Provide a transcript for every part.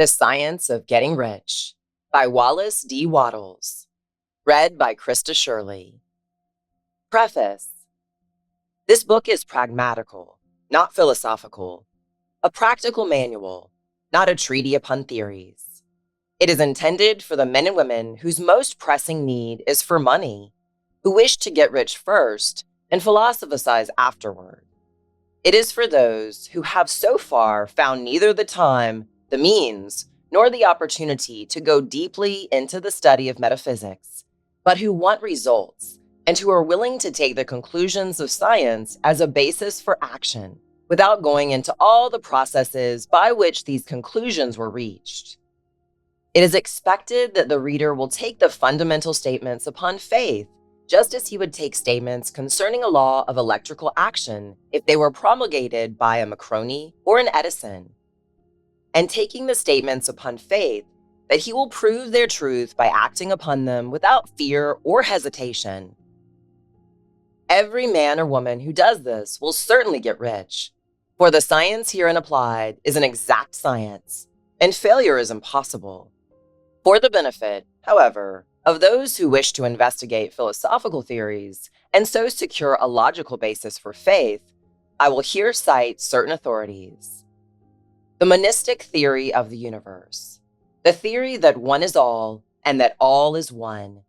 The Science of Getting Rich by Wallace D Wattles. Read by Krista Shirley. Preface. This book is pragmatical, not philosophical. A practical manual, not a treatise upon theories. It is intended for the men and women whose most pressing need is for money, who wish to get rich first and philosophize afterward. It is for those who have so far found neither the time, the means, nor the opportunity to go deeply into the study of metaphysics, but who want results and who are willing to take the conclusions of science as a basis for action without going into all the processes by which these conclusions were reached. It is expected that the reader will take the fundamental statements upon faith, just as he would take statements concerning a law of electrical action if they were promulgated by a Marconi or an Edison, and taking the statements upon faith that he will prove their truth by acting upon them without fear or hesitation. Every man or woman who does this will certainly get rich, for the science herein applied is an exact science, and failure is impossible. For the benefit, however, of those who wish to investigate philosophical theories and so secure a logical basis for faith, I will here cite certain authorities. The monistic theory of the universe, the theory that one is all and that all is one,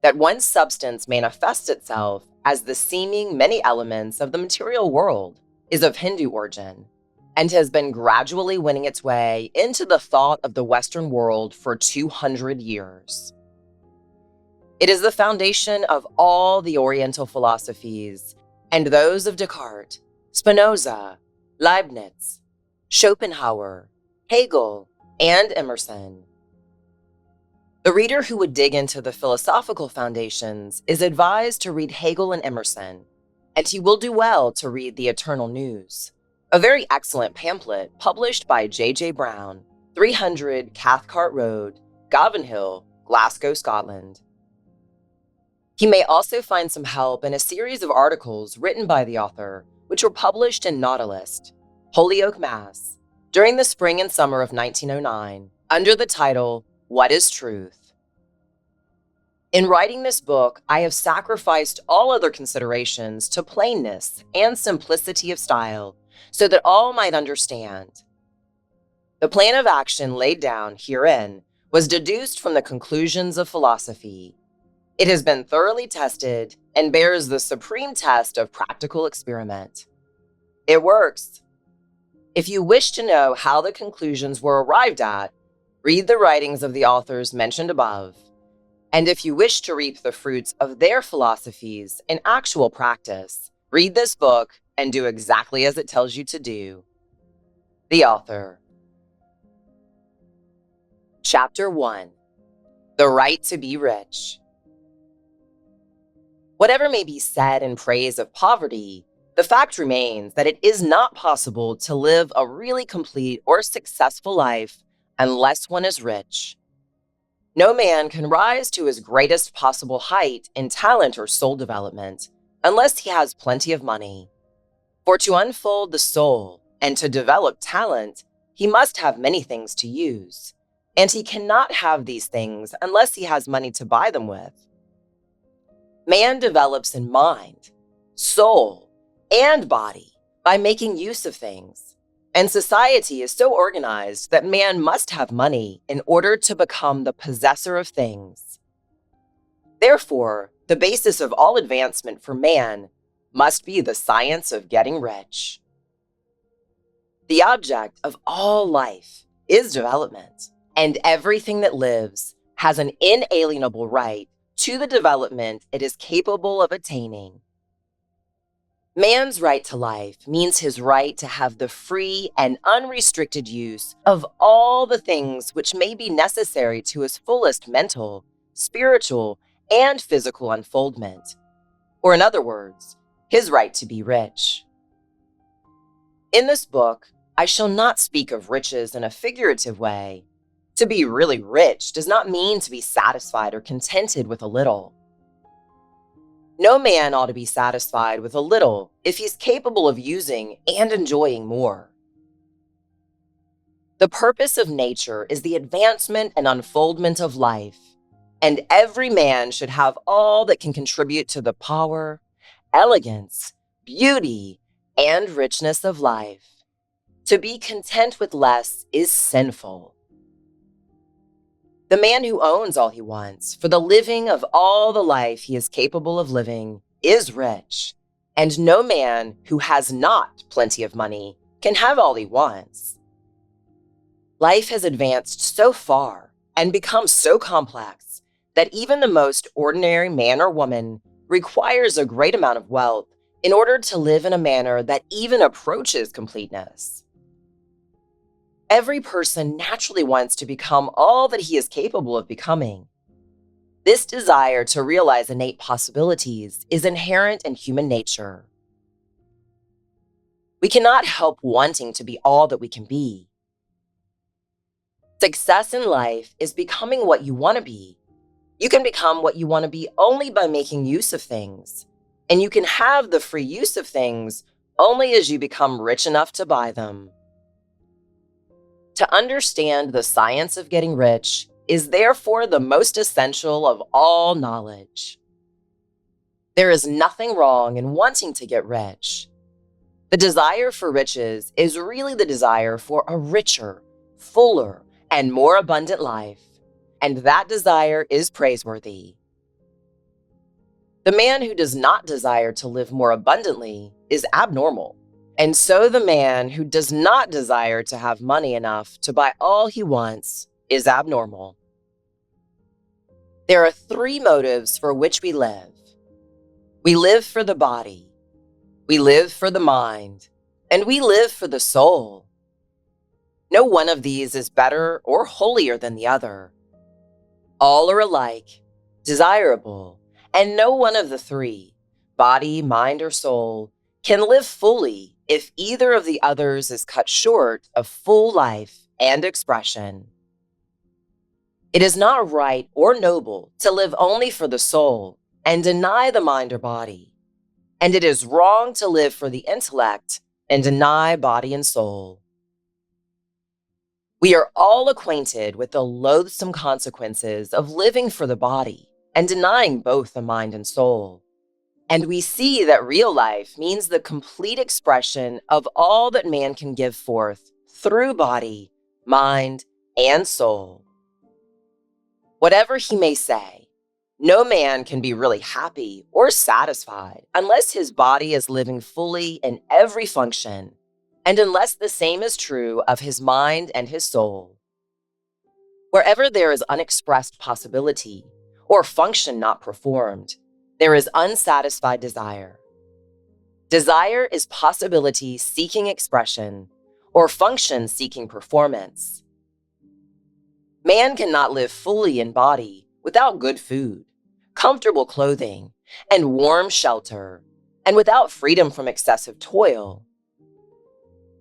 that one substance manifests itself as the seeming many elements of the material world, is of Hindu origin and has been gradually winning its way into the thought of the Western world for 200 years. It is the foundation of all the Oriental philosophies and those of Descartes, Spinoza, Leibniz, Schopenhauer, Hegel, and Emerson. The reader who would dig into the philosophical foundations is advised to read Hegel and Emerson, and he will do well to read The Eternal News, a very excellent pamphlet published by J.J. Brown, 300 Cathcart Road, Govanhill, Glasgow, Scotland. He may also find some help in a series of articles written by the author, which were published in Nautilist, Holyoke, Mass., during the spring and summer of 1909, under the title, What is Truth? In writing this book, I have sacrificed all other considerations to plainness and simplicity of style, so that all might understand. The plan of action laid down herein was deduced from the conclusions of philosophy. It has been thoroughly tested and bears the supreme test of practical experiment. It works. If you wish to know how the conclusions were arrived at, read the writings of the authors mentioned above. And if you wish to reap the fruits of their philosophies in actual practice, read this book and do exactly as it tells you to do. The author. Chapter 1. The Right to be Rich. Whatever may be said in praise of poverty, the fact remains that it is not possible to live a really complete or successful life unless one is rich. No man can rise to his greatest possible height in talent or soul development unless he has plenty of money. For to unfold the soul and to develop talent, he must have many things to use, and he cannot have these things unless he has money to buy them with. Man develops in mind, soul, and body by making use of things, and society is so organized that man must have money in order to become the possessor of things. Therefore, the basis of all advancement for man must be the science of getting rich. The object of all life is development, and everything that lives has an inalienable right to the development it is capable of attaining. Man's right to life means his right to have the free and unrestricted use of all the things which may be necessary to his fullest mental, spiritual, and physical unfoldment. Or in other words, his right to be rich. In this book, I shall not speak of riches in a figurative way. To be really rich does not mean to be satisfied or contented with a little. No man ought to be satisfied with a little if he's capable of using and enjoying more. The purpose of nature is the advancement and unfoldment of life, and every man should have all that can contribute to the power, elegance, beauty, and richness of life. To be content with less is sinful. The man who owns all he wants for the living of all the life he is capable of living is rich, and no man who has not plenty of money can have all he wants. Life has advanced so far and become so complex that even the most ordinary man or woman requires a great amount of wealth in order to live in a manner that even approaches completeness. Every person naturally wants to become all that he is capable of becoming. This desire to realize innate possibilities is inherent in human nature. We cannot help wanting to be all that we can be. Success in life is becoming what you want to be. You can become what you want to be only by making use of things, and you can have the free use of things only as you become rich enough to buy them. To understand the science of getting rich is therefore the most essential of all knowledge. There is nothing wrong in wanting to get rich. The desire for riches is really the desire for a richer, fuller, and more abundant life, and that desire is praiseworthy. The man who does not desire to live more abundantly is abnormal, and so the man who does not desire to have money enough to buy all he wants is abnormal. There are three motives for which we live. We live for the body, we live for the mind, and we live for the soul. No one of these is better or holier than the other. All are alike, desirable, and no one of the three, body, mind, or soul, can live fully if either of the others is cut short of full life and expression. It is not right or noble to live only for the soul and deny the mind or body, and it is wrong to live for the intellect and deny body and soul. We are all acquainted with the loathsome consequences of living for the body and denying both the mind and soul. And we see that real life means the complete expression of all that man can give forth through body, mind, and soul. Whatever he may say, no man can be really happy or satisfied unless his body is living fully in every function, and unless the same is true of his mind and his soul. Wherever there is unexpressed possibility or function not performed, there is unsatisfied desire. Desire is possibility seeking expression or function seeking performance. Man cannot live fully in body without good food, comfortable clothing, and warm shelter, and without freedom from excessive toil.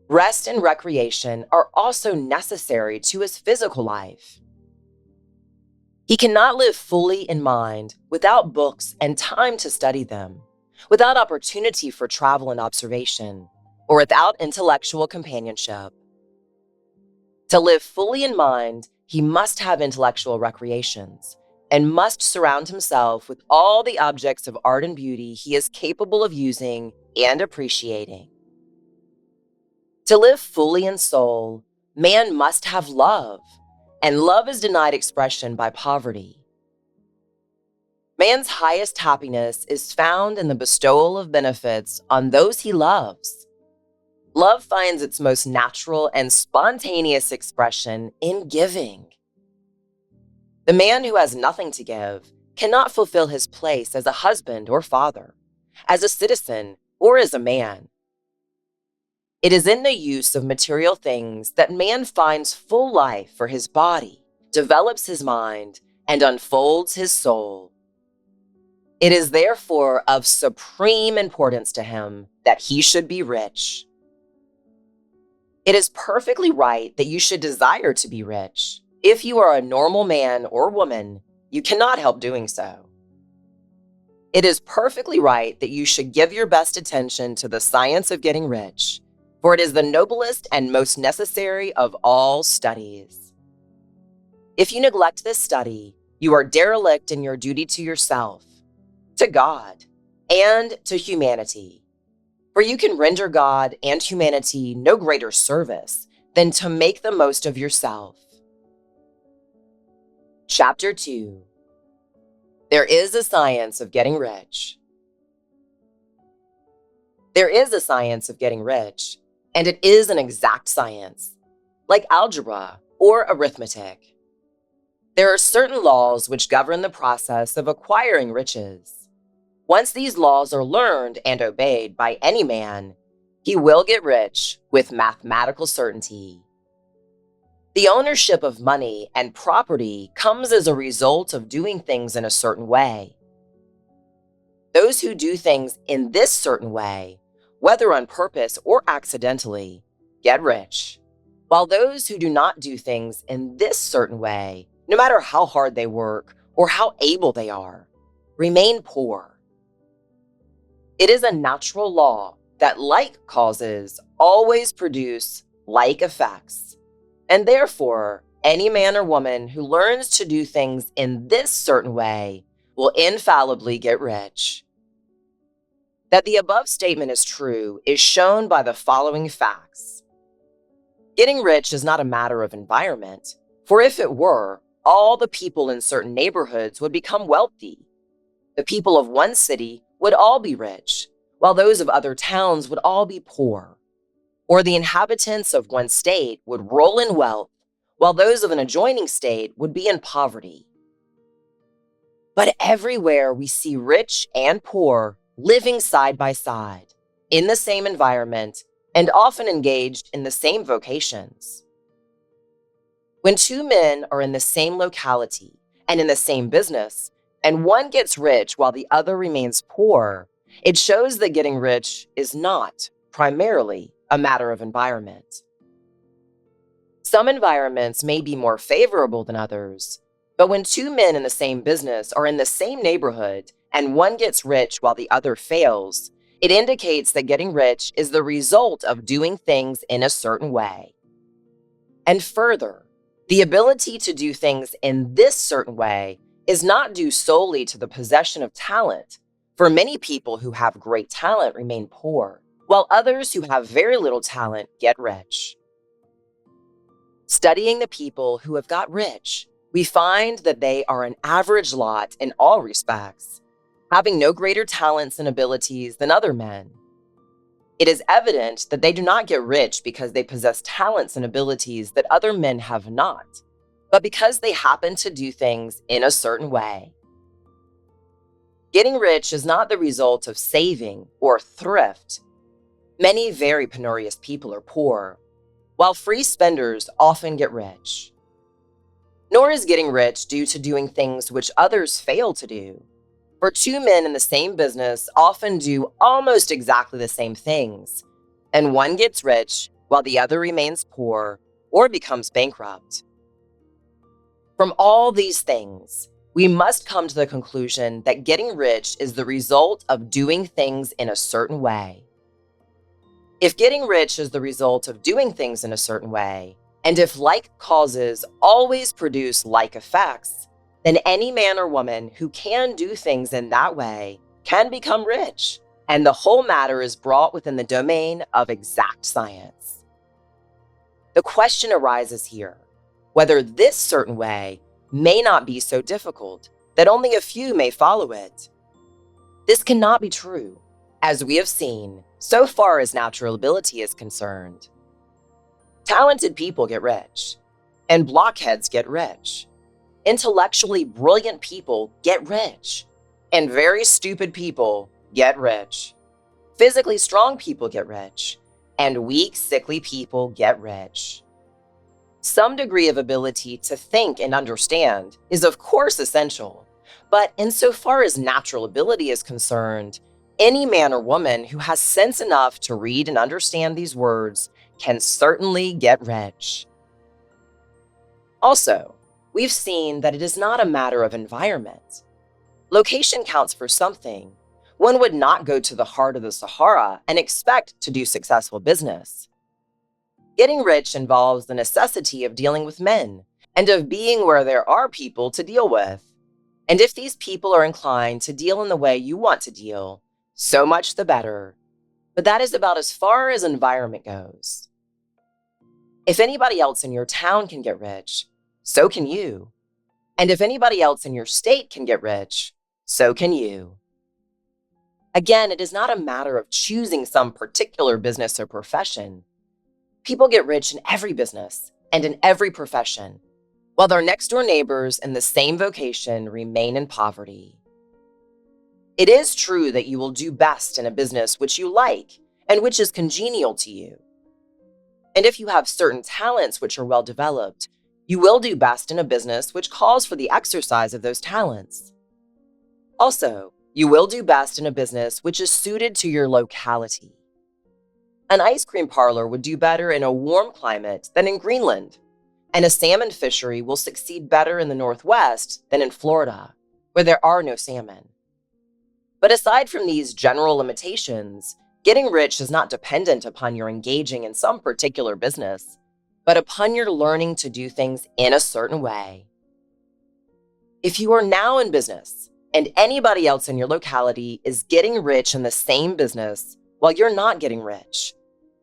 Rest and recreation are also necessary to his physical life. He cannot live fully in mind without books and time to study them, without opportunity for travel and observation, or without intellectual companionship. To live fully in mind, he must have intellectual recreations and must surround himself with all the objects of art and beauty he is capable of using and appreciating. To live fully in soul, man must have love, and love is denied expression by poverty. Man's highest happiness is found in the bestowal of benefits on those he loves. Love finds its most natural and spontaneous expression in giving. The man who has nothing to give cannot fulfill his place as a husband or father, as a citizen or as a man. It is in the use of material things that man finds full life for his body, develops his mind, and unfolds his soul. It is therefore of supreme importance to him that he should be rich. It is perfectly right that you should desire to be rich. If you are a normal man or woman, you cannot help doing so. It is perfectly right that you should give your best attention to the science of getting rich, for it is the noblest and most necessary of all studies. If you neglect this study, you are derelict in your duty to yourself, to God, and to humanity. For you can render God and humanity no greater service than to make the most of yourself. Chapter 2. There is a science of getting rich. There is a science of getting rich, and it is an exact science, like algebra or arithmetic. There are certain laws which govern the process of acquiring riches. Once these laws are learned and obeyed by any man, he will get rich with mathematical certainty. The ownership of money and property comes as a result of doing things in a certain way. Those who do things in this certain way, whether on purpose or accidentally, get rich, while those who do not do things in this certain way, no matter how hard they work or how able they are, remain poor. It is a natural law that like causes always produce like effects, and therefore, any man or woman who learns to do things in this certain way will infallibly get rich. That the above statement is true is shown by the following facts. Getting rich is not a matter of environment, for if it were, all the people in certain neighborhoods would become wealthy. The people of one city would all be rich, while those of other towns would all be poor. Or the inhabitants of one state would roll in wealth, while those of an adjoining state would be in poverty. But everywhere we see rich and poor living side by side, in the same environment, and often engaged in the same vocations. When two men are in the same locality and in the same business, and one gets rich while the other remains poor, it shows that getting rich is not, primarily, a matter of environment. Some environments may be more favorable than others, but when two men in the same business are in the same neighborhood and one gets rich while the other fails, it indicates that getting rich is the result of doing things in a certain way. And further, the ability to do things in this certain way is not due solely to the possession of talent, for many people who have great talent remain poor, while others who have very little talent get rich. Studying the people who have got rich, we find that they are an average lot in all respects, having no greater talents and abilities than other men. It is evident that they do not get rich because they possess talents and abilities that other men have not, but because they happen to do things in a certain way. Getting rich is not the result of saving or thrift. Many very penurious people are poor, while free spenders often get rich. Nor is getting rich due to doing things which others fail to do. For two men in the same business often do almost exactly the same things, and one gets rich while the other remains poor or becomes bankrupt. From all these things, we must come to the conclusion that getting rich is the result of doing things in a certain way. If getting rich is the result of doing things in a certain way, and if like causes always produce like effects, then any man or woman who can do things in that way can become rich, and the whole matter is brought within the domain of exact science. The question arises here, whether this certain way may not be so difficult that only a few may follow it. This cannot be true, as we have seen, so far as natural ability is concerned. Talented people get rich, and blockheads get rich. Intellectually brilliant people get rich, and very stupid people get rich. Physically strong people get rich, and weak, sickly people get rich. Some degree of ability to think and understand is of course essential, but insofar as natural ability is concerned, any man or woman who has sense enough to read and understand these words can certainly get rich. Also, we've seen that it is not a matter of environment. Location counts for something, One would not go to the heart of the Sahara and expect to do successful business. Getting rich involves the necessity of dealing with men and of being where there are people to deal with. And if these people are inclined to deal in the way you want to deal, so much the better. But that is about as far as environment goes. If anybody else in your town can get rich, so can you. And if anybody else in your state can get rich, so can you. Again, it is not a matter of choosing some particular business or profession. People get rich in every business and in every profession, while their next-door neighbors in the same vocation remain in poverty. It is true that you will do best in a business which you like and which is congenial to you. And if you have certain talents which are well developed, you will do best in a business which calls for the exercise of those talents. Also, you will do best in a business which is suited to your locality. An ice cream parlor would do better in a warm climate than in Greenland, and a salmon fishery will succeed better in the Northwest than in Florida, where there are no salmon. But aside from these general limitations, getting rich is not dependent upon your engaging in some particular business, but upon your learning to do things in a certain way. If you are now in business, and anybody else in your locality is getting rich in the same business while you're not getting rich,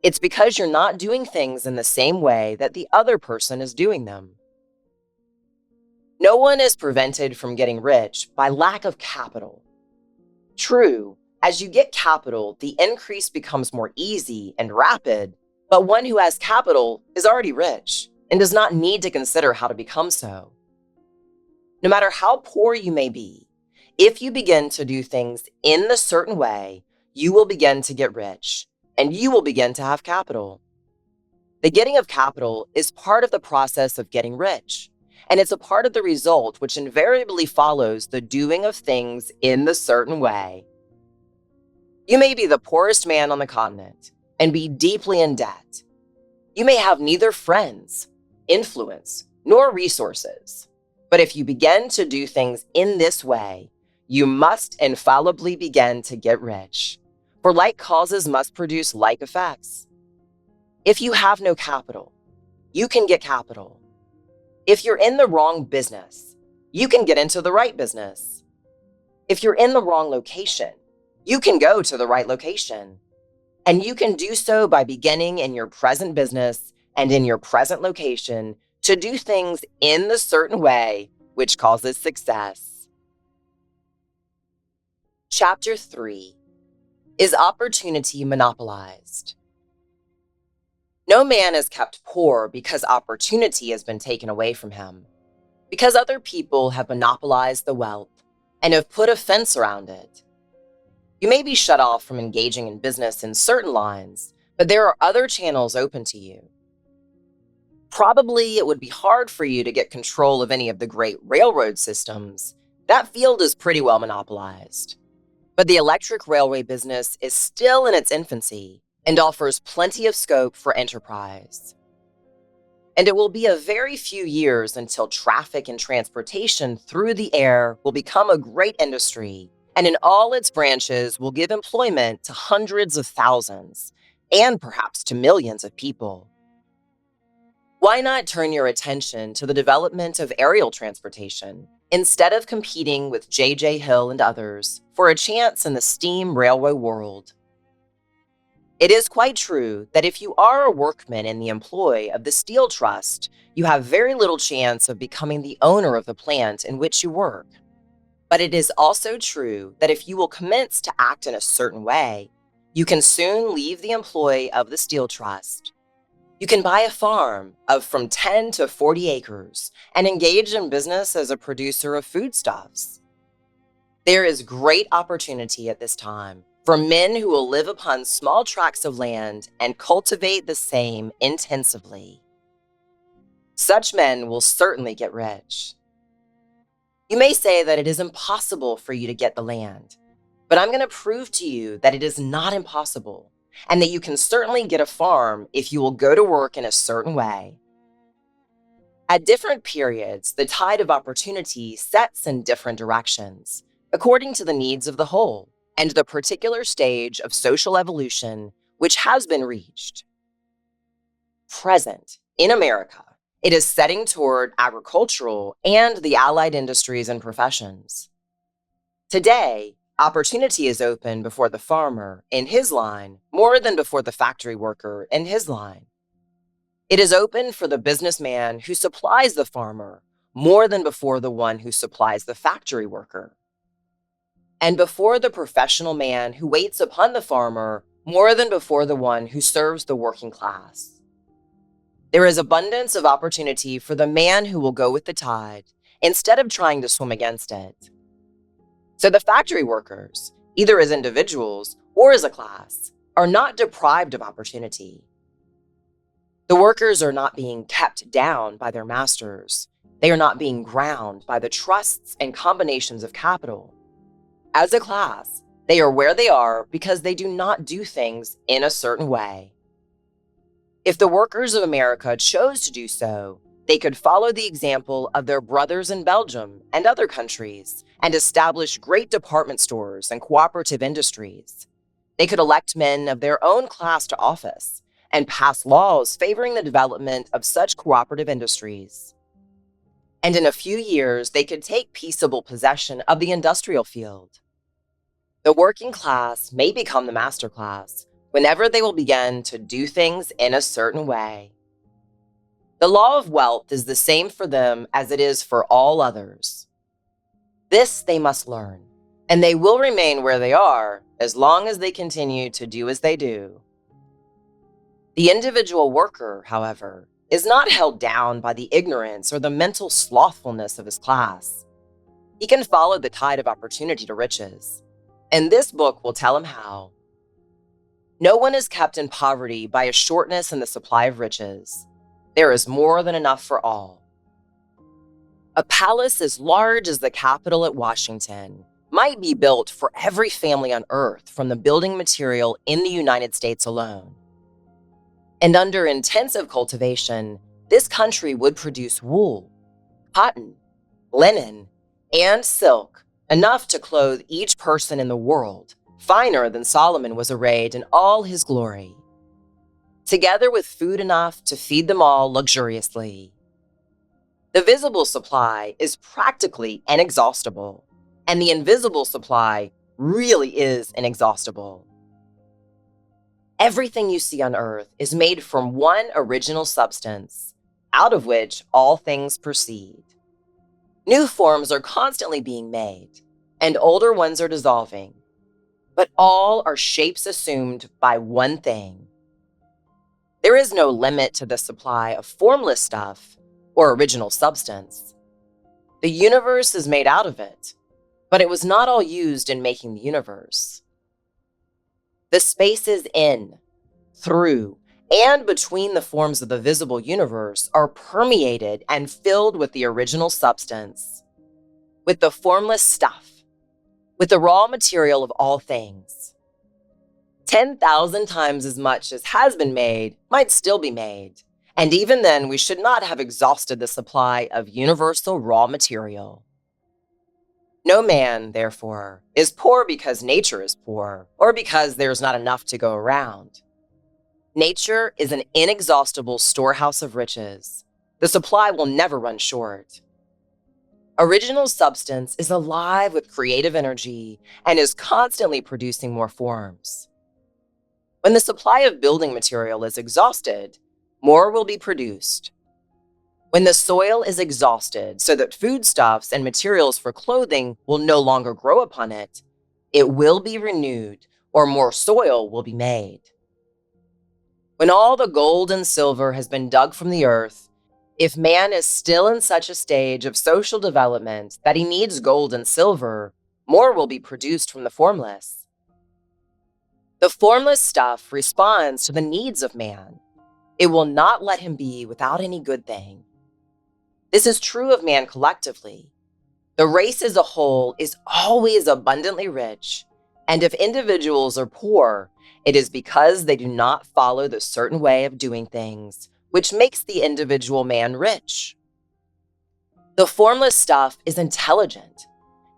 it's because you're not doing things in the same way that the other person is doing them. No one is prevented from getting rich by lack of capital. True, as you get capital, the increase becomes more easy and rapid, but one who has capital is already rich and does not need to consider how to become so. No matter how poor you may be, if you begin to do things in the certain way, you will begin to get rich, and you will begin to have capital. The getting of capital is part of the process of getting rich, and it's a part of the result which invariably follows the doing of things in the certain way. You may be the poorest man on the continent and be deeply in debt. You may have neither friends, influence, nor resources. But if you begin to do things in this way, you must infallibly begin to get rich. For like causes must produce like effects. If you have no capital, you can get capital. If you're in the wrong business, you can get into the right business. If you're in the wrong location, you can go to the right location. And you can do so by beginning in your present business and in your present location to do things in the certain way which causes success. Chapter 3. Is opportunity monopolized? No man is kept poor because opportunity has been taken away from him, because other people have monopolized the wealth and have put a fence around it. You may be shut off from engaging in business in certain lines, but there are other channels open to you. Probably it would be hard for you to get control of any of the great railroad systems. That field is pretty well monopolized. But the electric railway business is still in its infancy and offers plenty of scope for enterprise. And it will be a very few years until traffic and transportation through the air will become a great industry, and in all its branches will give employment to hundreds of thousands, and perhaps to millions of people. Why not turn your attention to the development of aerial transportation, instead of competing with J.J. Hill and others for a chance in the steam railway world? It is quite true that if you are a workman in the employ of the Steel Trust, you have very little chance of becoming the owner of the plant in which you work. But it is also true that if you will commence to act in a certain way, you can soon leave the employ of the Steel Trust. You can buy a farm of from 10 to 40 acres and engage in business as a producer of foodstuffs. There is great opportunity at this time for men who will live upon small tracts of land and cultivate the same intensively. Such men will certainly get rich. You may say that it is impossible for you to get the land, but I'm going to prove to you that it is not impossible, and that you can certainly get a farm if you will go to work in a certain way. At different periods, the tide of opportunity sets in different directions, according to the needs of the whole. and the particular stage of social evolution which has been reached. Present in America, it is setting toward agricultural and the allied industries and professions. Today, opportunity is open before the farmer in his line more than before the factory worker in his line. It is open for the businessman who supplies the farmer more than before the one who supplies the factory worker, and before the professional man who waits upon the farmer more than before the one who serves the working class. There is abundance of opportunity for the man who will go with the tide instead of trying to swim against it. So the factory workers, either as individuals or as a class, are not deprived of opportunity. The workers are not being kept down by their masters. They are not being ground by the trusts and combinations of capital. As a class, they are where they are because they do not do things in a certain way. If the workers of America chose to do so, they could follow the example of their brothers in Belgium and other countries and establish great department stores and cooperative industries. They could elect men of their own class to office and pass laws favoring the development of such cooperative industries. And in a few years, they could take peaceable possession of the industrial field. The working class may become the master class whenever they will begin to do things in a certain way. The law of wealth is the same for them as it is for all others. This they must learn, and they will remain where they are as long as they continue to do as they do. The individual worker, however, is not held down by the ignorance or the mental slothfulness of his class. He can follow the tide of opportunity to riches, and this book will tell him how. No one is kept in poverty by a shortness in the supply of riches. There is more than enough for all. A palace as large as the Capitol at Washington might be built for every family on earth from the building material in the United States alone. And under intensive cultivation, this country would produce wool, cotton, linen, and silk, enough to clothe each person in the world, finer than Solomon was arrayed in all his glory, together with food enough to feed them all luxuriously. The visible supply is practically inexhaustible, and the invisible supply really is inexhaustible. Everything you see on earth is made from one original substance, out of which all things proceed. New forms are constantly being made, and older ones are dissolving, but all are shapes assumed by one thing. There is no limit to the supply of formless stuff or original substance. The universe is made out of it, but it was not all used in making the universe. The spaces in, through, and between the forms of the visible universe are permeated and filled with the original substance, with the formless stuff, with the raw material of all things. 10,000 times as much as has been made might still be made, and even then we should not have exhausted the supply of universal raw material. No man, therefore, is poor because nature is poor, or because there is not enough to go around. Nature is an inexhaustible storehouse of riches. The supply will never run short. Original substance is alive with creative energy and is constantly producing more forms. When the supply of building material is exhausted, more will be produced. When the soil is exhausted so that foodstuffs and materials for clothing will no longer grow upon it, it will be renewed, or more soil will be made. When all the gold and silver has been dug from the earth, if man is still in such a stage of social development that he needs gold and silver, more will be produced from the formless. The formless stuff responds to the needs of man. It will not let him be without any good thing. This is true of man collectively. The race as a whole is always abundantly rich, and if individuals are poor, it is because they do not follow the certain way of doing things, which makes the individual man rich. The formless stuff is intelligent.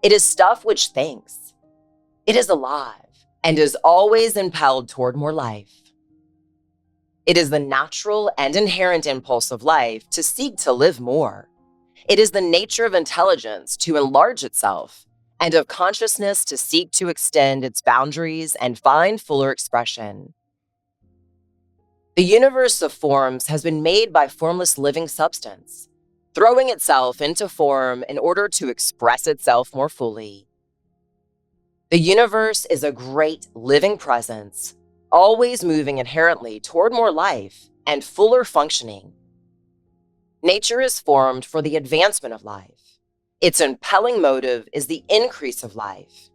It is stuff which thinks. It is alive and is always impelled toward more life. It is the natural and inherent impulse of life to seek to live more. It is the nature of intelligence to enlarge itself and of consciousness to seek to extend its boundaries and find fuller expression. The universe of forms has been made by formless living substance, throwing itself into form in order to express itself more fully. The universe is a great living presence, always moving inherently toward more life and fuller functioning. Nature is formed for the advancement of life. Its impelling motive is the increase of life.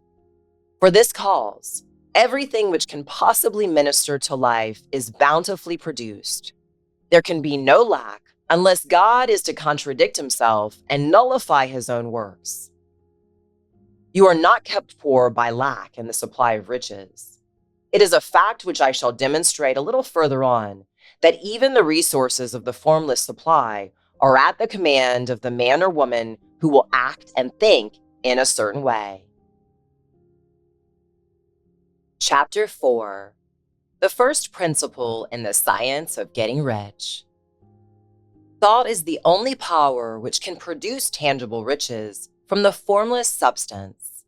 For this cause, everything which can possibly minister to life is bountifully produced. There can be no lack unless God is to contradict himself and nullify his own works. You are not kept poor by lack in the supply of riches. It is a fact which I shall demonstrate a little further on, that even the resources of the formless supply are at the command of the man or woman who will act and think in a certain way. Chapter 4. The first principle in the science of getting rich. Thought is the only power which can produce tangible riches from the formless substance.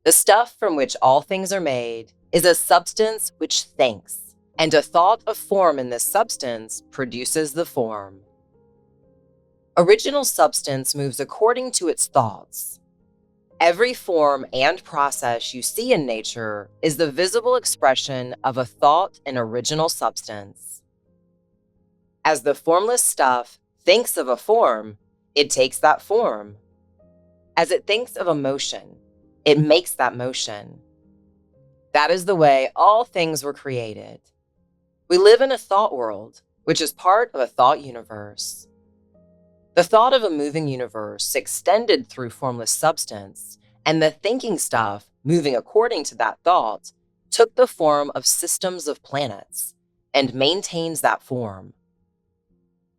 The stuff from which all things are made is a substance which thinks, and a thought of form in this substance produces the form. Original substance moves according to its thoughts. Every form and process you see in nature is the visible expression of a thought in original substance. As the formless stuff thinks of a form, it takes that form. As it thinks of a motion, it makes that motion. That is the way all things were created. We live in a thought world, which is part of a thought universe. The thought of a moving universe extended through formless substance, and the thinking stuff, moving according to that thought, took the form of systems of planets and maintains that form.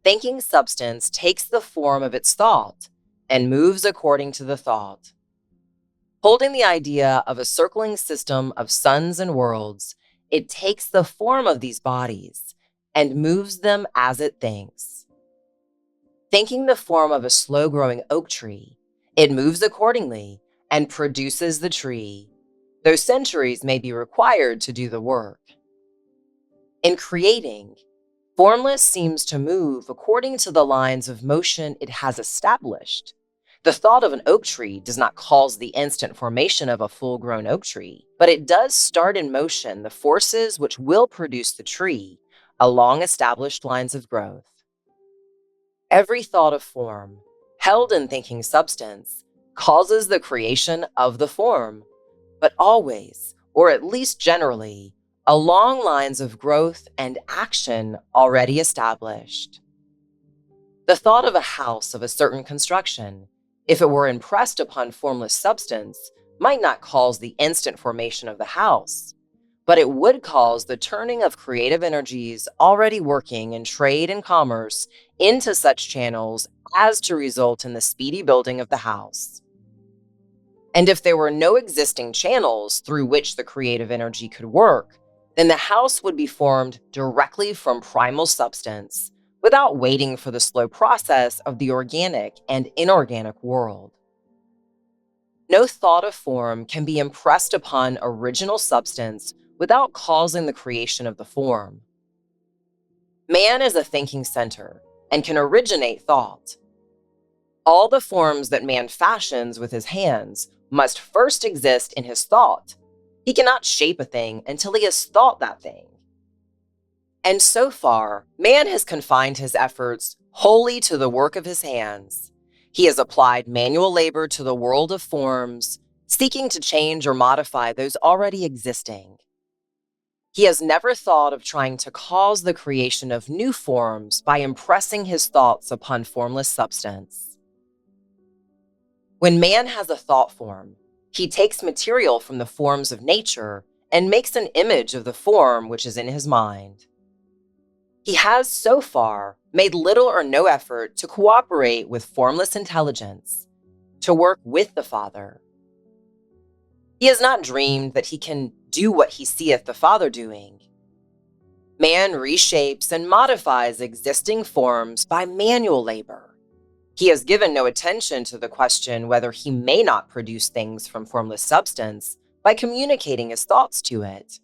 Thinking substance takes the form of its thought and moves according to the thought. Holding the idea of a circling system of suns and worlds, it takes the form of these bodies and moves them as it thinks. Thinking the form of a slow-growing oak tree, it moves accordingly and produces the tree, though centuries may be required to do the work. In creating, formless seems to move according to the lines of motion it has established. The thought of an oak tree does not cause the instant formation of a full-grown oak tree, but it does start in motion the forces which will produce the tree along established lines of growth. Every thought of form, held in thinking substance, causes the creation of the form, but always, or at least generally, along lines of growth and action already established. The thought of a house of a certain construction, if it were impressed upon formless substance, might not cause the instant formation of the house, but it would cause the turning of creative energies already working in trade and commerce into such channels as to result in the speedy building of the house. And if there were no existing channels through which the creative energy could work, then the house would be formed directly from primal substance, without waiting for the slow process of the organic and inorganic world. No thought of form can be impressed upon original substance without causing the creation of the form. Man is a thinking center and can originate thought. All the forms that man fashions with his hands must first exist in his thought. He cannot shape a thing until he has thought that thing. And so far, man has confined his efforts wholly to the work of his hands. He has applied manual labor to the world of forms, seeking to change or modify those already existing. He has never thought of trying to cause the creation of new forms by impressing his thoughts upon formless substance. When man has a thought form, he takes material from the forms of nature and makes an image of the form which is in his mind. He has so far made little or no effort to cooperate with formless intelligence, to work with the Father. He has not dreamed that he can do what he seeth the Father doing. Man reshapes and modifies existing forms by manual labor. He has given no attention to the question whether he may not produce things from formless substance by communicating his thoughts to it.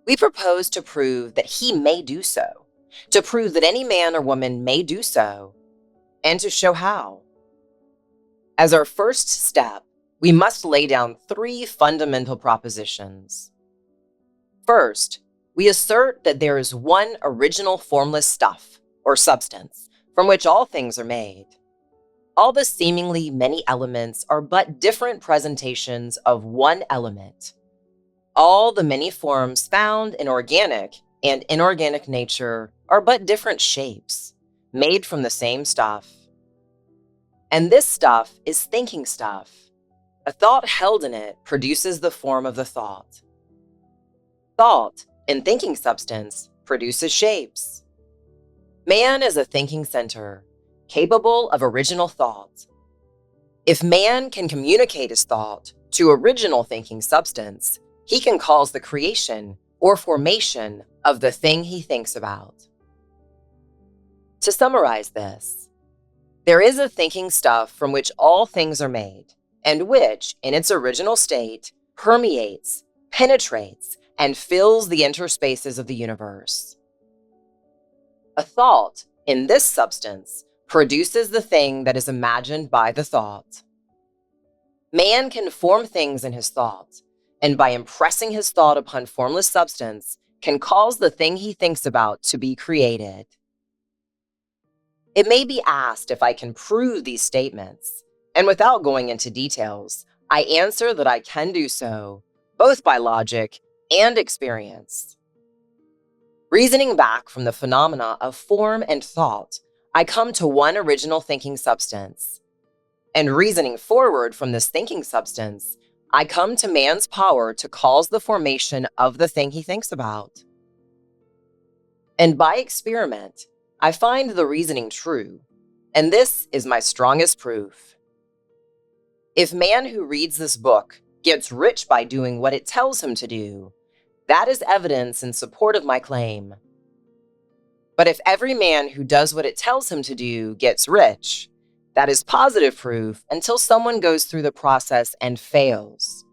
We propose to prove that he may do so, to prove that any man or woman may do so, and to show how. As our first step, we must lay down 3 fundamental propositions. First, we assert that there is one original formless stuff, or substance, from which all things are made. All the seemingly many elements are but different presentations of one element. All the many forms found in organic and inorganic nature are but different shapes, made from the same stuff. And this stuff is thinking stuff. A thought held in it produces the form of the thought. Thought, in thinking substance, produces shapes. Man is a thinking center, capable of original thought. If man can communicate his thought to original thinking substance, he can cause the creation or formation of the thing he thinks about. To summarize this, there is a thinking stuff from which all things are made, and which, in its original state, permeates, penetrates, and fills the interspaces of the universe. A thought, in this substance, produces the thing that is imagined by the thought. Man can form things in his thought, and by impressing his thought upon formless substance, can cause the thing he thinks about to be created. It may be asked if I can prove these statements, and without going into details, I answer that I can do so, both by logic and experience. Reasoning back from the phenomena of form and thought, I come to one original thinking substance. And reasoning forward from this thinking substance, I come to man's power to cause the formation of the thing he thinks about. And by experiment, I find the reasoning true, and this is my strongest proof. If man who reads this book gets rich by doing what it tells him to do, that is evidence in support of my claim. But if every man who does what it tells him to do gets rich, that is positive proof until someone goes through the process and fails.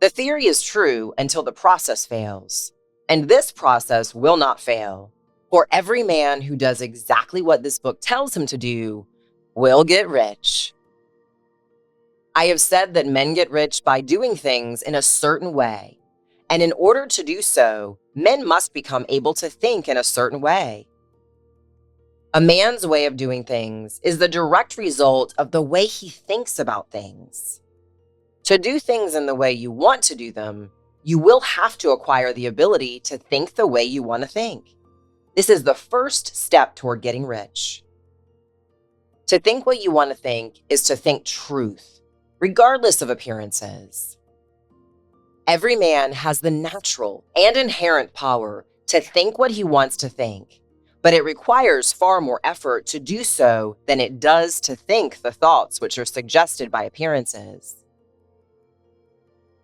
The theory is true until the process fails, and this process will not fail, for every man who does exactly what this book tells him to do will get rich. I have said that men get rich by doing things in a certain way, and in order to do so, men must become able to think in a certain way. A man's way of doing things is the direct result of the way he thinks about things. To do things in the way you want to do them, you will have to acquire the ability to think the way you want to think. This is the first step toward getting rich. To think what you want to think is to think truth, regardless of appearances. Every man has the natural and inherent power to think what he wants to think, but it requires far more effort to do so than it does to think the thoughts which are suggested by appearances.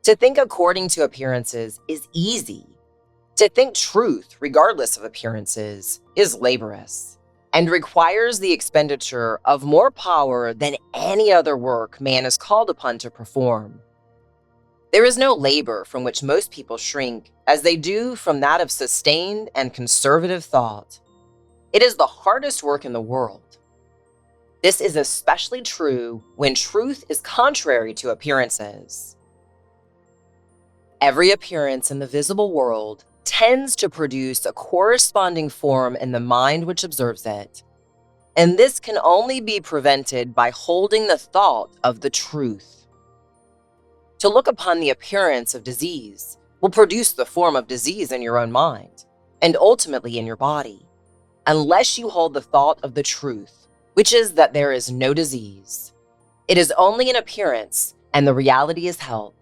To think according to appearances is easy. To think truth, regardless of appearances, is laborious and requires the expenditure of more power than any other work man is called upon to perform. There is no labor from which most people shrink as they do from that of sustained and conservative thought. It is the hardest work in the world. This is especially true when truth is contrary to appearances. Every appearance in the visible world tends to produce a corresponding form in the mind which observes it, and this can only be prevented by holding the thought of the truth. To look upon the appearance of disease will produce the form of disease in your own mind, and ultimately in your body, unless you hold the thought of the truth, which is that there is no disease. It is only an appearance, and the reality is health.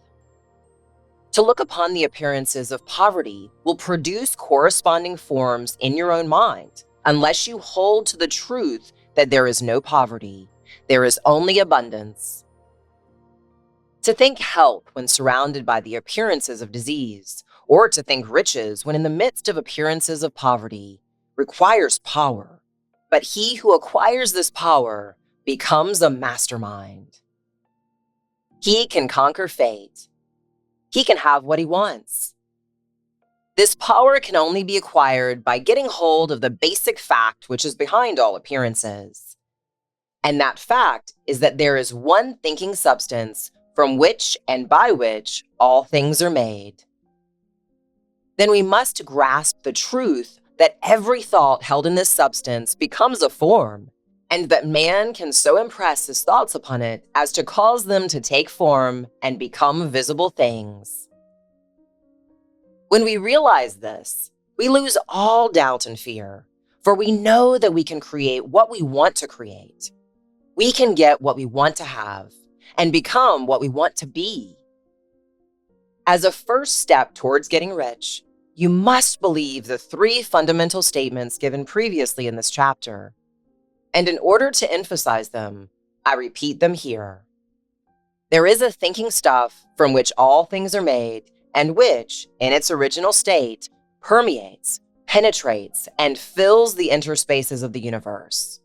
To look upon the appearances of poverty will produce corresponding forms in your own mind, unless you hold to the truth that there is no poverty, there is only abundance. To think health when surrounded by the appearances of disease, or to think riches when in the midst of appearances of poverty, requires power. But he who acquires this power becomes a mastermind. He can conquer fate. He can have what he wants. This power can only be acquired by getting hold of the basic fact which is behind all appearances. And that fact is that there is one thinking substance from which and by which all things are made. Then we must grasp the truth that every thought held in this substance becomes a form, and that man can so impress his thoughts upon it as to cause them to take form and become visible things. When we realize this, we lose all doubt and fear, for we know that we can create what we want to create. We can get what we want to have and become what we want to be. As a first step towards getting rich, you must believe the 3 fundamental statements given previously in this chapter. And in order to emphasize them, I repeat them here. There is a thinking stuff from which all things are made, and which, in its original state, permeates, penetrates, and fills the interspaces of the universe.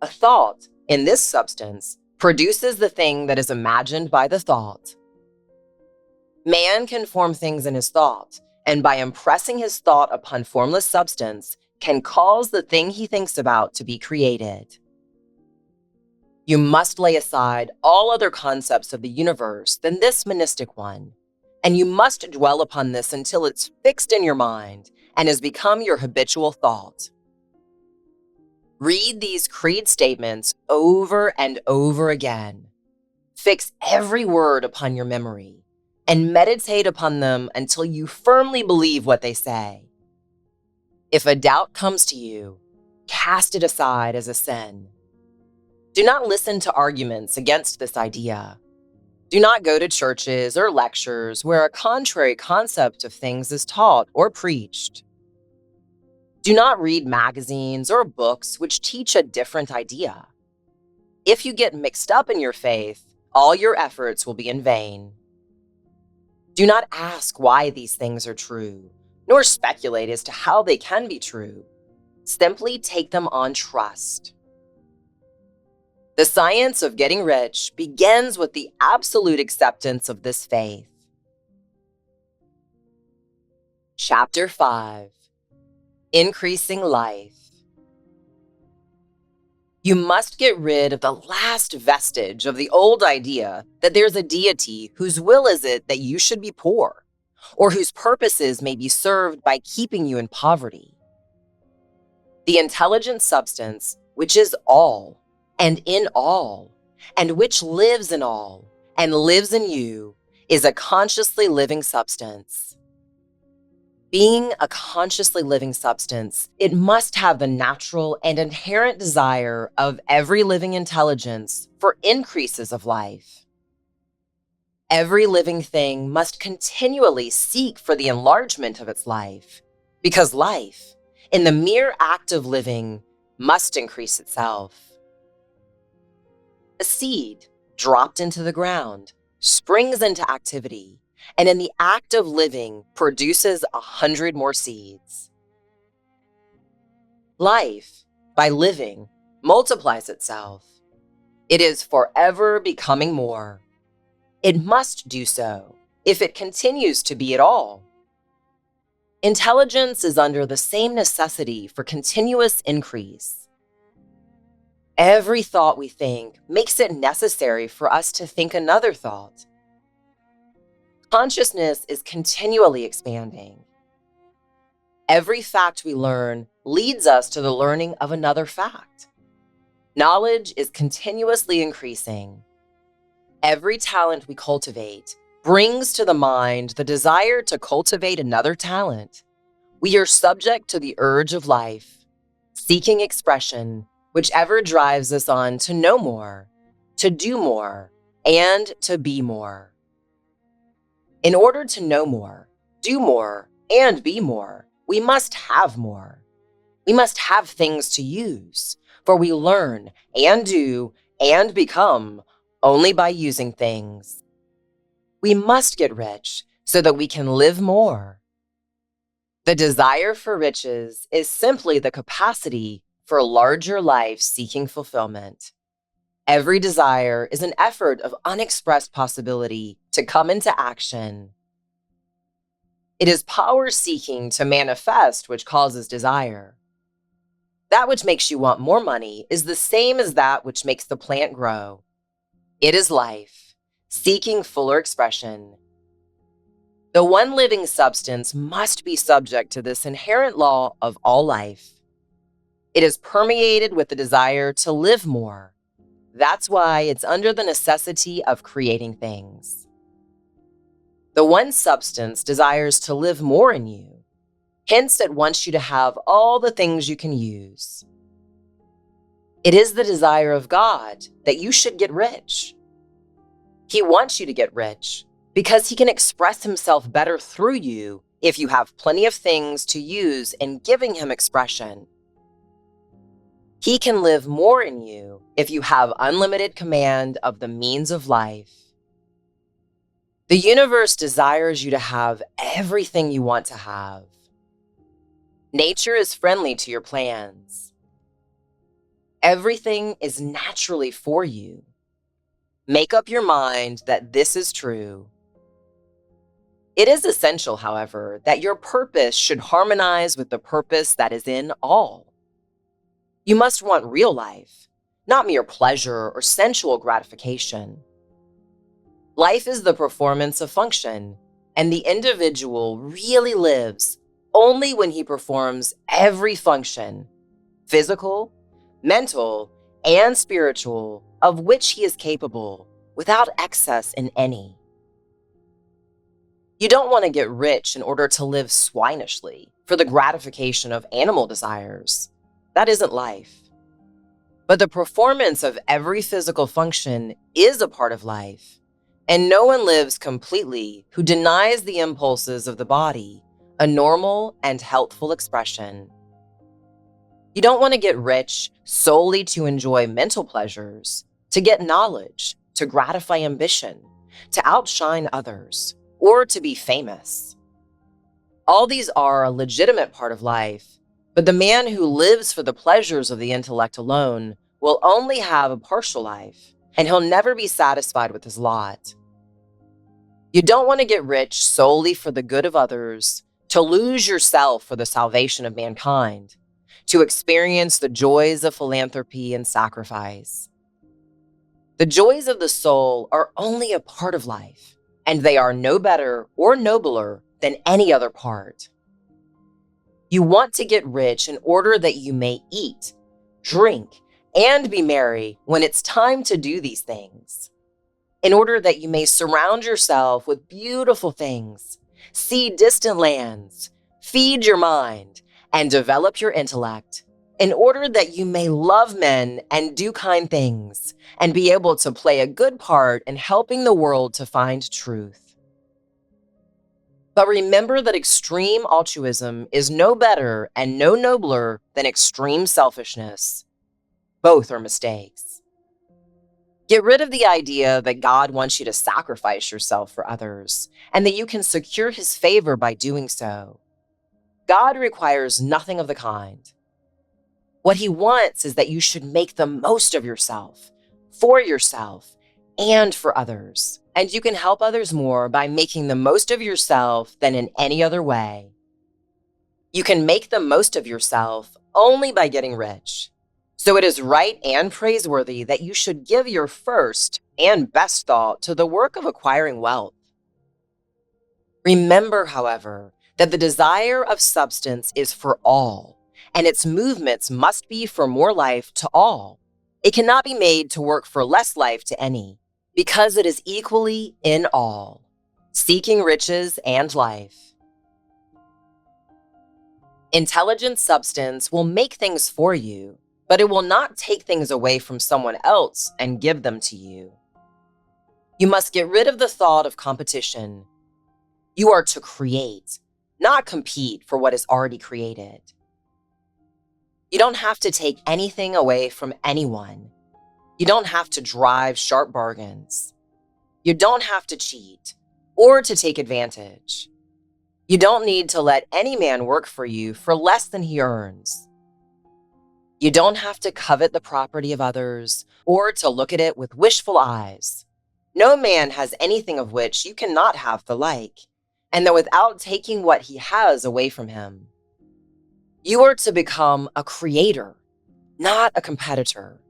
A thought, in this substance, produces the thing that is imagined by the thought. Man can form things in his thought, and by impressing his thought upon formless substance, can cause the thing he thinks about to be created. You must lay aside all other concepts of the universe than this monistic one, and you must dwell upon this until it's fixed in your mind and has become your habitual thought. Read these creed statements over and over again. Fix every word upon your memory and meditate upon them until you firmly believe what they say. If a doubt comes to you, cast it aside as a sin. Do not listen to arguments against this idea. Do not go to churches or lectures where a contrary concept of things is taught or preached. Do not read magazines or books which teach a different idea. If you get mixed up in your faith, all your efforts will be in vain. Do not ask why these things are true, nor speculate as to how they can be true. Simply take them on trust. The science of getting rich begins with the absolute acceptance of this faith. Chapter 5. Increasing life. You must get rid of the last vestige of the old idea that there's a deity whose will is it that you should be poor, or whose purposes may be served by keeping you in poverty. The intelligent substance, which is all, and in all, and which lives in all, and lives in you, is a consciously living substance. Being a consciously living substance, it must have the natural and inherent desire of every living intelligence for increases of life. Every living thing must continually seek for the enlargement of its life, because life, in the mere act of living, must increase itself. A seed, dropped into the ground, springs into activity, and in the act of living produces 100 more seeds. Life, by living, multiplies itself. It is forever becoming more. It must do so, if it continues to be at all. Intelligence is under the same necessity for continuous increase. Every thought we think makes it necessary for us to think another thought. Consciousness is continually expanding. Every fact we learn leads us to the learning of another fact. Knowledge is continuously increasing. Every talent we cultivate brings to the mind the desire to cultivate another talent. We are subject to the urge of life, seeking expression, whichever drives us on to know more, to do more, and to be more. In order to know more, do more, and be more, we must have more. We must have things to use, for we learn and do and become only by using things. We must get rich so that we can live more. The desire for riches is simply the capacity for larger life seeking fulfillment. Every desire is an effort of unexpressed possibility to come into action. It is power seeking to manifest which causes desire. That which makes you want more money is the same as that which makes the plant grow. It is life, seeking fuller expression. The one living substance must be subject to this inherent law of all life. It is permeated with the desire to live more. That's why it's under the necessity of creating things. The one substance desires to live more in you. Hence, it wants you to have all the things you can use. It is the desire of God that you should get rich. He wants you to get rich because he can express himself better through you if you have plenty of things to use in giving him expression. He can live more in you if you have unlimited command of the means of life. The universe desires you to have everything you want to have. Nature is friendly to your plans. Everything is naturally for you. Make up your mind that this is true. It is essential, however, that your purpose should harmonize with the purpose that is in all. You must want real life, not mere pleasure or sensual gratification. Life is the performance of function, and the individual really lives only when he performs every function, physical, mental, and spiritual, of which he is capable, without excess in any. You don't want to get rich in order to live swinishly for the gratification of animal desires. That isn't life. But the performance of every physical function is a part of life, and no one lives completely who denies the impulses of the body a normal and healthful expression. You don't want to get rich solely to enjoy mental pleasures, to get knowledge, to gratify ambition, to outshine others, or to be famous. All these are a legitimate part of life, but the man who lives for the pleasures of the intellect alone will only have a partial life, and he'll never be satisfied with his lot. You don't want to get rich solely for the good of others, to lose yourself for the salvation of mankind, to experience the joys of philanthropy and sacrifice. The joys of the soul are only a part of life, and they are no better or nobler than any other part. You want to get rich in order that you may eat, drink, and be merry when it's time to do these things. In order that you may surround yourself with beautiful things, see distant lands, feed your mind, and develop your intellect, in order that you may love men and do kind things, and be able to play a good part in helping the world to find truth. But remember that extreme altruism is no better and no nobler than extreme selfishness. Both are mistakes. Get rid of the idea that God wants you to sacrifice yourself for others, and that you can secure his favor by doing so. God requires nothing of the kind. What he wants is that you should make the most of yourself, for yourself, and for others. And you can help others more by making the most of yourself than in any other way. You can make the most of yourself only by getting rich. So it is right and praiseworthy that you should give your first and best thought to the work of acquiring wealth. Remember, however, that the desire of substance is for all, and its movements must be for more life to all. It cannot be made to work for less life to any, because it is equally in all, seeking riches and life. Intelligent substance will make things for you, but it will not take things away from someone else and give them to you. You must get rid of the thought of competition. You are to create, not compete for what is already created. You don't have to take anything away from anyone. You don't have to drive sharp bargains. You don't have to cheat or to take advantage. You don't need to let any man work for you for less than he earns. You don't have to covet the property of others or to look at it with wishful eyes. No man has anything of which you cannot have the like, and that without taking what he has away from him. You are to become a creator, not a competitor.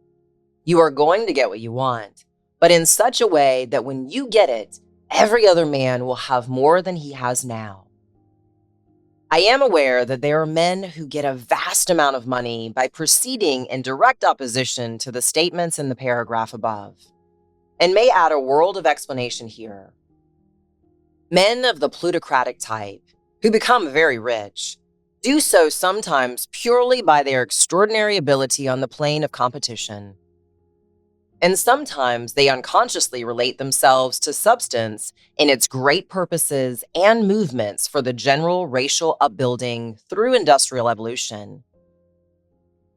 You are going to get what you want, but in such a way that when you get it, every other man will have more than he has now. I am aware that there are men who get a vast amount of money by proceeding in direct opposition to the statements in the paragraph above, and may add a world of explanation here. Men of the plutocratic type, who become very rich, do so sometimes purely by their extraordinary ability on the plane of competition. And sometimes they unconsciously relate themselves to substance in its great purposes and movements for the general racial upbuilding through industrial evolution.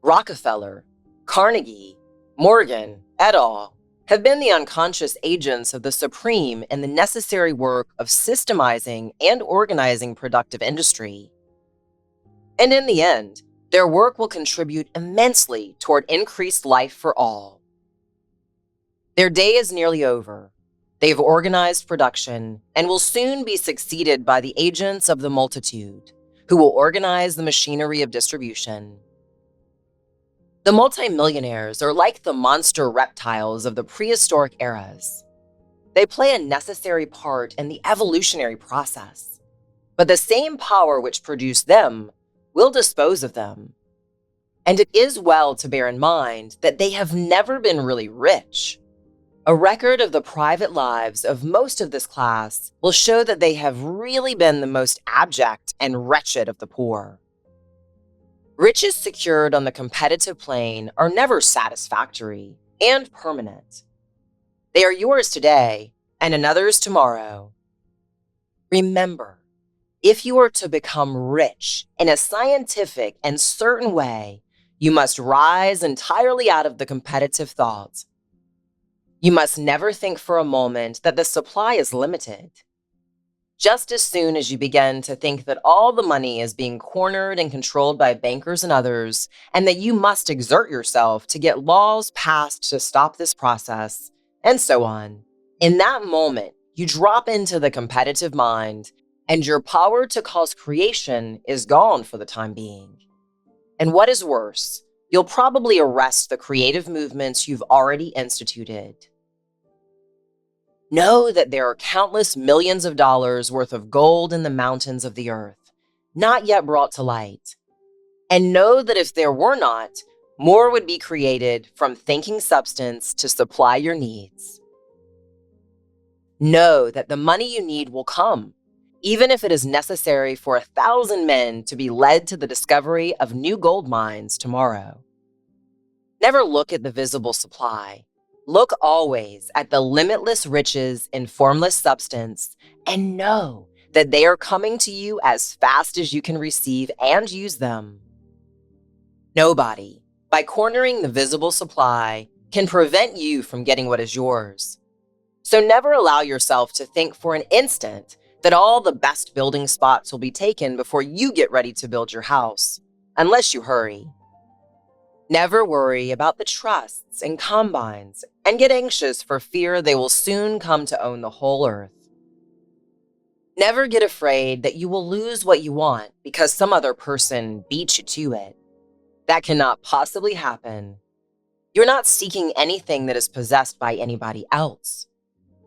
Rockefeller, Carnegie, Morgan, et al. Have been the unconscious agents of the supreme in the necessary work of systemizing and organizing productive industry. And in the end, their work will contribute immensely toward increased life for all. Their day is nearly over. They have organized production and will soon be succeeded by the agents of the multitude, who will organize the machinery of distribution. The multimillionaires are like the monster reptiles of the prehistoric eras. They play a necessary part in the evolutionary process, but the same power which produced them will dispose of them. And it is well to bear in mind that they have never been really rich. A record of the private lives of most of this class will show that they have really been the most abject and wretched of the poor. Riches secured on the competitive plane are never satisfactory and permanent. They are yours today and another's tomorrow. Remember, if you are to become rich in a scientific and certain way, you must rise entirely out of the competitive thought. You must never think for a moment that the supply is limited. Just as soon as you begin to think that all the money is being cornered and controlled by bankers and others, and that you must exert yourself to get laws passed to stop this process, and so on, in that moment, you drop into the competitive mind, and your power to cause creation is gone for the time being. And what is worse, you'll probably arrest the creative movements you've already instituted. Know that there are countless millions of dollars worth of gold in the mountains of the earth, not yet brought to light. And know that if there were not, more would be created from thinking substance to supply your needs. Know that the money you need will come, even if it is necessary for 1,000 men to be led to the discovery of new gold mines tomorrow. Never look at the visible supply. Look always at the limitless riches in formless substance and know that they are coming to you as fast as you can receive and use them. Nobody, by cornering the visible supply, can prevent you from getting what is yours. So never allow yourself to think for an instant that all the best building spots will be taken before you get ready to build your house, unless you hurry. Never worry about the trusts and combines and get anxious for fear they will soon come to own the whole earth. Never get afraid that you will lose what you want because some other person beat you to it. That cannot possibly happen. You're not seeking anything that is possessed by anybody else.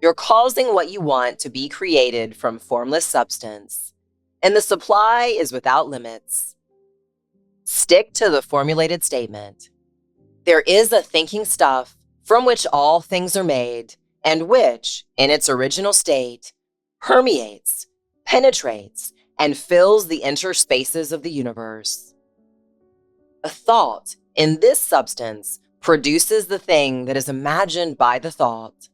You're causing what you want to be created from formless substance, and the supply is without limits. Stick to the formulated statement. There is a thinking stuff from which all things are made, and which, in its original state, permeates, penetrates, and fills the interspaces of the universe. A thought in this substance produces the thing that is imagined by the thought.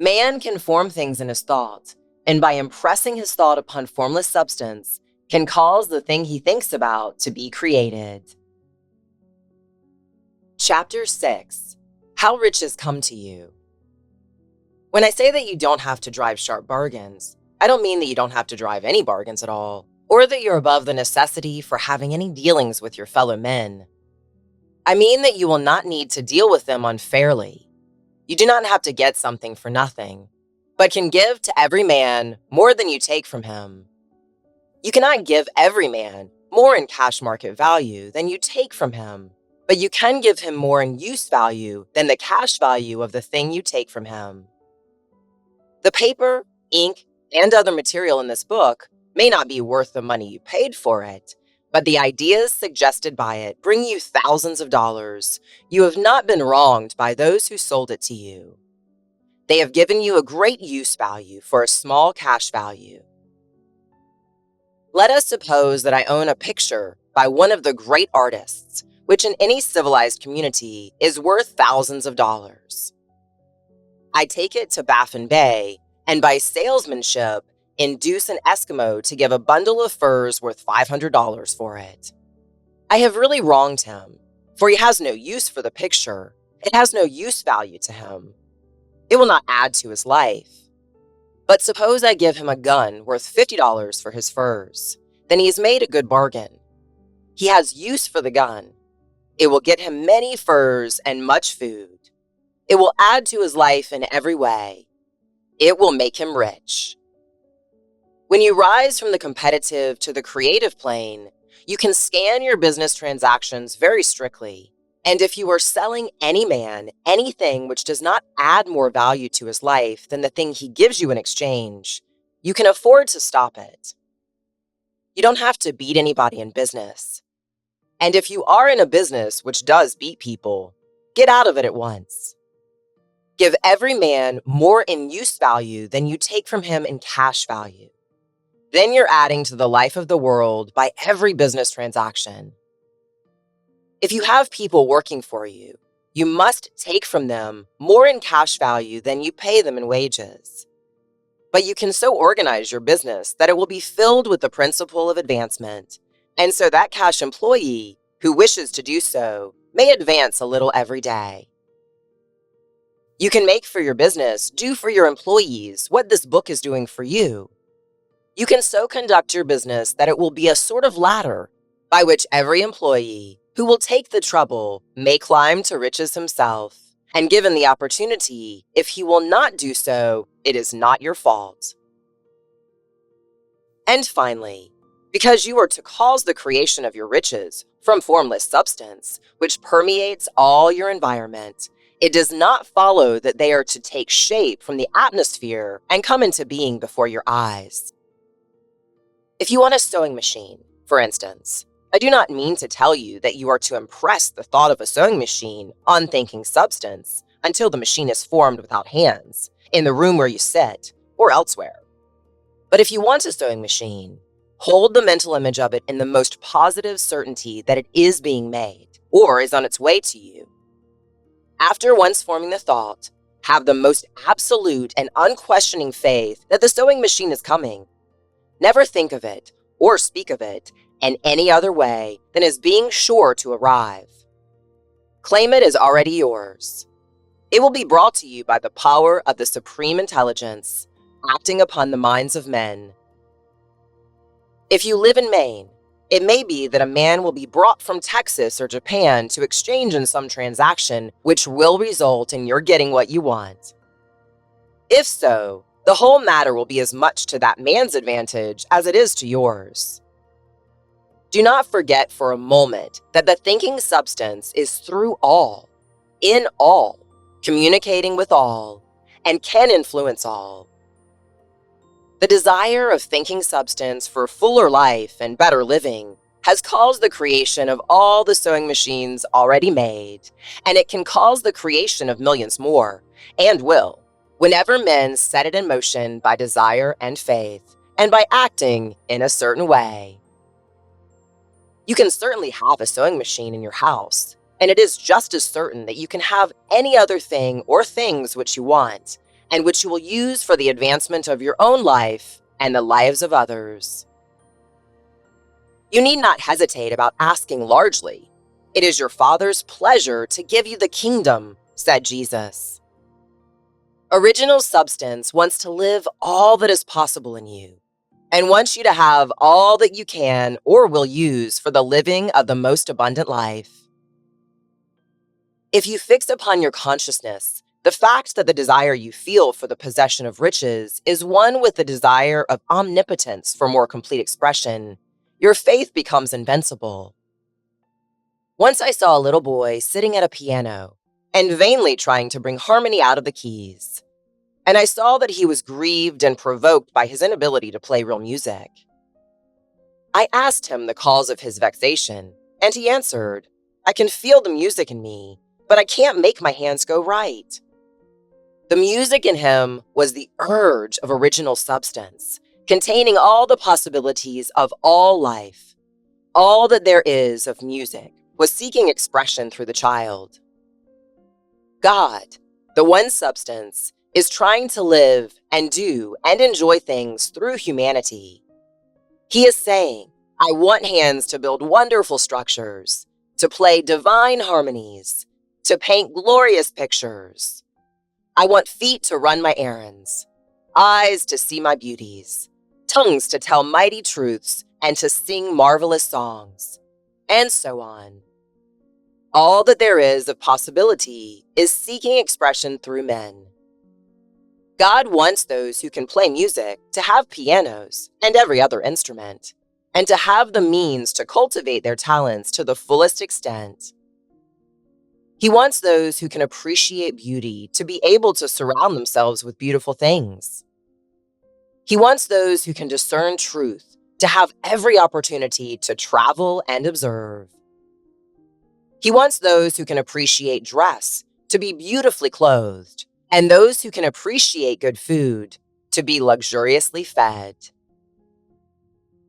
Man can form things in his thought, and by impressing his thought upon formless substance, can cause the thing he thinks about to be created. Chapter 6. How riches come to you. When I say that you don't have to drive sharp bargains, I don't mean that you don't have to drive any bargains at all, or that you're above the necessity for having any dealings with your fellow men. I mean that you will not need to deal with them unfairly. You do not have to get something for nothing, but can give to every man more than you take from him. You cannot give every man more in cash market value than you take from him, but you can give him more in use value than the cash value of the thing you take from him. The paper, ink, and other material in this book may not be worth the money you paid for it, but the ideas suggested by it bring you thousands of dollars. You have not been wronged by those who sold it to you. They have given you a great use value for a small cash value. Let us suppose that I own a picture by one of the great artists, which in any civilized community is worth thousands of dollars. I take it to Baffin Bay and by salesmanship induce an Eskimo to give a bundle of furs worth $500 for it. I have really wronged him, for he has no use for the picture. It has no use value to him. It will not add to his life. But suppose I give him a gun worth $50 for his furs. Then he has made a good bargain. He has use for the gun. It will get him many furs and much food. It will add to his life in every way. It will make him rich. When you rise from the competitive to the creative plane, you can scan your business transactions very strictly. And if you are selling any man anything which does not add more value to his life than the thing he gives you in exchange, you can afford to stop it. You don't have to beat anybody in business. And if you are in a business which does beat people, get out of it at once. Give every man more in use value than you take from him in cash value. Then you're adding to the life of the world by every business transaction. If you have people working for you, you must take from them more in cash value than you pay them in wages. But you can so organize your business that it will be filled with the principle of advancement, and so that cash employee who wishes to do so may advance a little every day. You can make for your business do for your employees what this book is doing for you. You can so conduct your business that it will be a sort of ladder by which every employee who will take the trouble may climb to riches himself, and given the opportunity, if he will not do so, it is not your fault. And finally, because you are to cause the creation of your riches from formless substance, which permeates all your environment, it does not follow that they are to take shape from the atmosphere and come into being before your eyes. If you want a sewing machine, for instance, I do not mean to tell you that you are to impress the thought of a sewing machine on thinking substance until the machine is formed without hands, in the room where you sit, or elsewhere. But if you want a sewing machine, hold the mental image of it in the most positive certainty that it is being made, or is on its way to you. After once forming the thought, have the most absolute and unquestioning faith that the sewing machine is coming. Never think of it, or speak of it, in any other way than as being sure to arrive. Claim it as already yours. It will be brought to you by the power of the supreme intelligence acting upon the minds of men. If you live in Maine, it may be that a man will be brought from Texas or Japan to exchange in some transaction which will result in your getting what you want. If so, the whole matter will be as much to that man's advantage as it is to yours. Do not forget for a moment that the thinking substance is through all, in all, communicating with all, and can influence all. The desire of thinking substance for fuller life and better living has caused the creation of all the sewing machines already made, and it can cause the creation of millions more, and will, whenever men set it in motion by desire and faith, and by acting in a certain way. You can certainly have a sewing machine in your house, and it is just as certain that you can have any other thing or things which you want, and which you will use for the advancement of your own life and the lives of others. You need not hesitate about asking largely. It is your Father's pleasure to give you the kingdom said Jesus. Original substance wants to live all that is possible in you and wants you to have all that you can or will use for the living of the most abundant life. If you fix upon your consciousness the fact that the desire you feel for the possession of riches is one with the desire of omnipotence for more complete expression, your faith becomes invincible. Once I saw a little boy sitting at a piano and vainly trying to bring harmony out of the keys, and I saw that he was grieved and provoked by his inability to play real music. I asked him the cause of his vexation, and he answered, "I can feel the music in me, but I can't make my hands go right." The music in him was the urge of original substance, containing all the possibilities of all life. All that there is of music was seeking expression through the child. God, the one substance, is trying to live and do and enjoy things through humanity. He is saying, I want hands to build wonderful structures, to play divine harmonies, to paint glorious pictures. I want feet to run my errands, eyes to see my beauties, tongues to tell mighty truths and to sing marvelous songs, and so on. All that there is of possibility is seeking expression through men. God wants those who can play music to have pianos and every other instrument, and to have the means to cultivate their talents to the fullest extent. He wants those who can appreciate beauty to be able to surround themselves with beautiful things. He wants those who can discern truth to have every opportunity to travel and observe. He wants those who can appreciate dress to be beautifully clothed, and those who can appreciate good food to be luxuriously fed.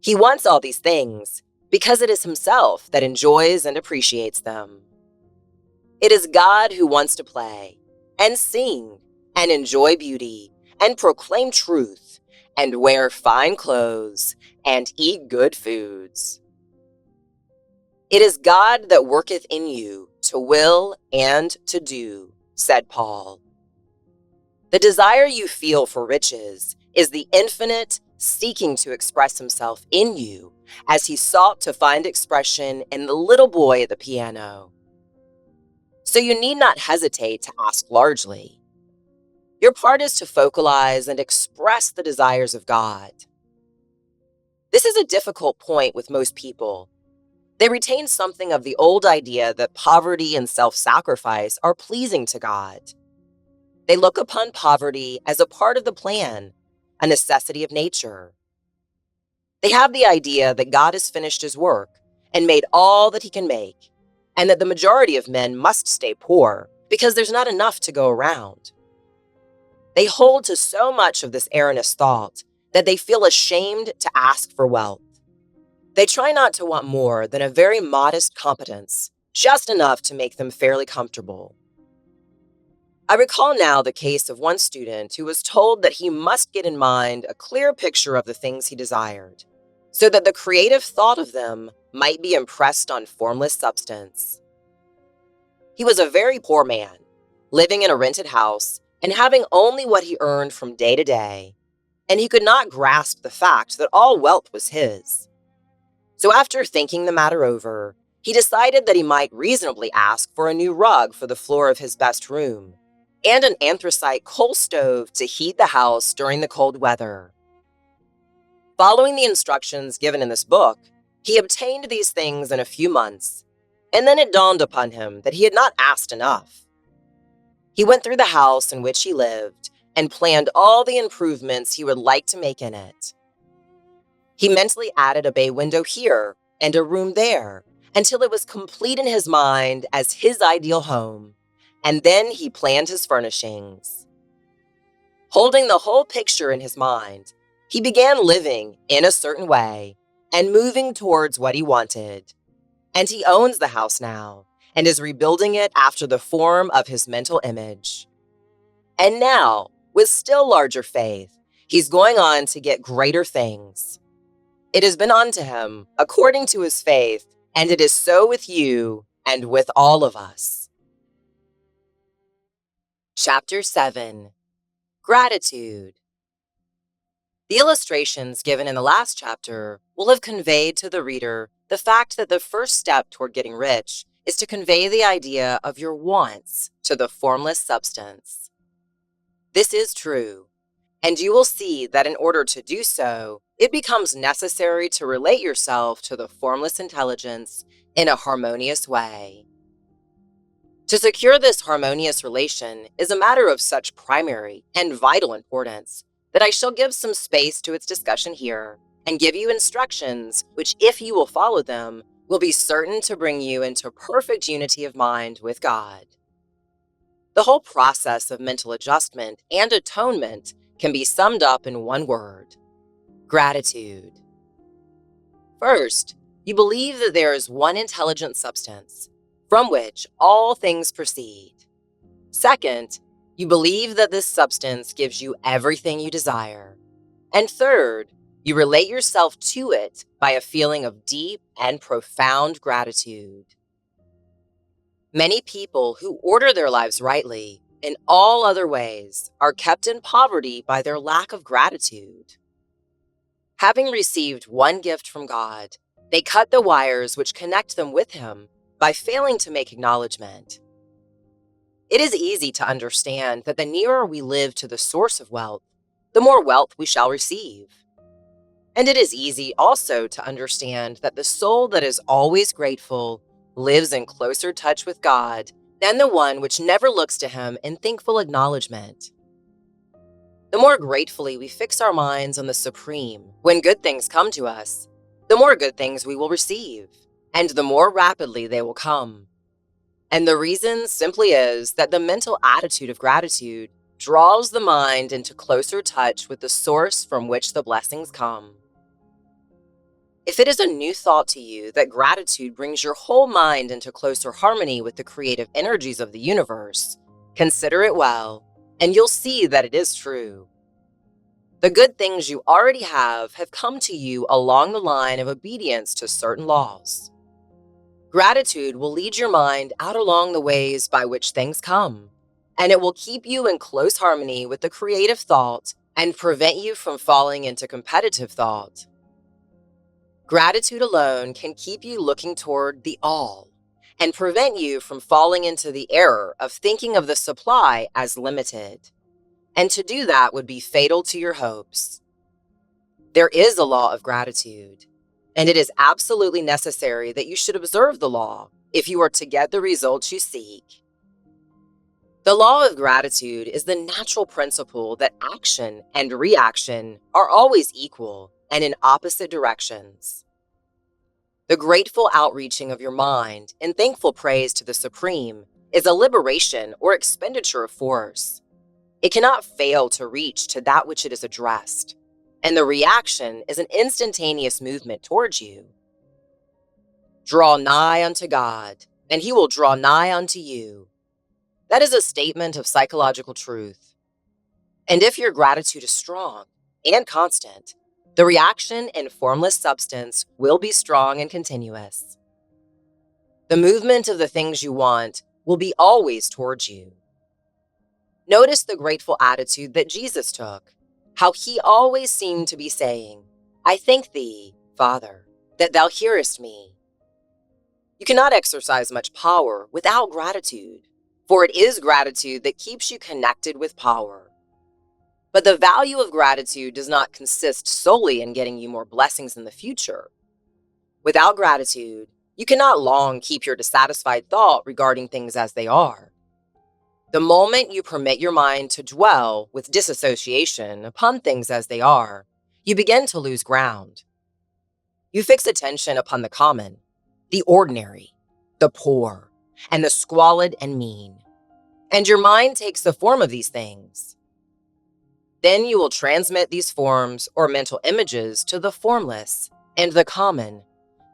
He wants all these things because it is himself that enjoys and appreciates them. It is God who wants to play and sing and enjoy beauty and proclaim truth and wear fine clothes and eat good foods. It is God that worketh in you to will and to do, said Paul. The desire you feel for riches is the infinite seeking to express himself in you as he sought to find expression in the little boy at the piano. So you need not hesitate to ask largely. Your part is to focalize and express the desires of God. This is a difficult point with most people. They retain something of the old idea that poverty and self-sacrifice are pleasing to God. They look upon poverty as a part of the plan, a necessity of nature. They have the idea that God has finished his work and made all that he can make, and that the majority of men must stay poor because there's not enough to go around. They hold to so much of this erroneous thought that they feel ashamed to ask for wealth. They try not to want more than a very modest competence, just enough to make them fairly comfortable. I recall now the case of one student who was told that he must get in mind a clear picture of the things he desired, so that the creative thought of them might be impressed on formless substance. He was a very poor man, living in a rented house and having only what he earned from day to day, and he could not grasp the fact that all wealth was his. So after thinking the matter over, he decided that he might reasonably ask for a new rug for the floor of his best room, and an anthracite coal stove to heat the house during the cold weather. Following the instructions given in this book, he obtained these things in a few months, and then it dawned upon him that he had not asked enough. He went through the house in which he lived and planned all the improvements he would like to make in it. He mentally added a bay window here and a room there until it was complete in his mind as his ideal home, and then he planned his furnishings. Holding the whole picture in his mind, he began living in a certain way and moving towards what he wanted. And he owns the house now and is rebuilding it after the form of his mental image. And now, with still larger faith, he's going on to get greater things. It has been unto him according to his faith, and it is so with you and with all of us. Chapter 7. Gratitude. The illustrations given in the last chapter will have conveyed to the reader the fact that the first step toward getting rich is to convey the idea of your wants to the formless substance. This is true, and you will see that in order to do so, it becomes necessary to relate yourself to the formless intelligence in a harmonious way. To secure this harmonious relation is a matter of such primary and vital importance that I shall give some space to its discussion here and give you instructions which, if you will follow them, will be certain to bring you into perfect unity of mind with God. The whole process of mental adjustment and atonement can be summed up in one word: gratitude. First, you believe that there is one intelligent substance from which all things proceed. Second, you believe that this substance gives you everything you desire. And third, you relate yourself to it by a feeling of deep and profound gratitude. Many people who order their lives rightly in all other ways are kept in poverty by their lack of gratitude. Having received one gift from God, they cut the wires which connect them with Him by failing to make acknowledgement. It is easy to understand that the nearer we live to the source of wealth, the more wealth we shall receive. And it is easy also to understand that the soul that is always grateful lives in closer touch with God than the one which never looks to Him in thankful acknowledgement. The more gratefully we fix our minds on the Supreme when good things come to us, the more good things we will receive, and the more rapidly they will come. And the reason simply is that the mental attitude of gratitude draws the mind into closer touch with the source from which the blessings come. If it is a new thought to you that gratitude brings your whole mind into closer harmony with the creative energies of the universe, consider it well, and you'll see that it is true. The good things you already have come to you along the line of obedience to certain laws. Gratitude will lead your mind out along the ways by which things come, and it will keep you in close harmony with the creative thought and prevent you from falling into competitive thought. Gratitude alone can keep you looking toward the all and prevent you from falling into the error of thinking of the supply as limited. And to do that would be fatal to your hopes. There is a law of gratitude, and it is absolutely necessary that you should observe the law if you are to get the results you seek. The law of gratitude is the natural principle that action and reaction are always equal and in opposite directions. The grateful outreaching of your mind in thankful praise to the Supreme is a liberation or expenditure of force. It cannot fail to reach to that which it is addressed, and the reaction is an instantaneous movement towards you. Draw nigh unto God, and He will draw nigh unto you. That is a statement of psychological truth. And if your gratitude is strong and constant, the reaction in formless substance will be strong and continuous. The movement of the things you want will be always towards you. Notice the grateful attitude that Jesus took, how He always seemed to be saying, "I thank Thee, Father, that Thou hearest me." You cannot exercise much power without gratitude, for it is gratitude that keeps you connected with power. But the value of gratitude does not consist solely in getting you more blessings in the future. Without gratitude, you cannot long keep your dissatisfied thought regarding things as they are. The moment you permit your mind to dwell with disassociation upon things as they are, you begin to lose ground. You fix attention upon the common, the ordinary, the poor, and the squalid and mean, and your mind takes the form of these things. Then you will transmit these forms or mental images to the formless, and the common,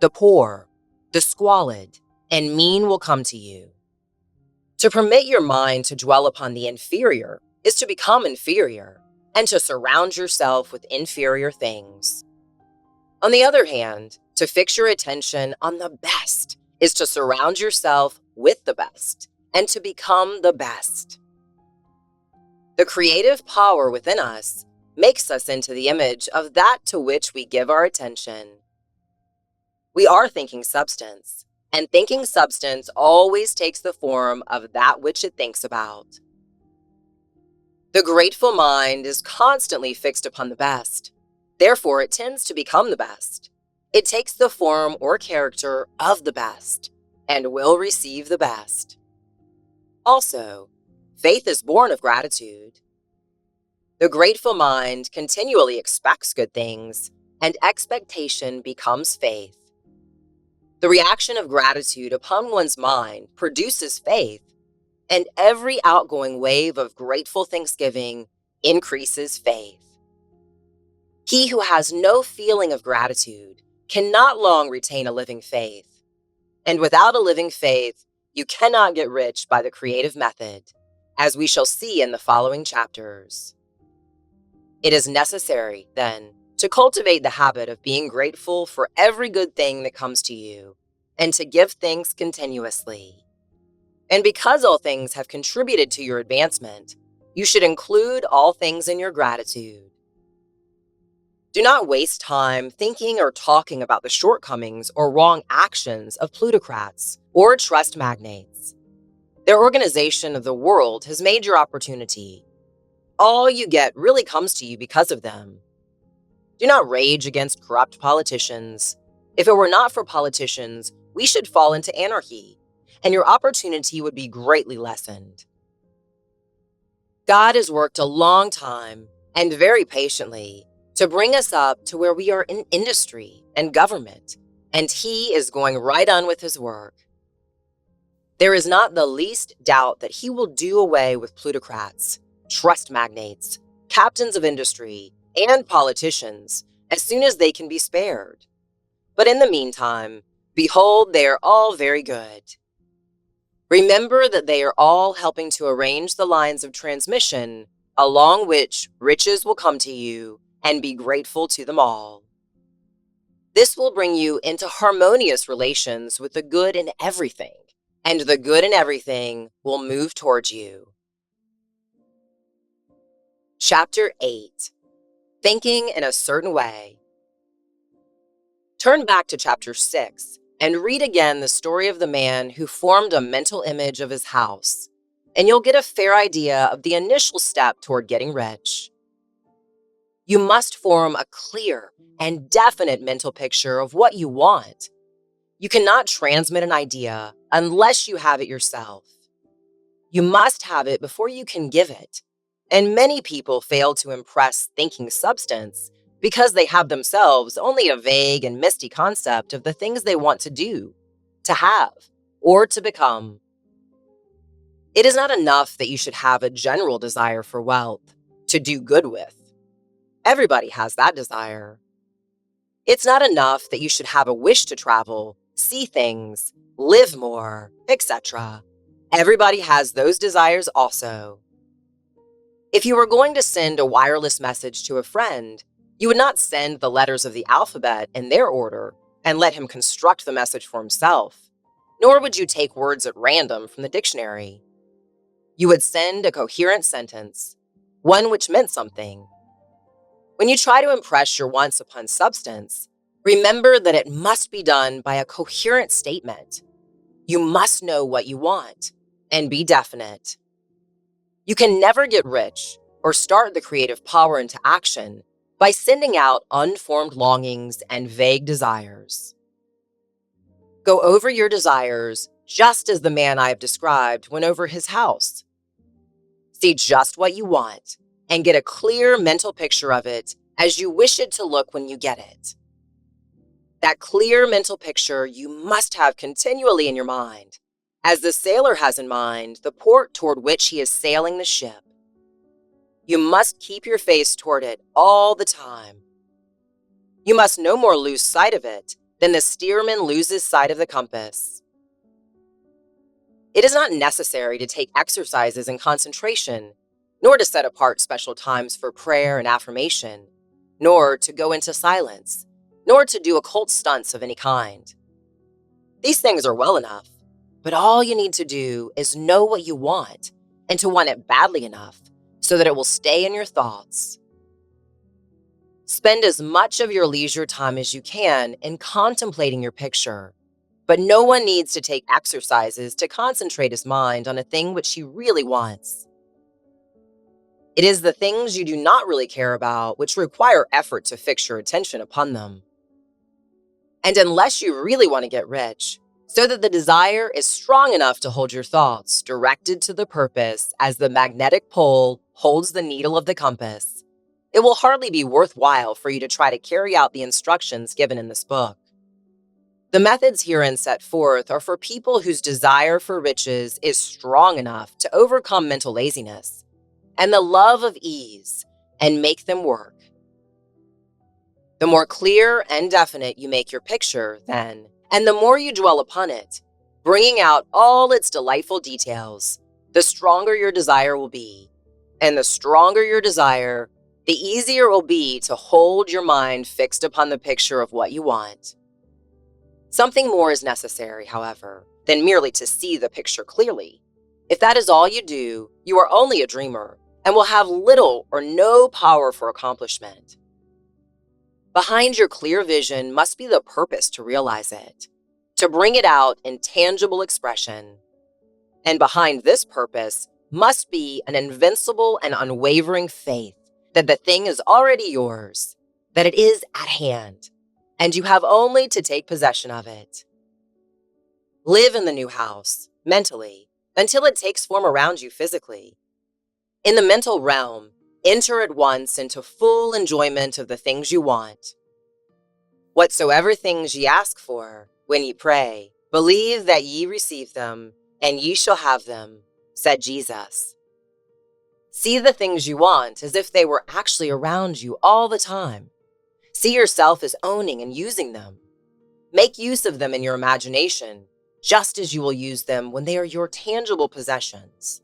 the poor, the squalid, and mean will come to you. To permit your mind to dwell upon the inferior is to become inferior, and to surround yourself with inferior things. On the other hand, to fix your attention on the best is to surround yourself with the best, and to become the best. The creative power within us makes us into the image of that to which we give our attention. We are thinking substance, and thinking substance always takes the form of that which it thinks about. The grateful mind is constantly fixed upon the best. Therefore, it tends to become the best. It takes the form or character of the best and will receive the best. Also, faith is born of gratitude. The grateful mind continually expects good things, and expectation becomes faith. The reaction of gratitude upon one's mind produces faith, and every outgoing wave of grateful thanksgiving increases faith. He who has no feeling of gratitude cannot long retain a living faith. And without a living faith, you cannot get rich by the creative method, as we shall see in the following chapters. It is necessary, then, to cultivate the habit of being grateful for every good thing that comes to you, and to give thanks continuously. And because all things have contributed to your advancement, you should include all things in your gratitude. Do not waste time thinking or talking about the shortcomings or wrong actions of plutocrats or trust magnates. Their organization of the world has made your opportunity. All you get really comes to you because of them. Do not rage against corrupt politicians. If it were not for politicians, we should fall into anarchy, and your opportunity would be greatly lessened. God has worked a long time and very patiently to bring us up to where we are in industry and government, and He is going right on with His work. There is not the least doubt that He will do away with plutocrats, trust magnates, captains of industry, and politicians as soon as they can be spared. But in the meantime, behold, they are all very good. Remember that they are all helping to arrange the lines of transmission along which riches will come to you, and be grateful to them all. This will bring you into harmonious relations with the good in everything, and the good in everything will move towards you. Chapter 8. Thinking in a Certain Way. Turn back to Chapter 6 and read again the story of the man who formed a mental image of his house, and you'll get a fair idea of the initial step toward getting rich. You must form a clear and definite mental picture of what you want. You cannot transmit an idea unless you have it yourself. You must have it before you can give it. And many people fail to impress thinking substance because they have themselves only a vague and misty concept of the things they want to do, to have, or to become. It is not enough that you should have a general desire for wealth, to do good with. Everybody has that desire. It's not enough that you should have a wish to travel, see things, live more, etc. Everybody has those desires also. If you were going to send a wireless message to a friend, you would not send the letters of the alphabet in their order and let him construct the message for himself, nor would you take words at random from the dictionary. You would send a coherent sentence, one which meant something. When you try to impress your wants upon substance, remember that it must be done by a coherent statement. You must know what you want and be definite. You can never get rich or start the creative power into action by sending out unformed longings and vague desires. Go over your desires just as the man I have described went over his house. See just what you want and get a clear mental picture of it as you wish it to look when you get it. That clear mental picture you must have continually in your mind, as the sailor has in mind the port toward which he is sailing the ship. You must keep your face toward it all the time. You must no more lose sight of it than the steersman loses sight of the compass. It is not necessary to take exercises in concentration, nor to set apart special times for prayer and affirmation, nor to go into silence, nor to do occult stunts of any kind. These things are well enough, but all you need to do is know what you want, and to want it badly enough so that it will stay in your thoughts. Spend as much of your leisure time as you can in contemplating your picture, but no one needs to take exercises to concentrate his mind on a thing which he really wants. It is the things you do not really care about which require effort to fix your attention upon them. And unless you really want to get rich, so that the desire is strong enough to hold your thoughts directed to the purpose as the magnetic pole holds the needle of the compass, it will hardly be worthwhile for you to try to carry out the instructions given in this book. The methods herein set forth are for people whose desire for riches is strong enough to overcome mental laziness and the love of ease and make them work. The more clear and definite you make your picture, then, and the more you dwell upon it, bringing out all its delightful details, the stronger your desire will be. And the stronger your desire, the easier it will be to hold your mind fixed upon the picture of what you want. Something more is necessary, however, than merely to see the picture clearly. If that is all you do, you are only a dreamer and will have little or no power for accomplishment. Behind your clear vision must be the purpose to realize it, to bring it out in tangible expression. And behind this purpose must be an invincible and unwavering faith that the thing is already yours, that it is at hand, and you have only to take possession of it. Live in the new house, mentally, until it takes form around you physically. In the mental realm, enter at once into full enjoyment of the things you want. Whatsoever things ye ask for, when ye pray, believe that ye receive them, and ye shall have them, said Jesus. See the things you want as if they were actually around you all the time. See yourself as owning and using them. Make use of them in your imagination, just as you will use them when they are your tangible possessions.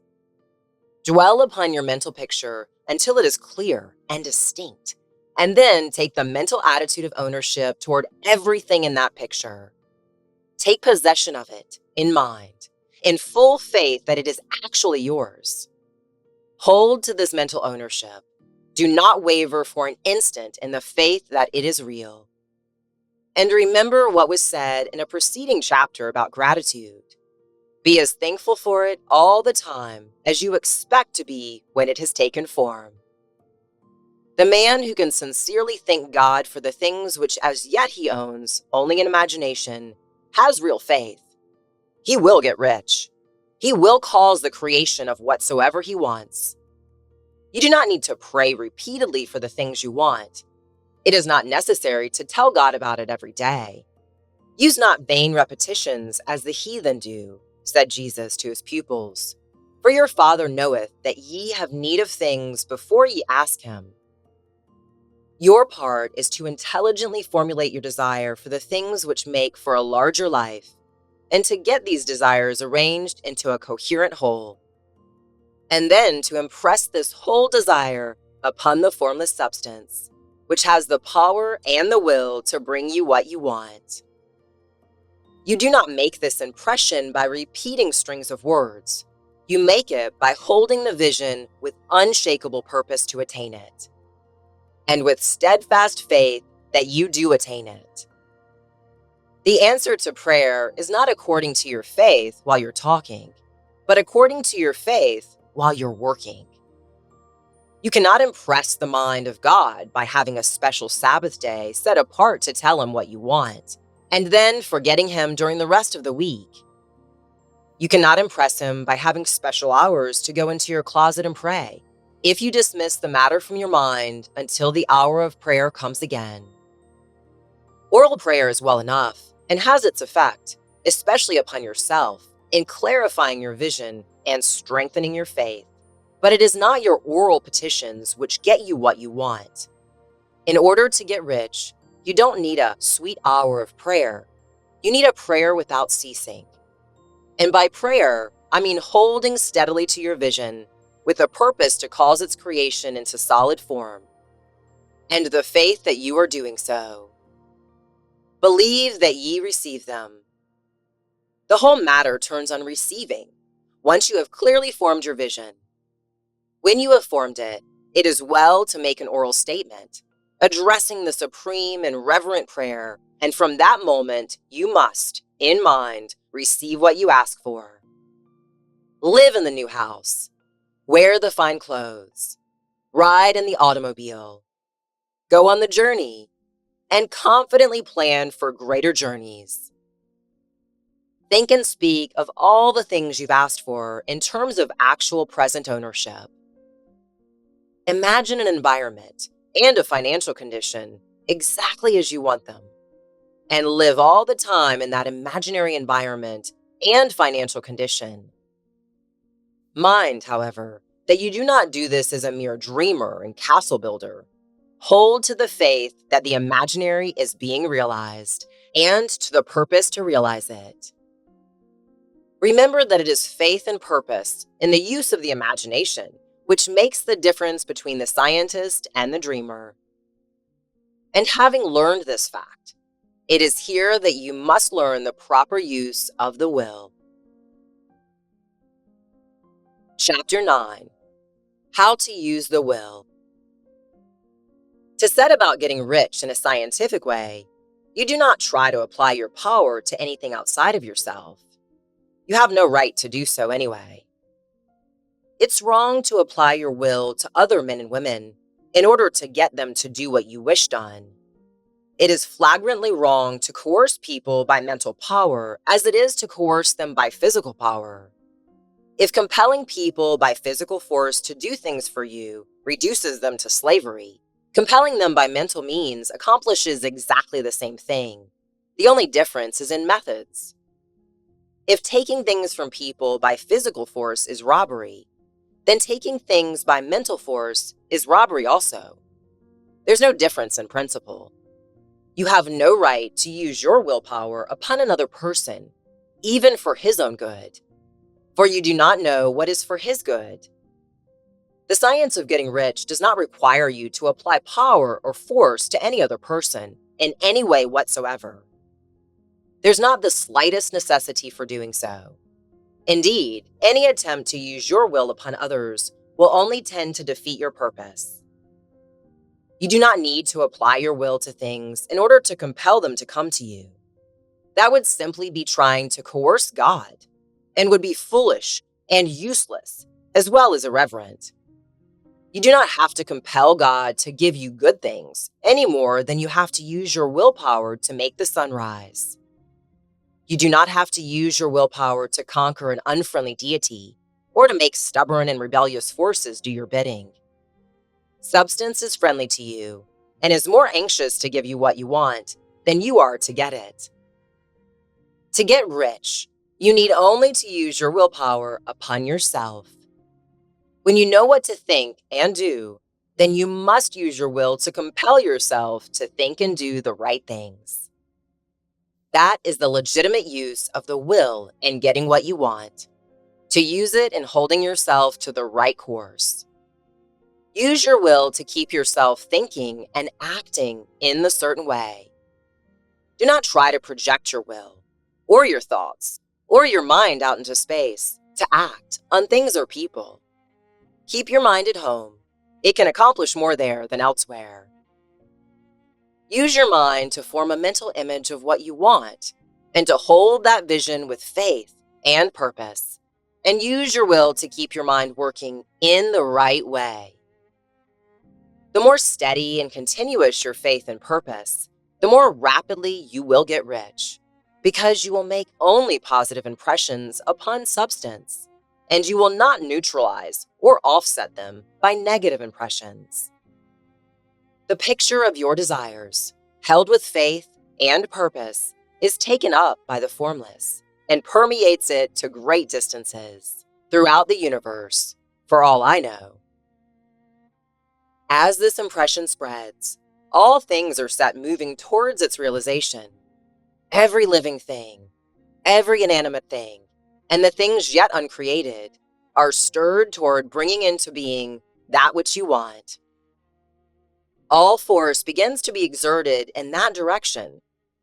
Dwell upon your mental picture until it is clear and distinct, and then take the mental attitude of ownership toward everything in that picture. Take possession of it in mind, in full faith that it is actually yours. Hold to this mental ownership. Do not waver for an instant in the faith that it is real. And remember what was said in a preceding chapter about gratitude. Be as thankful for it all the time as you expect to be when it has taken form. The man who can sincerely thank God for the things which as yet he owns only in imagination has real faith. He will get rich. He will cause the creation of whatsoever he wants. You do not need to pray repeatedly for the things you want. It is not necessary to tell God about it every day. Use not vain repetitions as the heathen do, said Jesus to his pupils. For your Father knoweth that ye have need of things before ye ask him. Your part is to intelligently formulate your desire for the things which make for a larger life, and to get these desires arranged into a coherent whole. And then to impress this whole desire upon the formless substance, which has the power and the will to bring you what you want. You do not make this impression by repeating strings of words. You make it by holding the vision with unshakable purpose to attain it, and with steadfast faith that you do attain it. The answer to prayer is not according to your faith while you're talking, but according to your faith while you're working. You cannot impress the mind of God by having a special Sabbath day set apart to tell him what you want, and then forgetting him during the rest of the week. You cannot impress him by having special hours to go into your closet and pray, if you dismiss the matter from your mind until the hour of prayer comes again. Oral prayer is well enough and has its effect, especially upon yourself, in clarifying your vision and strengthening your faith. But it is not your oral petitions which get you what you want. In order to get rich, you don't need a sweet hour of prayer. You need a prayer without ceasing. And by prayer, I mean holding steadily to your vision with a purpose to cause its creation into solid form, and the faith that you are doing so. Believe that ye receive them. The whole matter turns on receiving, once you have clearly formed your vision. When you have formed it, it is well to make an oral statement, addressing the supreme and reverent prayer, and from that moment, you must, in mind, receive what you ask for. Live in the new house, wear the fine clothes, ride in the automobile, go on the journey, and confidently plan for greater journeys. Think and speak of all the things you've asked for in terms of actual present ownership. Imagine an environment and a financial condition exactly as you want them, and live all the time in that imaginary environment and financial condition. Mind, however, that you do not do this as a mere dreamer and castle builder. Hold to the faith that the imaginary is being realized and to the purpose to realize it. Remember that it is faith and purpose in the use of the imagination which makes the difference between the scientist and the dreamer. And having learned this fact, it is here that you must learn the proper use of the will. Chapter 9. How to use the will. To set about getting rich in a scientific way, you do not try to apply your power to anything outside of yourself. You have no right to do so anyway. It's wrong to apply your will to other men and women in order to get them to do what you wish done. It is flagrantly wrong to coerce people by mental power as it is to coerce them by physical power. If compelling people by physical force to do things for you reduces them to slavery, compelling them by mental means accomplishes exactly the same thing. The only difference is in methods. If taking things from people by physical force is robbery, then taking things by mental force is robbery also. There's no difference in principle. You have no right to use your willpower upon another person, even for his own good, for you do not know what is for his good. The science of getting rich does not require you to apply power or force to any other person in any way whatsoever. There's not the slightest necessity for doing so. Indeed, any attempt to use your will upon others will only tend to defeat your purpose. You do not need to apply your will to things in order to compel them to come to you. That would simply be trying to coerce God and would be foolish and useless as well as irreverent. You do not have to compel God to give you good things any more than you have to use your willpower to make the sun rise. You do not have to use your willpower to conquer an unfriendly deity or to make stubborn and rebellious forces do your bidding. Substance is friendly to you and is more anxious to give you what you want than you are to get it. To get rich, you need only to use your willpower upon yourself. When you know what to think and do, then you must use your will to compel yourself to think and do the right things. That is the legitimate use of the will in getting what you want, to use it in holding yourself to the right course. Use your will to keep yourself thinking and acting in the certain way. Do not try to project your will, or your thoughts, or your mind out into space to act on things or people. Keep your mind at home. It can accomplish more there than elsewhere. Use your mind to form a mental image of what you want and to hold that vision with faith and purpose. And use your will to keep your mind working in the right way. The more steady and continuous your faith and purpose, the more rapidly you will get rich, because you will make only positive impressions upon substance, and you will not neutralize or offset them by negative impressions. The picture of your desires, held with faith and purpose, is taken up by the formless and permeates it to great distances throughout the universe, for all I know. As this impression spreads, all things are set moving towards its realization. Every living thing, every inanimate thing, and the things yet uncreated are stirred toward bringing into being that which you want. All force begins to be exerted in that direction.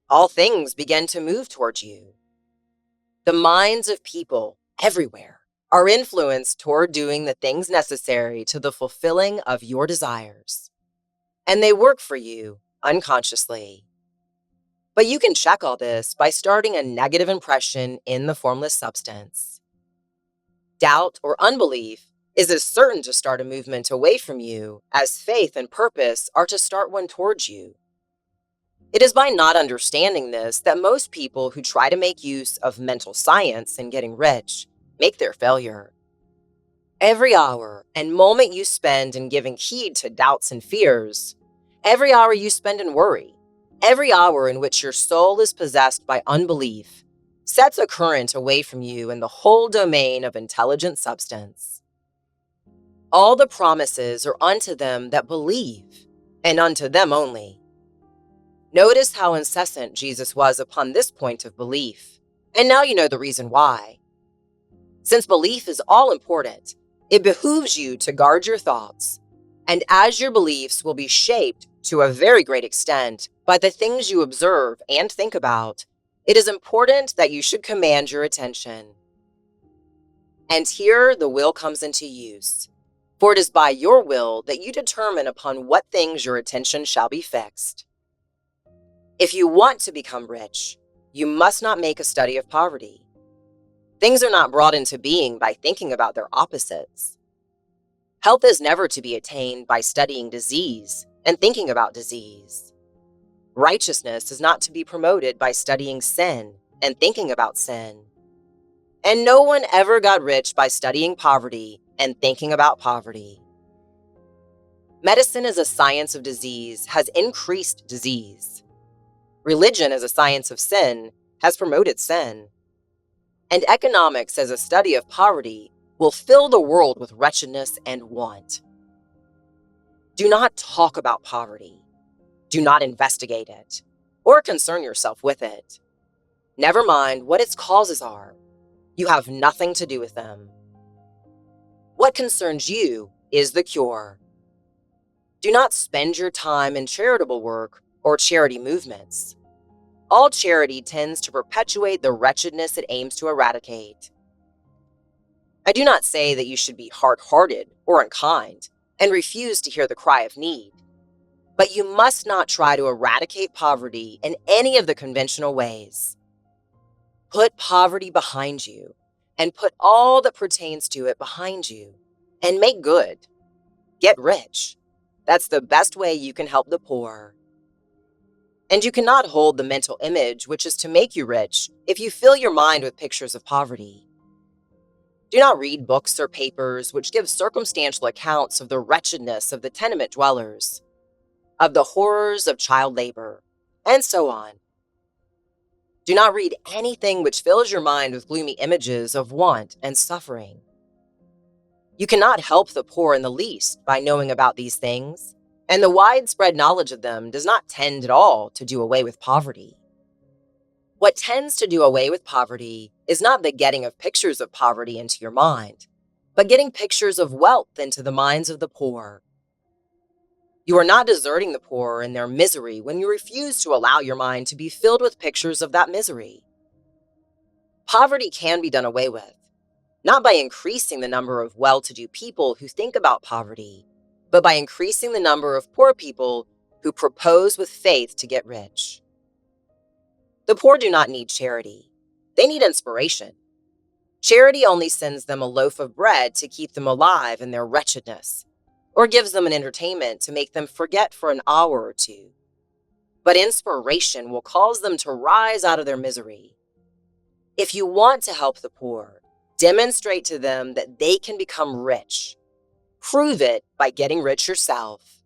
All things begin to move towards you. The minds of people everywhere are influenced toward doing the things necessary to the fulfilling of your desires, and they work for you unconsciously. But you can check all this by starting a negative impression in the formless substance. Doubt or unbelief is as certain to start a movement away from you as faith and purpose are to start one towards you. It is by not understanding this that most people who try to make use of mental science in getting rich make their failure. Every hour and moment you spend in giving heed to doubts and fears, every hour you spend in worry, every hour in which your soul is possessed by unbelief, sets a current away from you in the whole domain of intelligent substance. All the promises are unto them that believe, and unto them only. Notice how incessant Jesus was upon this point of belief, and now you know the reason why. Since belief is all important, it behooves you to guard your thoughts, and as your beliefs will be shaped to a very great extent by the things you observe and think about, it is important that you should command your attention. And here the will comes into use, for it is by your will that you determine upon what things your attention shall be fixed. If you want to become rich, you must not make a study of poverty. Things are not brought into being by thinking about their opposites. Health is never to be attained by studying disease and thinking about disease. Righteousness is not to be promoted by studying sin and thinking about sin. And no one ever got rich by studying poverty and thinking about poverty. Medicine as a science of disease has increased disease. Religion as a science of sin has promoted sin. And economics as a study of poverty will fill the world with wretchedness and want. Do not talk about poverty. Do not investigate it, or concern yourself with it. Never mind what its causes are. You have nothing to do with them. What concerns you is the cure. Do not spend your time in charitable work or charity movements. All charity tends to perpetuate the wretchedness it aims to eradicate. I do not say that you should be hard-hearted or unkind and refuse to hear the cry of need, but you must not try to eradicate poverty in any of the conventional ways. Put poverty behind you and put all that pertains to it behind you and make good. Get rich. That's the best way you can help the poor. And you cannot hold the mental image which is to make you rich if you fill your mind with pictures of poverty. Do not read books or papers which give circumstantial accounts of the wretchedness of the tenement dwellers, of the horrors of child labor, and so on. Do not read anything which fills your mind with gloomy images of want and suffering. You cannot help the poor in the least by knowing about these things, and the widespread knowledge of them does not tend at all to do away with poverty. What tends to do away with poverty is not the getting of pictures of poverty into your mind, but getting pictures of wealth into the minds of the poor. You are not deserting the poor in their misery when you refuse to allow your mind to be filled with pictures of that misery. Poverty can be done away with, not by increasing the number of well-to-do people who think about poverty, but by increasing the number of poor people who propose with faith to get rich. The poor do not need charity. They need inspiration. Charity only sends them a loaf of bread to keep them alive in their wretchedness, or gives them an entertainment to make them forget for an hour or two. But inspiration will cause them to rise out of their misery. If you want to help the poor, demonstrate to them that they can become rich. Prove it by getting rich yourself.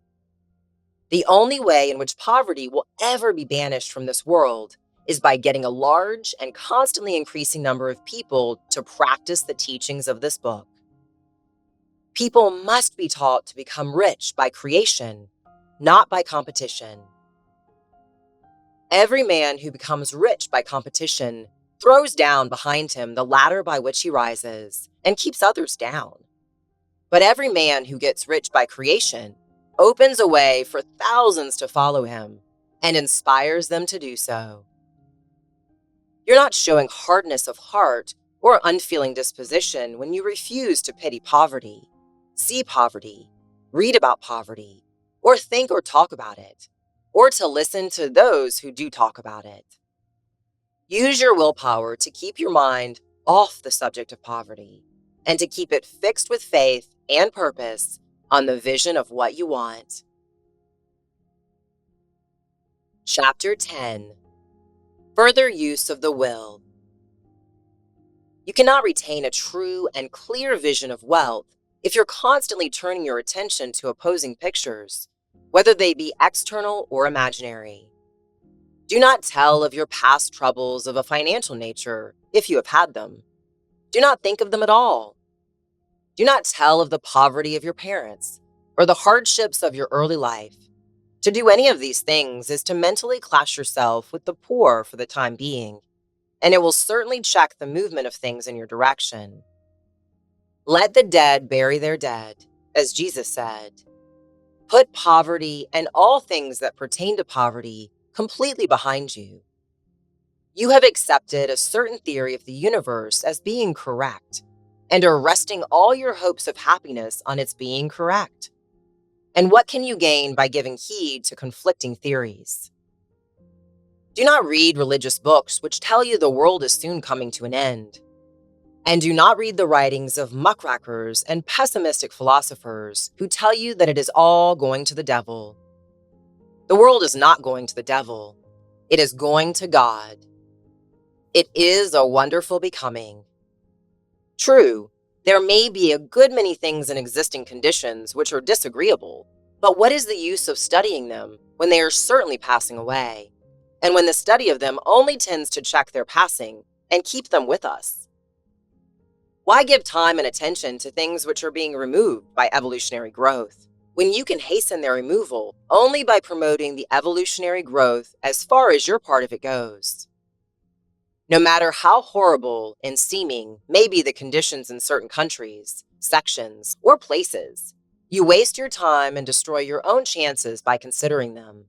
The only way in which poverty will ever be banished from this world is by getting a large and constantly increasing number of people to practice the teachings of this book. People must be taught to become rich by creation, not by competition. Every man who becomes rich by competition throws down behind him the ladder by which he rises and keeps others down. But every man who gets rich by creation opens a way for thousands to follow him and inspires them to do so. You're not showing hardness of heart or unfeeling disposition when you refuse to pity poverty, see poverty, read about poverty, or think or talk about it, or to listen to those who do talk about it. Use your willpower to keep your mind off the subject of poverty and to keep it fixed with faith and purpose on the vision of what you want. Chapter 10. Further Use of the Will. You cannot retain a true and clear vision of wealth if you're constantly turning your attention to opposing pictures, whether they be external or imaginary. Do not tell of your past troubles of a financial nature if you have had them. Do not think of them at all. Do not tell of the poverty of your parents or the hardships of your early life. To do any of these things is to mentally class yourself with the poor for the time being, and it will certainly check the movement of things in your direction. Let the dead bury their dead, as Jesus said. Put poverty and all things that pertain to poverty completely behind you. You have accepted a certain theory of the universe as being correct, and are resting all your hopes of happiness on its being correct. And what can you gain by giving heed to conflicting theories? Do not read religious books which tell you the world is soon coming to an end. And do not read the writings of muckrakers and pessimistic philosophers who tell you that it is all going to the devil. The world is not going to the devil. It is going to God. It is a wonderful becoming. True, there may be a good many things in existing conditions which are disagreeable, but what is the use of studying them when they are certainly passing away, and when the study of them only tends to check their passing and keep them with us? Why give time and attention to things which are being removed by evolutionary growth, when you can hasten their removal only by promoting the evolutionary growth as far as your part of it goes? No matter how horrible and seeming may be the conditions in certain countries, sections, or places, you waste your time and destroy your own chances by considering them.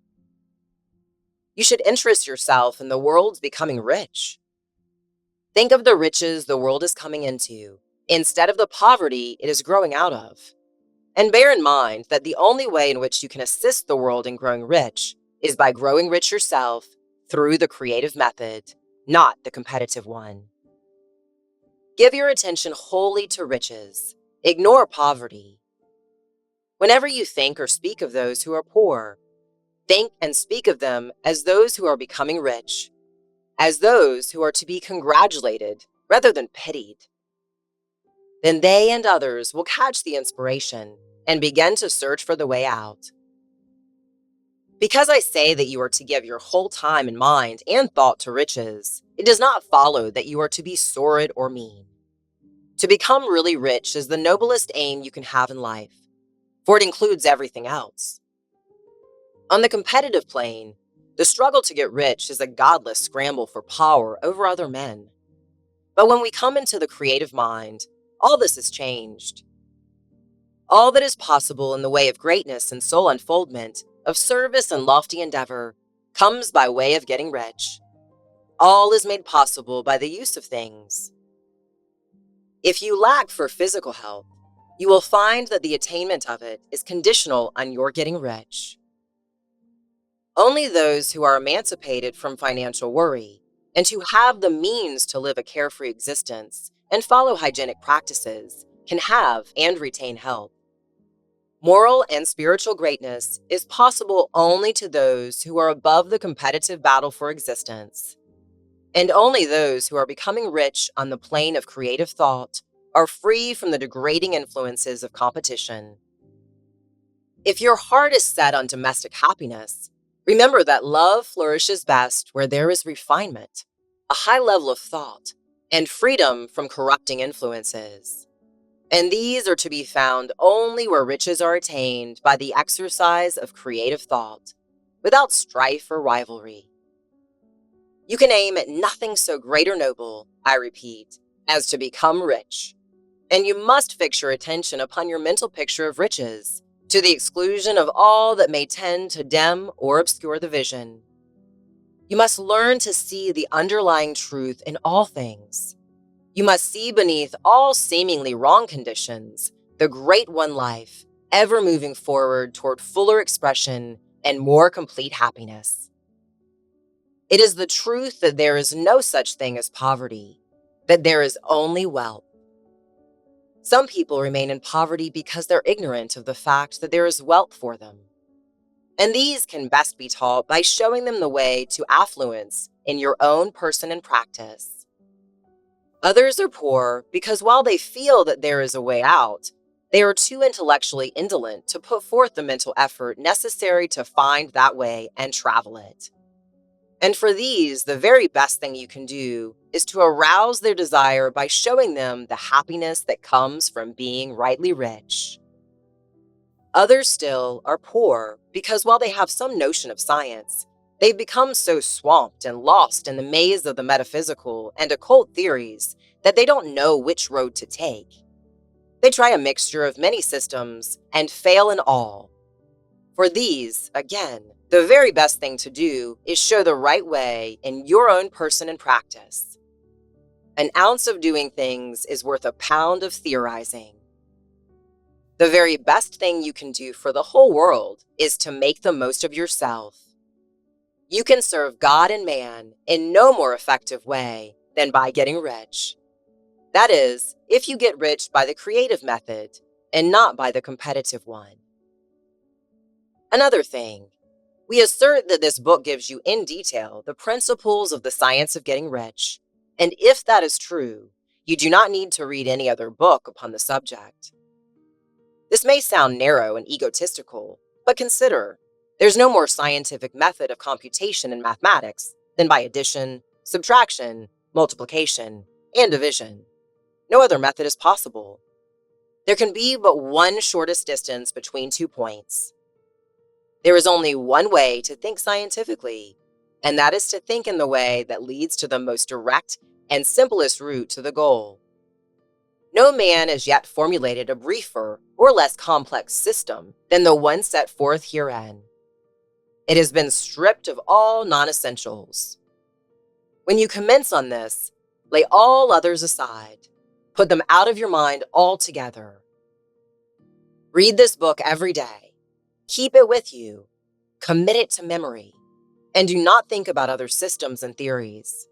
You should interest yourself in the world's becoming rich. Think of the riches the world is coming into, instead of the poverty it is growing out of. And bear in mind that the only way in which you can assist the world in growing rich is by growing rich yourself through the creative method, not the competitive one. Give your attention wholly to riches. Ignore poverty. Whenever you think or speak of those who are poor, think and speak of them as those who are becoming rich, as those who are to be congratulated rather than pitied. Then they and others will catch the inspiration and begin to search for the way out. Because I say that you are to give your whole time and mind and thought to riches, it does not follow that you are to be sordid or mean. To become really rich is the noblest aim you can have in life, for it includes everything else. On the competitive plane, the struggle to get rich is a godless scramble for power over other men. But when we come into the creative mind, all this is changed. All that is possible in the way of greatness and soul unfoldment, of service and lofty endeavor, comes by way of getting rich. All is made possible by the use of things. If you lack for physical health, you will find that the attainment of it is conditional on your getting rich. Only those who are emancipated from financial worry and who have the means to live a carefree existence and follow hygienic practices can have and retain health. Moral and spiritual greatness is possible only to those who are above the competitive battle for existence. And only those who are becoming rich on the plane of creative thought are free from the degrading influences of competition. If your heart is set on domestic happiness, remember that love flourishes best where there is refinement, a high level of thought, and freedom from corrupting influences. And these are to be found only where riches are attained by the exercise of creative thought, without strife or rivalry. You can aim at nothing so great or noble, I repeat, as to become rich. And you must fix your attention upon your mental picture of riches, to the exclusion of all that may tend to dim or obscure the vision. You must learn to see the underlying truth in all things. You must see beneath all seemingly wrong conditions the great one life, ever moving forward toward fuller expression and more complete happiness. It is the truth that there is no such thing as poverty, that there is only wealth. Some people remain in poverty because they're ignorant of the fact that there is wealth for them. And these can best be taught by showing them the way to affluence in your own person and practice. Others are poor because while they feel that there is a way out, they are too intellectually indolent to put forth the mental effort necessary to find that way and travel it. And for these, the very best thing you can do is to arouse their desire by showing them the happiness that comes from being rightly rich. Others still are poor because while they have some notion of science, they've become so swamped and lost in the maze of the metaphysical and occult theories that they don't know which road to take. They try a mixture of many systems and fail in all. For these, again, the very best thing to do is show the right way in your own person and practice. An ounce of doing things is worth a pound of theorizing. The very best thing you can do for the whole world is to make the most of yourself. You can serve God and man in no more effective way than by getting rich. That is, if you get rich by the creative method and not by the competitive one. Another thing, we assert that this book gives you in detail the principles of the science of getting rich, and if that is true, you do not need to read any other book upon the subject. This may sound narrow and egotistical, but consider, there's no more scientific method of computation in mathematics than by addition, subtraction, multiplication, and division. No other method is possible. There can be but one shortest distance between 2 points. There is only one way to think scientifically, and that is to think in the way that leads to the most direct and simplest route to the goal. No man has yet formulated a briefer or less complex system than the one set forth herein. It has been stripped of all non-essentials. When you commence on this, lay all others aside. Put them out of your mind altogether. Read this book every day. Keep it with you. Commit it to memory. And do not think about other systems and theories.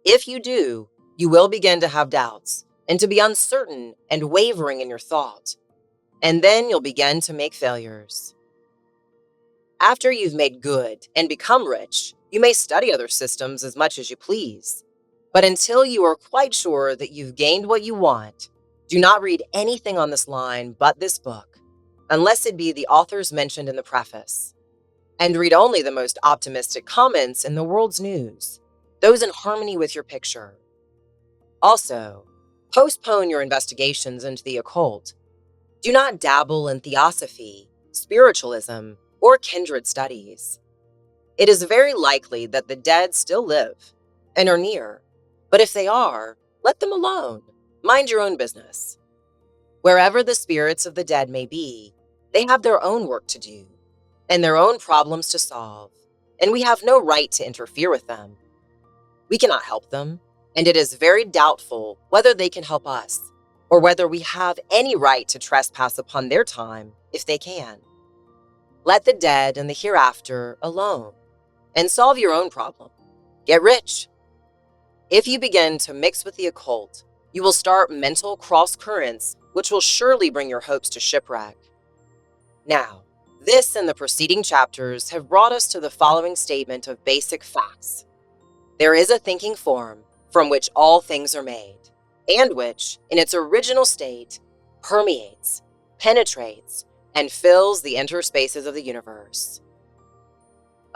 If you do, you will begin to have doubts and to be uncertain and wavering in your thought. And then you'll begin to make failures. After you've made good and become rich, you may study other systems as much as you please. But until you are quite sure that you've gained what you want, do not read anything on this line but this book, unless it be the authors mentioned in the preface. And read only the most optimistic comments in the world's news, those in harmony with your picture. Also, postpone your investigations into the occult. Do not dabble in theosophy, spiritualism, or kindred studies. It is very likely that the dead still live and are near. But if they are, let them alone. Mind your own business. Wherever the spirits of the dead may be, they have their own work to do and their own problems to solve, and we have no right to interfere with them. We cannot help them, and it is very doubtful whether they can help us or whether we have any right to trespass upon their time if they can. Let the dead and the hereafter alone and solve your own problem. Get rich. If you begin to mix with the occult, you will start mental cross currents, which will surely bring your hopes to shipwreck. Now, this and the preceding chapters have brought us to the following statement of basic facts. There is a thinking form from which all things are made, and which, in its original state, permeates, penetrates, and fills the interspaces of the universe.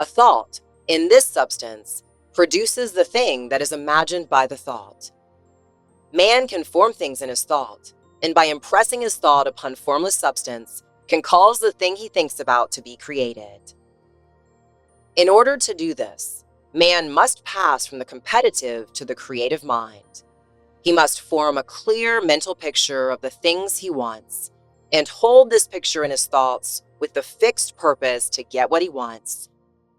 A thought, in this substance, produces the thing that is imagined by the thought. Man can form things in his thought, and by impressing his thought upon formless substance, can cause the thing he thinks about to be created. In order to do this, man must pass from the competitive to the creative mind. He must form a clear mental picture of the things he wants, and hold this picture in his thoughts with the fixed purpose to get what he wants,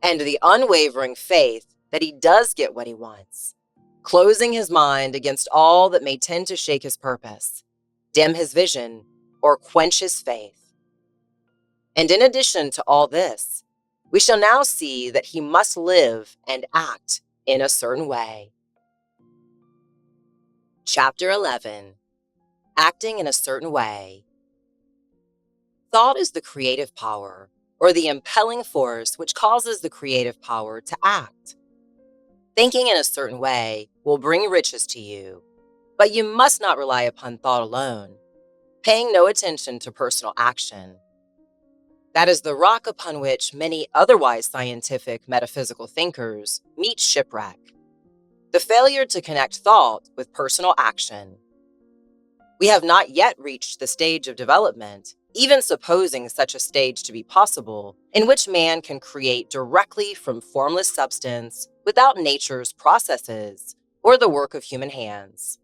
and the unwavering faith that he does get what he wants. closing his mind against all that may tend to shake his purpose, dim his vision, or quench his faith. And in addition to all this, we shall now see that he must live and act in a certain way. Chapter 11. Acting in a certain way. Thought is the creative power, or the impelling force which causes the creative power to act. Thinking in a certain way will bring riches to you, but you must not rely upon thought alone, paying no attention to personal action. That is the rock upon which many otherwise scientific metaphysical thinkers meet shipwreck. The failure to connect thought with personal action. We have not yet reached the stage of development, even supposing such a stage to be possible, in which man can create directly from formless substance without nature's processes or the work of human hands.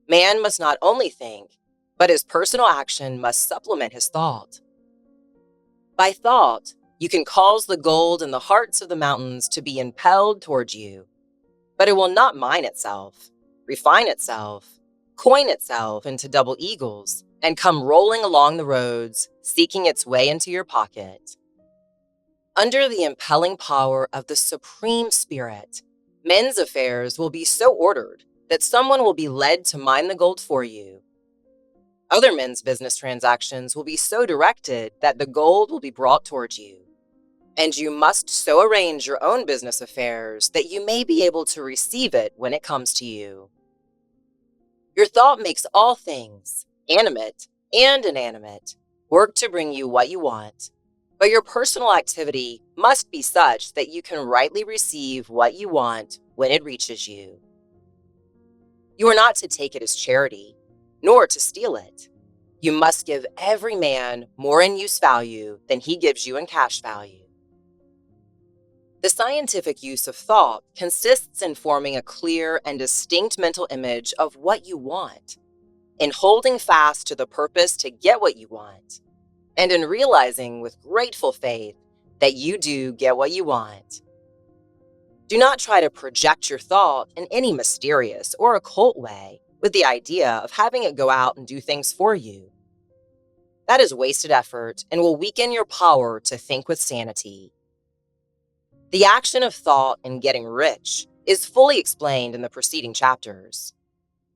Man must not only think, but his personal action must supplement his thought. By thought, you can cause the gold in the hearts of the mountains to be impelled toward you, but it will not mine itself, refine itself, coin itself into double eagles, and come rolling along the roads, seeking its way into your pocket. Under the impelling power of the Supreme Spirit, men's affairs will be so ordered that someone will be led to mine the gold for you. Other men's business transactions will be so directed that the gold will be brought towards you. And you must so arrange your own business affairs that you may be able to receive it when it comes to you. Your thought makes all things, animate and inanimate, work to bring you what you want, but your personal activity must be such that you can rightly receive what you want when it reaches you. You are not to take it as charity, nor to steal it. You must give every man more in use value than he gives you in cash value. The scientific use of thought consists in forming a clear and distinct mental image of what you want, in holding fast to the purpose to get what you want, and in realizing with grateful faith that you do get what you want. Do not try to project your thought in any mysterious or occult way with the idea of having it go out and do things for you. That is wasted effort and will weaken your power to think with sanity. The action of thought in getting rich is fully explained in the preceding chapters.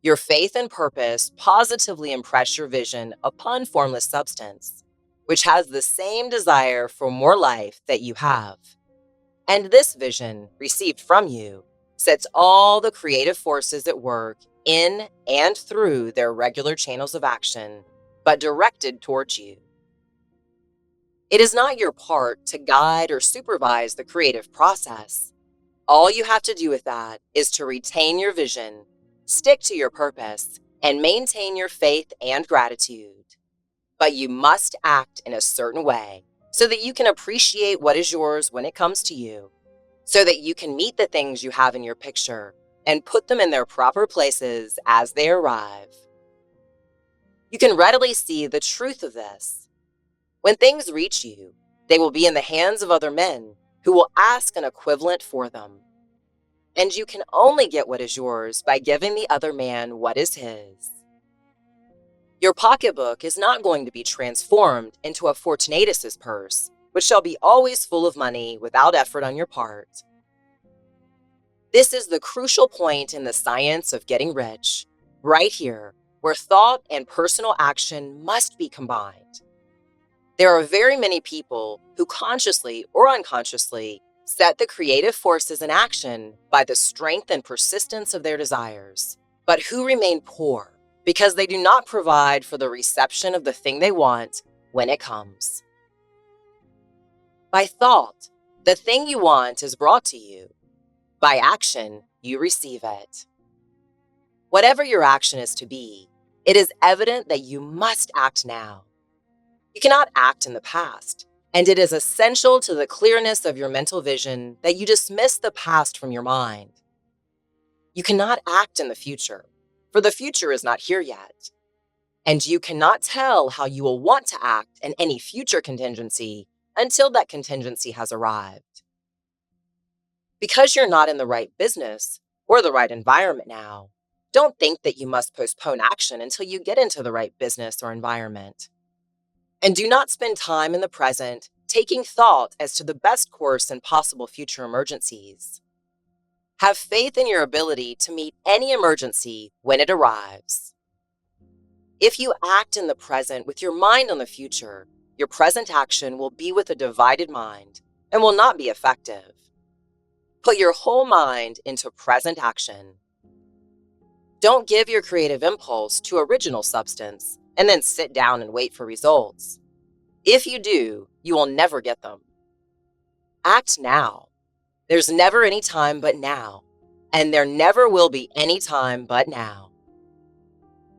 Your faith and purpose positively impress your vision upon formless substance, which has the same desire for more life that you have. And this vision, received from you, sets all the creative forces at work in and through their regular channels of action, but directed towards you. It is not your part to guide or supervise the creative process. All you have to do with that is to retain your vision, stick to your purpose, and maintain your faith and gratitude. But you must act in a certain way so that you can appreciate what is yours when it comes to you, so that you can meet the things you have in your picture and put them in their proper places as they arrive. You can readily see the truth of this. When things reach you, they will be in the hands of other men who will ask an equivalent for them. And you can only get what is yours by giving the other man what is his. Your pocketbook is not going to be transformed into a Fortunatus's purse, which shall be always full of money without effort on your part. This is the crucial point in the science of getting rich, right here, where thought and personal action must be combined. There are very many people who consciously or unconsciously set the creative forces in action by the strength and persistence of their desires, but who remain poor because they do not provide for the reception of the thing they want when it comes. By thought, the thing you want is brought to you. By action, you receive it. Whatever your action is to be, it is evident that you must act now. You cannot act in the past, and it is essential to the clearness of your mental vision that you dismiss the past from your mind. You cannot act in the future, for the future is not here yet, and you cannot tell how you will want to act in any future contingency until that contingency has arrived. Because you're not in the right business, or the right environment now, don't think that you must postpone action until you get into the right business or environment. And do not spend time in the present taking thought as to the best course in possible future emergencies. Have faith in your ability to meet any emergency when it arrives. If you act in the present with your mind on the future, your present action will be with a divided mind and will not be effective. Put your whole mind into present action. Don't give your creative impulse to original substance and then sit down and wait for results. If you do, you will never get them. Act now. There's never any time but now, and there never will be any time but now.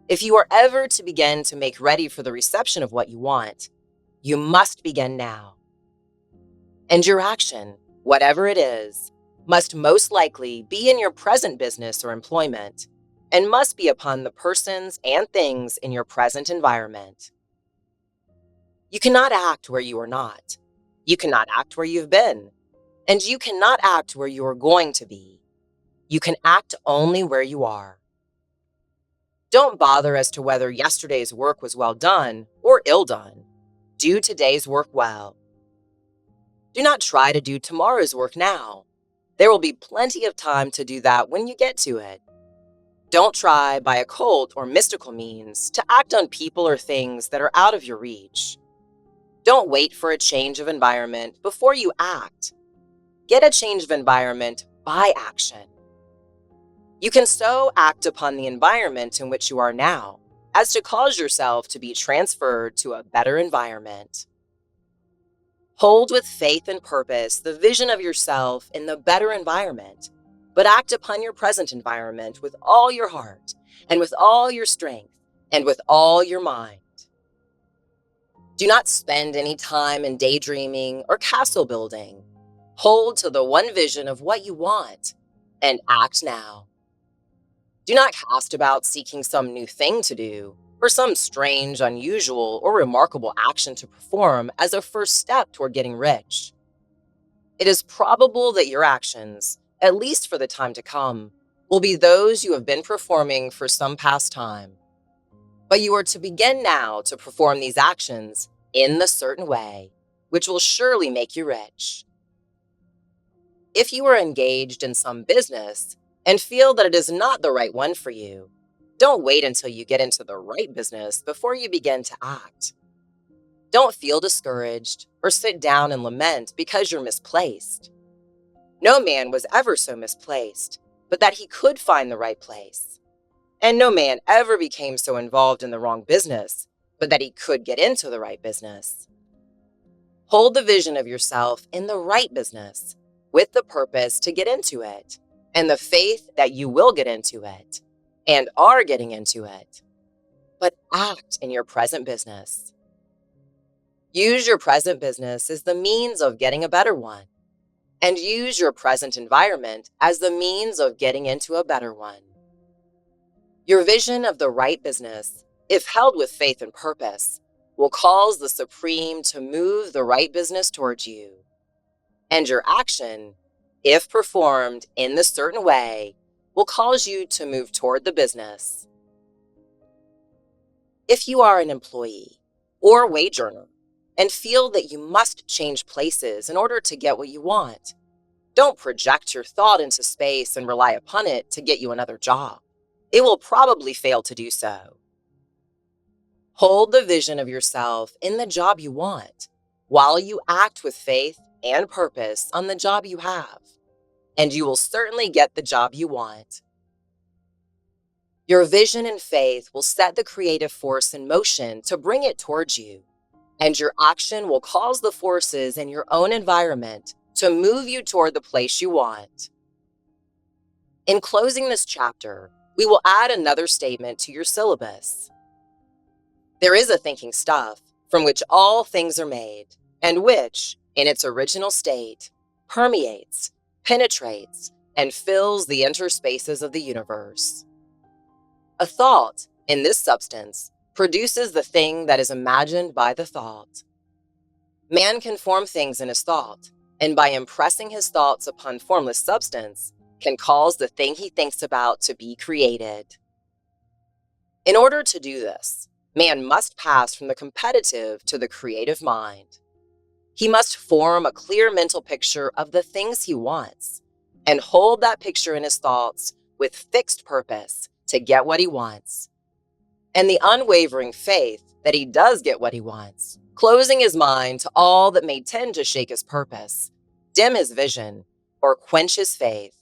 If you are ever to begin to make ready for the reception of what you want, you must begin now. And your action, whatever it is, must most likely be in your present business or employment, and must be upon the persons and things in your present environment. You cannot act where you are not. You cannot act where you've been. And you cannot act where you are going to be. You can act only where you are. Don't bother as to whether yesterday's work was well done or ill done. Do today's work well. Do not try to do tomorrow's work now. There will be plenty of time to do that when you get to it. Don't try by occult or mystical means to act on people or things that are out of your reach. Don't wait for a change of environment before you act. Get a change of environment by action. You can so act upon the environment in which you are now as to cause yourself to be transferred to a better environment. Hold with faith and purpose the vision of yourself in the better environment, but act upon your present environment with all your heart and with all your strength and with all your mind. Do not spend any time in daydreaming or castle building. Hold to the one vision of what you want and act now. Do not cast about seeking some new thing to do or some strange, unusual, or remarkable action to perform as a first step toward getting rich. It is probable that your actions, at least for the time to come, will be those you have been performing for some past time. But you are to begin now to perform these actions in the certain way, which will surely make you rich. If you are engaged in some business and feel that it is not the right one for you, don't wait until you get into the right business before you begin to act. Don't feel discouraged or sit down and lament because you're misplaced. No man was ever so misplaced, but that he could find the right place. And no man ever became so involved in the wrong business, but that he could get into the right business. Hold the vision of yourself in the right business, with the purpose to get into it, and the faith that you will get into it, and are getting into it. But act in your present business. Use your present business as the means of getting a better one, and use your present environment as the means of getting into a better one. Your vision of the right business, if held with faith and purpose, will cause the Supreme to move the right business towards you. And your action, if performed in the certain way, will cause you to move toward the business. If you are an employee or wage earner and feel that you must change places in order to get what you want, don't project your thought into space and rely upon it to get you another job. It will probably fail to do so. Hold the vision of yourself in the job you want while you act with faith and purpose on the job you have, and you will certainly get the job you want. Your vision and faith will set the creative force in motion to bring it towards you, and your action will cause the forces in your own environment to move you toward the place you want. In closing this chapter, we will add another statement to your syllabus. There is a thinking stuff from which all things are made, and which, in its original state, permeates, penetrates, and fills the interspaces of the universe. A thought, in this substance, produces the thing that is imagined by the thought. Man can form things in his thought, and by impressing his thoughts upon formless substance, can cause the thing he thinks about to be created. In order to do this, man must pass from the competitive to the creative mind. He must form a clear mental picture of the things he wants and hold that picture in his thoughts with fixed purpose to get what he wants, and the unwavering faith that he does get what he wants, closing his mind to all that may tend to shake his purpose, dim his vision, or quench his faith.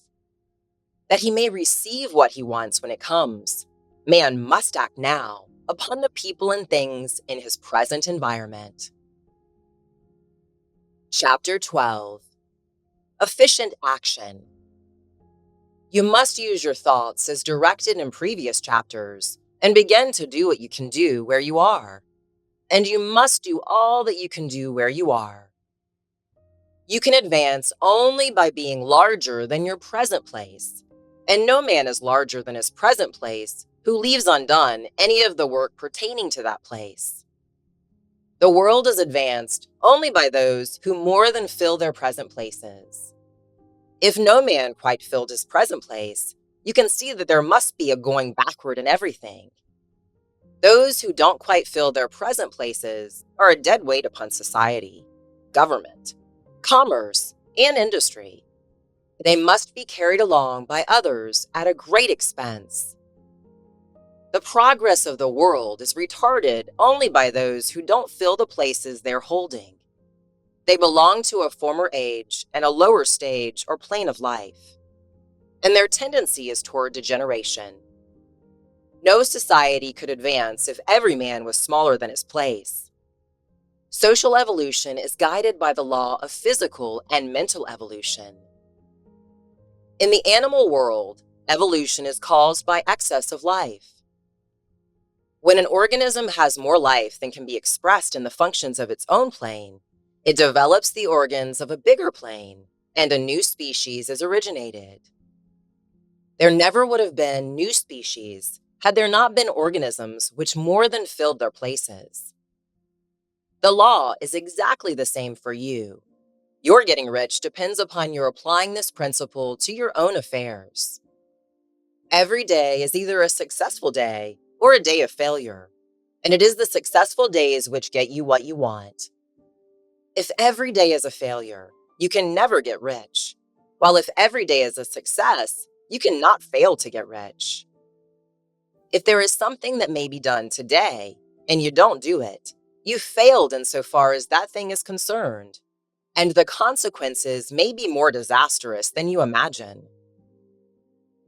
That he may receive what he wants when it comes, man must act now upon the people and things in his present environment. Chapter 12. Efficient Action. You must use your thoughts as directed in previous chapters and begin to do what you can do where you are. And you must do all that you can do where you are. You can advance only by being larger than your present place, and no man is larger than his present place who leaves undone any of the work pertaining to that place. The world is advanced only by those who more than fill their present places. If no man quite filled his present place, you can see that there must be a going backward in everything. Those who don't quite fill their present places are a dead weight upon society, government, commerce, and industry. They must be carried along by others at a great expense. The progress of the world is retarded only by those who don't fill the places they're holding. They belong to a former age and a lower stage or plane of life, and their tendency is toward degeneration. No society could advance if every man was smaller than his place. Social evolution is guided by the law of physical and mental evolution. In the animal world, evolution is caused by excess of life. When an organism has more life than can be expressed in the functions of its own plane, it develops the organs of a bigger plane, and a new species is originated. There never would have been new species had there not been organisms which more than filled their places. The law is exactly the same for you. Your getting rich depends upon your applying this principle to your own affairs. Every day is either a successful day or a day of failure, and it is the successful days which get you what you want. If every day is a failure, you can never get rich, while if every day is a success, you cannot fail to get rich. If there is something that may be done today, and you don't do it, you failed insofar as that thing is concerned, and the consequences may be more disastrous than you imagine.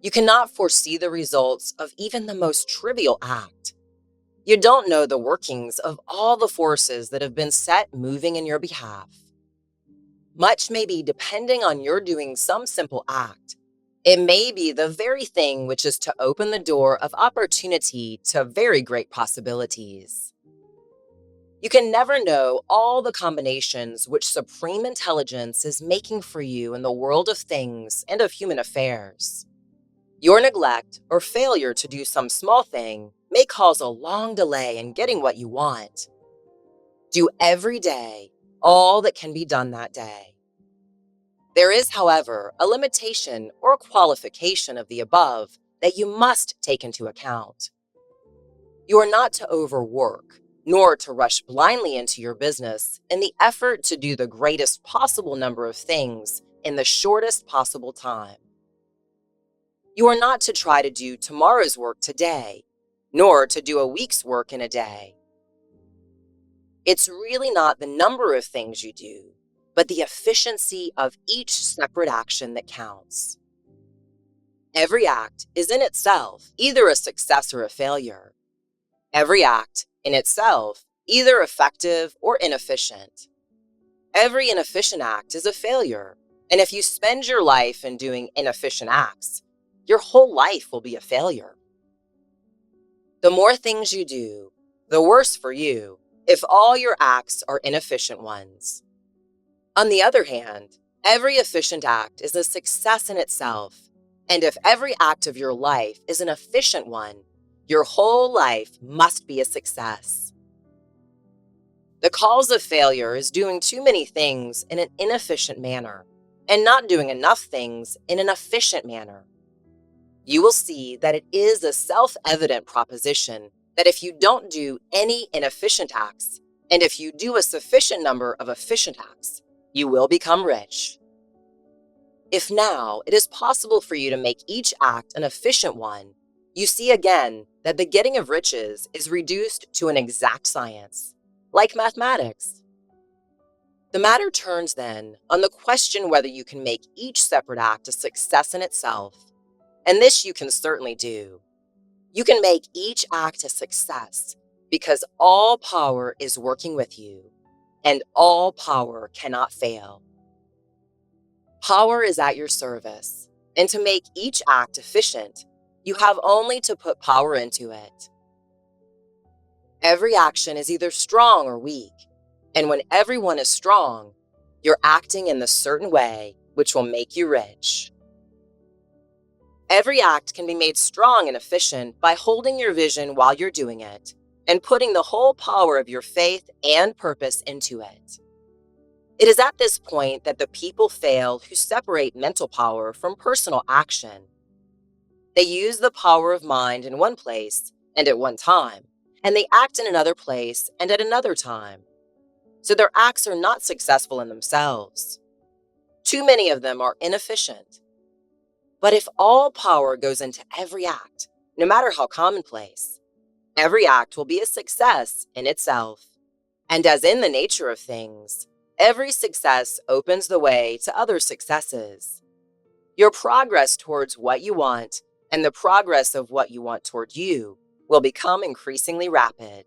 You cannot foresee the results of even the most trivial act. You don't know the workings of all the forces that have been set moving in your behalf. Much may be depending on your doing some simple act. It may be the very thing which is to open the door of opportunity to very great possibilities. You can never know all the combinations which supreme intelligence is making for you in the world of things and of human affairs. Your neglect or failure to do some small thing may cause a long delay in getting what you want. Do every day all that can be done that day. There is, however, a limitation or qualification of the above that you must take into account. You are not to overwork, nor to rush blindly into your business in the effort to do the greatest possible number of things in the shortest possible time. You are not to try to do tomorrow's work today, nor to do a week's work in a day. It's really not the number of things you do, but the efficiency of each separate action that counts. Every act is in itself either a success or a failure. Every act in itself either effective or inefficient. Every inefficient act is a failure, and if you spend your life in doing inefficient acts, your whole life will be a failure. The more things you do, the worse for you if all your acts are inefficient ones. On the other hand, every efficient act is a success in itself, and if every act of your life is an efficient one, your whole life must be a success. The cause of failure is doing too many things in an inefficient manner, and not doing enough things in an efficient manner. You will see that it is a self-evident proposition that if you don't do any inefficient acts, and if you do a sufficient number of efficient acts, you will become rich. If now it is possible for you to make each act an efficient one, you see again that the getting of riches is reduced to an exact science, like mathematics. The matter turns then on the question whether you can make each separate act a success in itself, and this you can certainly do. You can make each act a success because all power is working with you, and all power cannot fail. Power is at your service, and to make each act efficient, you have only to put power into it. Every action is either strong or weak, and when everyone is strong, you're acting in the certain way which will make you rich. Every act can be made strong and efficient by holding your vision while you're doing it and putting the whole power of your faith and purpose into it. It is at this point that the people fail who separate mental power from personal action. They use the power of mind in one place and at one time, and they act in another place and at another time. So their acts are not successful in themselves. Too many of them are inefficient. But if all power goes into every act, no matter how commonplace, every act will be a success in itself. And as in the nature of things, every success opens the way to other successes. Your progress towards what you want and the progress of what you want toward you will become increasingly rapid.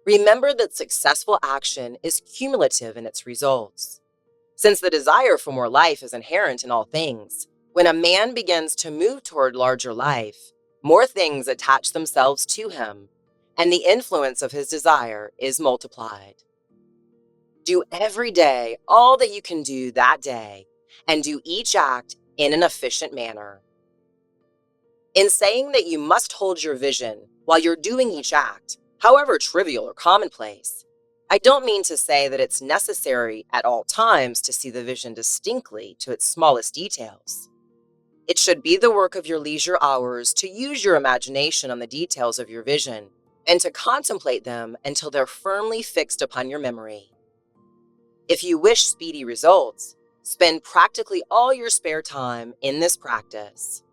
Remember that successful action is cumulative in its results. Since the desire for more life is inherent in all things, when a man begins to move toward larger life, more things attach themselves to him, and the influence of his desire is multiplied. Do every day all that you can do that day, and do each act in an efficient manner. In saying that you must hold your vision while you're doing each act, however trivial or commonplace, I don't mean to say that it's necessary at all times to see the vision distinctly to its smallest details. It should be the work of your leisure hours to use your imagination on the details of your vision and to contemplate them until they're firmly fixed upon your memory. If you wish speedy results, spend practically all your spare time in this practice.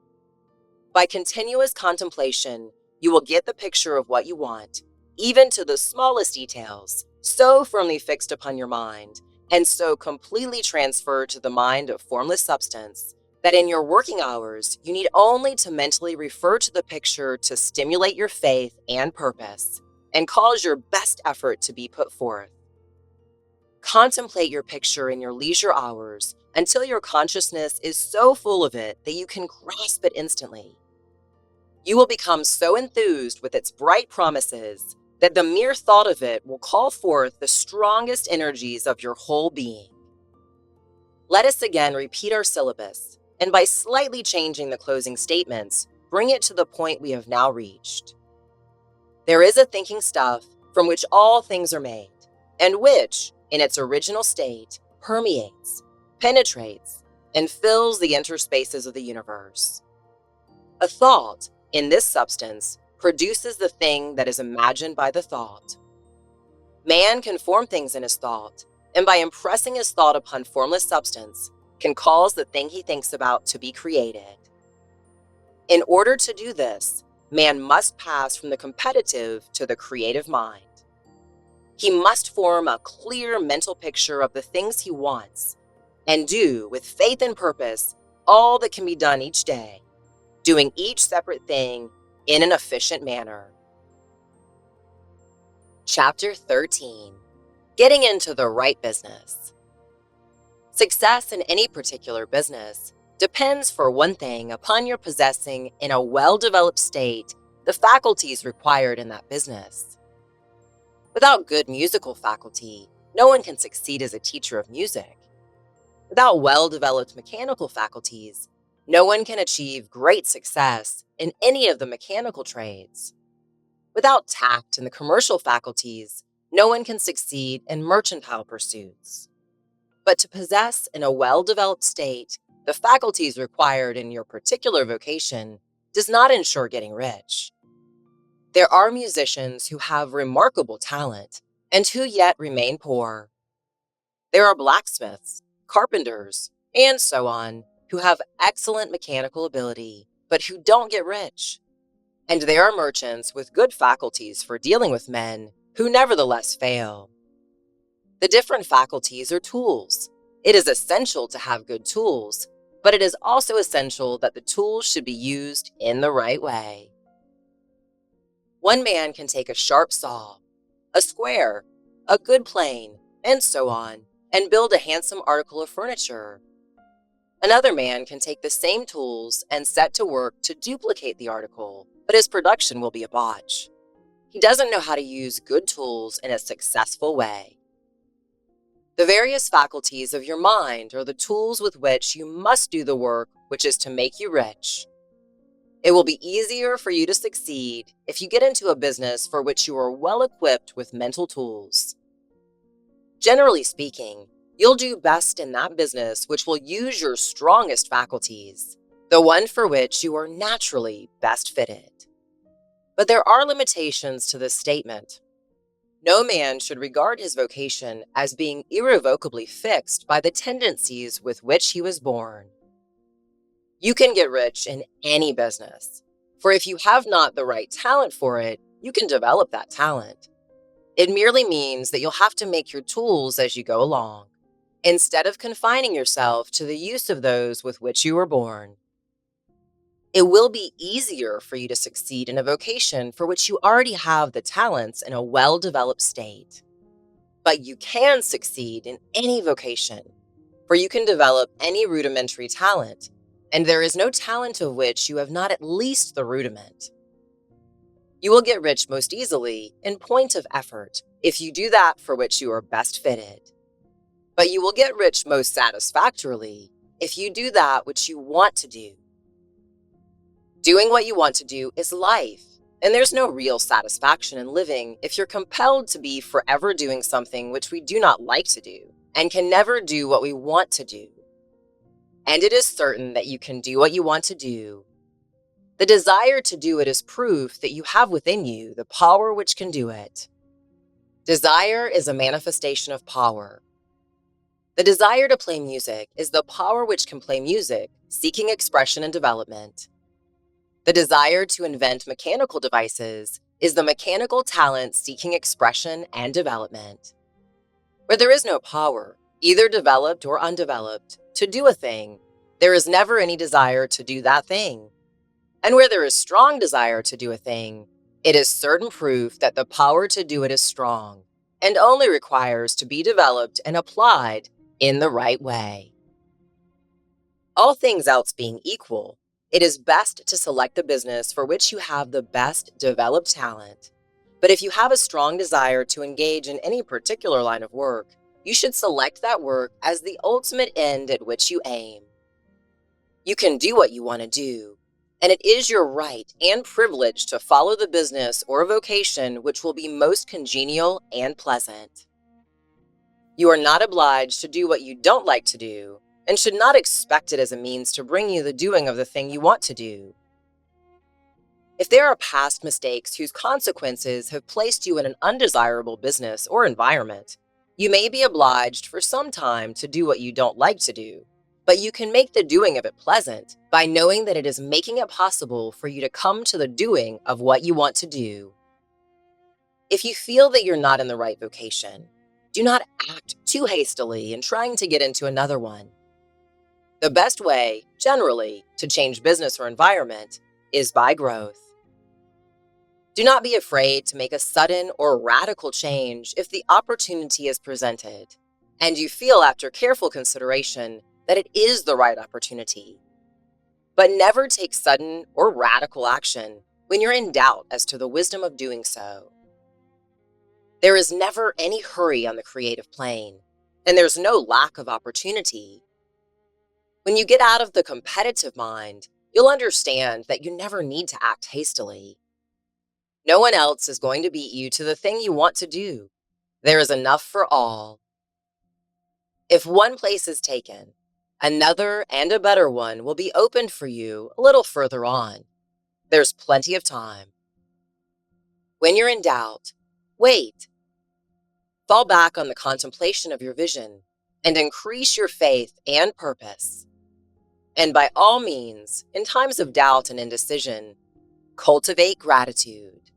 By continuous contemplation, you will get the picture of what you want, even to the smallest details, so firmly fixed upon your mind and so completely transferred to the mind of formless substance that in your working hours, you need only to mentally refer to the picture to stimulate your faith and purpose and cause your best effort to be put forth. Contemplate your picture in your leisure hours until your consciousness is so full of it that you can grasp it instantly. You will become so enthused with its bright promises that the mere thought of it will call forth the strongest energies of your whole being. Let us again repeat our syllabus, and by slightly changing the closing statements, bring it to the point we have now reached. There is a thinking stuff from which all things are made, and which, in its original state, permeates, penetrates, and fills the interspaces of the universe. A thought, in this substance, produces the thing that is imagined by the thought. Man can form things in his thought, and by impressing his thought upon formless substance, can cause the thing he thinks about to be created. In order to do this, man must pass from the competitive to the creative mind. He must form a clear mental picture of the things he wants, and do, with faith and purpose, all that can be done each day, doing each separate thing in an efficient manner. Chapter 13. Getting into the right business. Success in any particular business depends, for one thing, upon your possessing, in a well-developed state, the faculties required in that business. Without good musical faculty, no one can succeed as a teacher of music. Without well-developed mechanical faculties, no one can achieve great success in any of the mechanical trades. Without tact in the commercial faculties, no one can succeed in mercantile pursuits. But to possess in a well-developed state the faculties required in your particular vocation does not ensure getting rich. There are musicians who have remarkable talent and who yet remain poor. There are blacksmiths, carpenters, and so on who have excellent mechanical ability, but who don't get rich. And there are merchants with good faculties for dealing with men who nevertheless fail. The different faculties are tools. It is essential to have good tools, but it is also essential that the tools should be used in the right way. One man can take a sharp saw, a square, a good plane, and so on, and build a handsome article of furniture. Another man can take the same tools and set to work to duplicate the article, but his production will be a botch. He doesn't know how to use good tools in a successful way. The various faculties of your mind are the tools with which you must do the work which is to make you rich. It will be easier for you to succeed if you get into a business for which you are well equipped with mental tools. Generally speaking, you'll do best in that business which will use your strongest faculties, the one for which you are naturally best fitted. But there are limitations to this statement. No man should regard his vocation as being irrevocably fixed by the tendencies with which he was born. You can get rich in any business, for if you have not the right talent for it, you can develop that talent. It merely means that you'll have to make your tools as you go along, instead of confining yourself to the use of those with which you were born. It will be easier for you to succeed in a vocation for which you already have the talents in a well-developed state. But you can succeed in any vocation, for you can develop any rudimentary talent, and there is no talent of which you have not at least the rudiment. You will get rich most easily in point of effort if you do that for which you are best fitted. But you will get rich most satisfactorily if you do that which you want to do. Doing what you want to do is life, and there's no real satisfaction in living if you're compelled to be forever doing something which we do not like to do, and can never do what we want to do. And it is certain that you can do what you want to do. The desire to do it is proof that you have within you the power which can do it. Desire is a manifestation of power. The desire to play music is the power which can play music, seeking expression and development. The desire to invent mechanical devices is the mechanical talent seeking expression and development. Where there is no power, either developed or undeveloped, to do a thing, there is never any desire to do that thing. And where there is strong desire to do a thing, it is certain proof that the power to do it is strong, and only requires to be developed and applied in the right way. All things else being equal, it is best to select the business for which you have the best developed talent. But if you have a strong desire to engage in any particular line of work, you should select that work as the ultimate end at which you aim. You can do what you want to do, and it is your right and privilege to follow the business or vocation which will be most congenial and pleasant. You are not obliged to do what you don't like to do, and should not expect it as a means to bring you the doing of the thing you want to do. If there are past mistakes whose consequences have placed you in an undesirable business or environment, you may be obliged for some time to do what you don't like to do, but you can make the doing of it pleasant by knowing that it is making it possible for you to come to the doing of what you want to do. If you feel that you're not in the right vocation, do not act too hastily in trying to get into another one. The best way, generally, to change business or environment is by growth. Do not be afraid to make a sudden or radical change if the opportunity is presented, and you feel after careful consideration that it is the right opportunity. But never take sudden or radical action when you're in doubt as to the wisdom of doing so. There is never any hurry on the creative plane, and there's no lack of opportunity. When you get out of the competitive mind, you'll understand that you never need to act hastily. No one else is going to beat you to the thing you want to do. There is enough for all. If one place is taken, another and a better one will be opened for you a little further on. There's plenty of time. When you're in doubt, wait. Fall back on the contemplation of your vision and increase your faith and purpose. And by all means, in times of doubt and indecision, cultivate gratitude.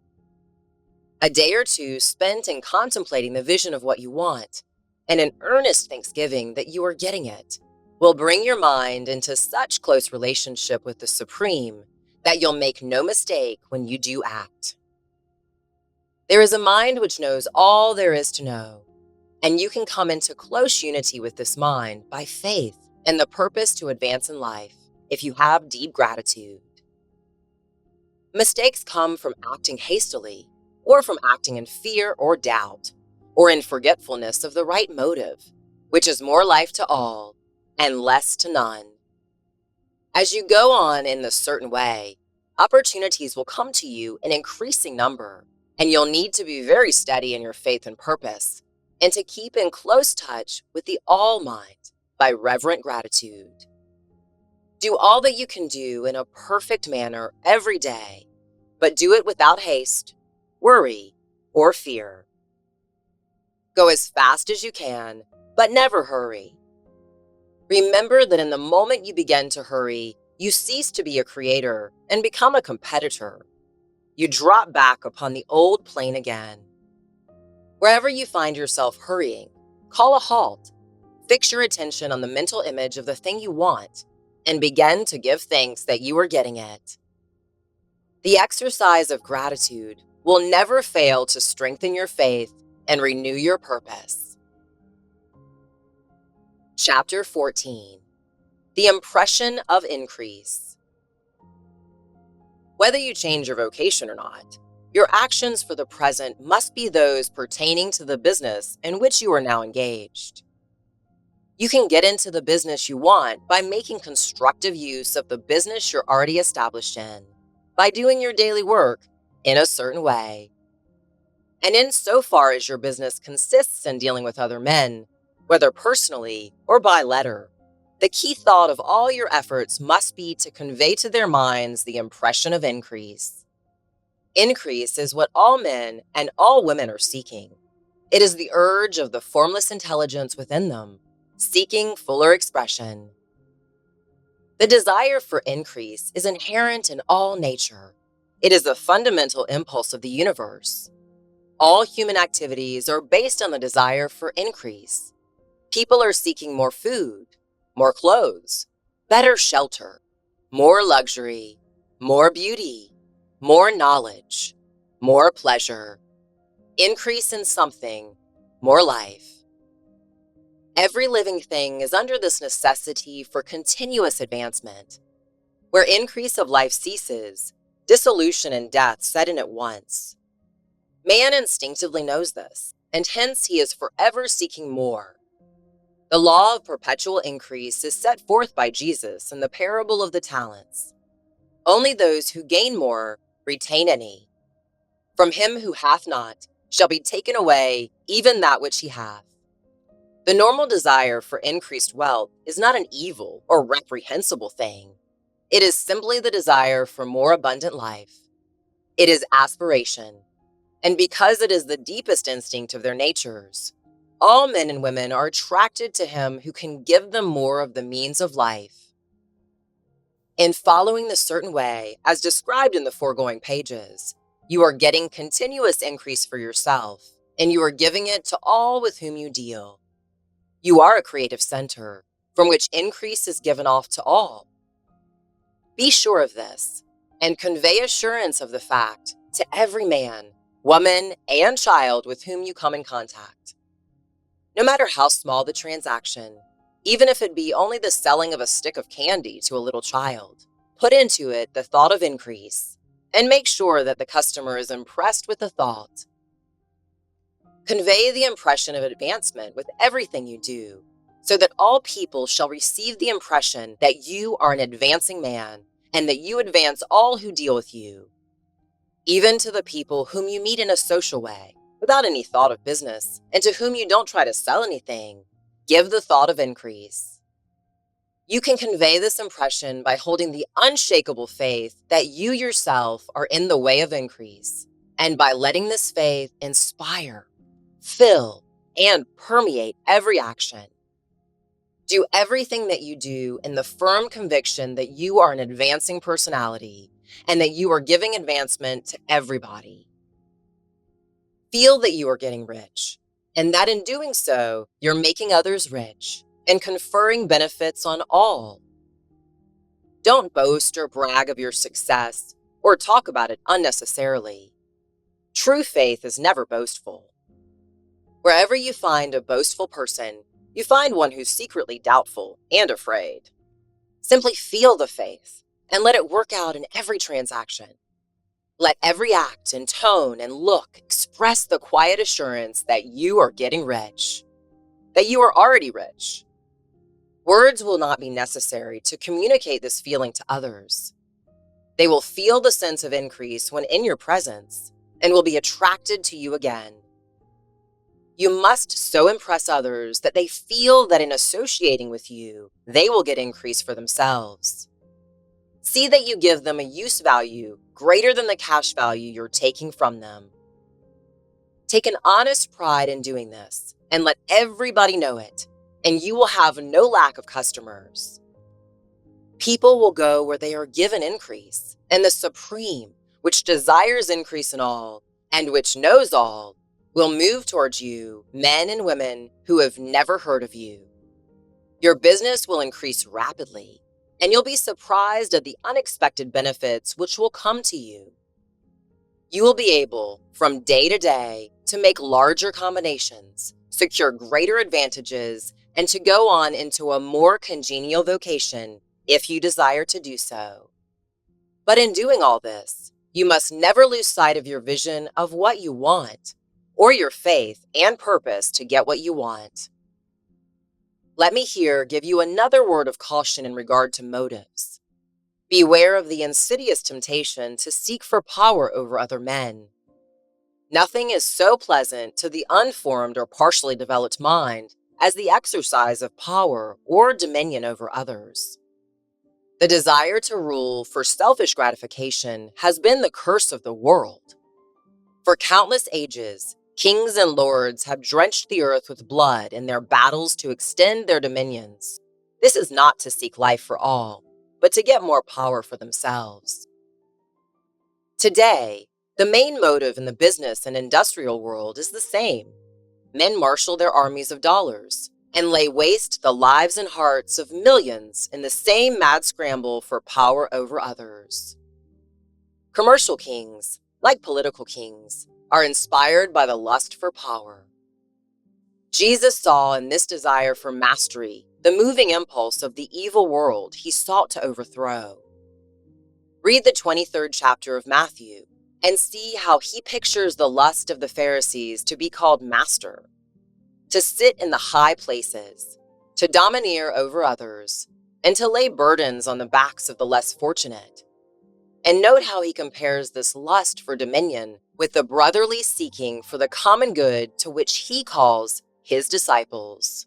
A day or two spent in contemplating the vision of what you want and an earnest thanksgiving that you are getting it will bring your mind into such close relationship with the Supreme that you'll make no mistake when you do act. There is a mind which knows all there is to know, and you can come into close unity with this mind by faith and the purpose to advance in life if you have deep gratitude. Mistakes come from acting hastily, or from acting in fear or doubt, or in forgetfulness of the right motive, which is more life to all and less to none. As you go on in this certain way, opportunities will come to you in increasing number, and you'll need to be very steady in your faith and purpose, and to keep in close touch with the All Mind by reverent gratitude. Do all that you can do in a perfect manner every day, but do it without haste, worry, or fear. Go as fast as you can, but never hurry. Remember that in the moment you begin to hurry, you cease to be a creator and become a competitor. You drop back upon the old plane again. Wherever you find yourself hurrying, call a halt, fix your attention on the mental image of the thing you want, and begin to give thanks that you are getting it. The exercise of gratitude will never fail to strengthen your faith and renew your purpose. Chapter 14. The Impression of Increase. Whether you change your vocation or not, your actions for the present must be those pertaining to the business in which you are now engaged. You can get into the business you want by making constructive use of the business you're already established in, by doing your daily work in a certain way. And insofar as your business consists in dealing with other men, whether personally or by letter, the key thought of all your efforts must be to convey to their minds the impression of increase. Increase is what all men and all women are seeking. It is the urge of the formless intelligence within them, seeking fuller expression. The desire for increase is inherent in all nature. It is the fundamental impulse of the universe. All human activities are based on the desire for increase. People are seeking more food, more clothes, better shelter, more luxury, more beauty, more knowledge, more pleasure, increase in something, more life. Every living thing is under this necessity for continuous advancement. Where increase of life ceases, dissolution and death set in at once. Man instinctively knows this, and hence he is forever seeking more. The law of perpetual increase is set forth by Jesus in the parable of the talents. Only those who gain more retain any. From him who hath not shall be taken away even that which he hath. The normal desire for increased wealth is not an evil or reprehensible thing. It is simply the desire for more abundant life. It is aspiration. And because it is the deepest instinct of their natures, all men and women are attracted to him who can give them more of the means of life. In following the certain way, as described in the foregoing pages, you are getting continuous increase for yourself, and you are giving it to all with whom you deal. You are a creative center, from which increase is given off to all. Be sure of this, and convey assurance of the fact to every man, woman, and child with whom you come in contact. No matter how small the transaction, even if it be only the selling of a stick of candy to a little child, put into it the thought of increase, and make sure that the customer is impressed with the thought. Convey the impression of advancement with everything you do, so that all people shall receive the impression that you are an advancing man, and that you advance all who deal with you. Even to the people whom you meet in a social way, without any thought of business, and to whom you don't try to sell anything, Give the thought of increase. You can convey this impression by holding the unshakable faith that you yourself are in the way of increase, and by letting this faith inspire, fill, and permeate every action. Do everything that you do in the firm conviction that you are an advancing personality and that you are giving advancement to everybody. Feel that you are getting rich, and that in doing so, you're making others rich and conferring benefits on all. Don't boast or brag of your success or talk about it unnecessarily. True faith is never boastful. Wherever you find a boastful person, you find one who's secretly doubtful and afraid. Simply feel the faith and let it work out in every transaction. Let every act and tone and look express the quiet assurance that you are getting rich, that you are already rich. Words will not be necessary to communicate this feeling to others. They will feel the sense of increase when in your presence and will be attracted to you again. You must so impress others that they feel that in associating with you, they will get increase for themselves. See that you give them a use value greater than the cash value you're taking from them. Take an honest pride in doing this and let everybody know it, and you will have no lack of customers. People will go where they are given increase, and the Supreme, which desires increase in all, and which knows all, will move towards you, men and women who have never heard of you. Your business will increase rapidly, and you'll be surprised at the unexpected benefits which will come to you. You will be able, from day to day, to make larger combinations, secure greater advantages, and to go on into a more congenial vocation if you desire to do so. But in doing all this, you must never lose sight of your vision of what you want, or your faith and purpose to get what you want. Let me here give you another word of caution in regard to motives. Beware of the insidious temptation to seek for power over other men. Nothing is so pleasant to the unformed or partially developed mind as the exercise of power or dominion over others. The desire to rule for selfish gratification has been the curse of the world. For countless ages, kings and lords have drenched the earth with blood in their battles to extend their dominions. This is not to seek life for all, but to get more power for themselves. Today, the main motive in the business and industrial world is the same. Men marshal their armies of dollars and lay waste the lives and hearts of millions in the same mad scramble for power over others. Commercial kings, like political kings, are inspired by the lust for power. Jesus saw in this desire for mastery the moving impulse of the evil world he sought to overthrow. Read the 23rd chapter of Matthew and see how he pictures the lust of the Pharisees to be called master, to sit in the high places, to domineer over others, and to lay burdens on the backs of the less fortunate. And note how he compares this lust for dominion with the brotherly seeking for the common good to which he calls his disciples.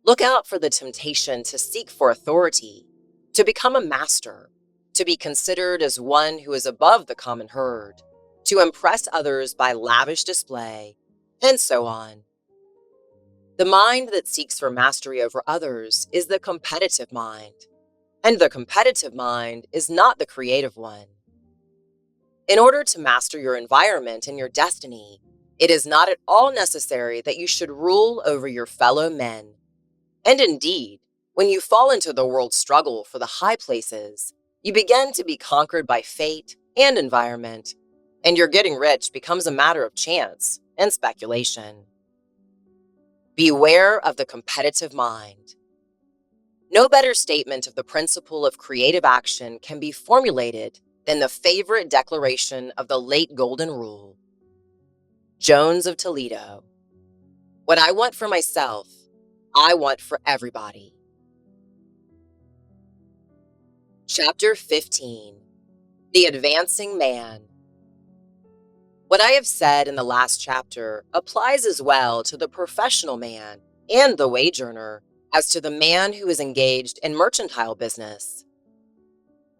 Look out for the temptation to seek for authority, to become a master, to be considered as one who is above the common herd, to impress others by lavish display, and so on. The mind that seeks for mastery over others is the competitive mind, and the competitive mind is not the creative one. In order to master your environment and your destiny, it is not at all necessary that you should rule over your fellow men. And indeed, when you fall into the world's struggle for the high places, you begin to be conquered by fate and environment, and your getting rich becomes a matter of chance and speculation. Beware of the competitive mind. No better statement of the principle of creative action can be formulated than the favorite declaration of the late Golden Rule. Jones of Toledo. What I want for myself, I want for everybody. Chapter 15. The Advancing Man. What I have said in the last chapter applies as well to the professional man and the wage earner as to the man who is engaged in mercantile business.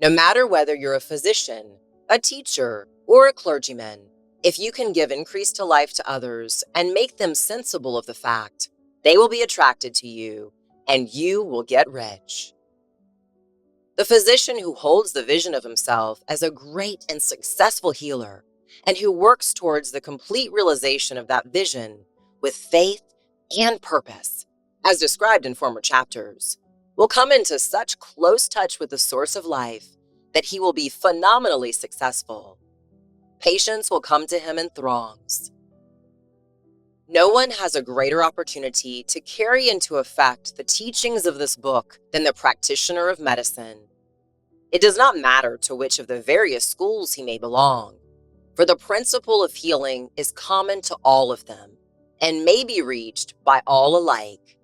No matter whether you're a physician, a teacher, or a clergyman, if you can give increase to life to others and make them sensible of the fact, they will be attracted to you and you will get rich. The physician who holds the vision of himself as a great and successful healer and who works towards the complete realization of that vision with faith and purpose, as described in former chapters, will come into such close touch with the source of life that he will be phenomenally successful. Patients will come to him in throngs. No one has a greater opportunity to carry into effect the teachings of this book than the practitioner of medicine. It does not matter to which of the various schools he may belong, for the principle of healing is common to all of them and may be reached by all alike.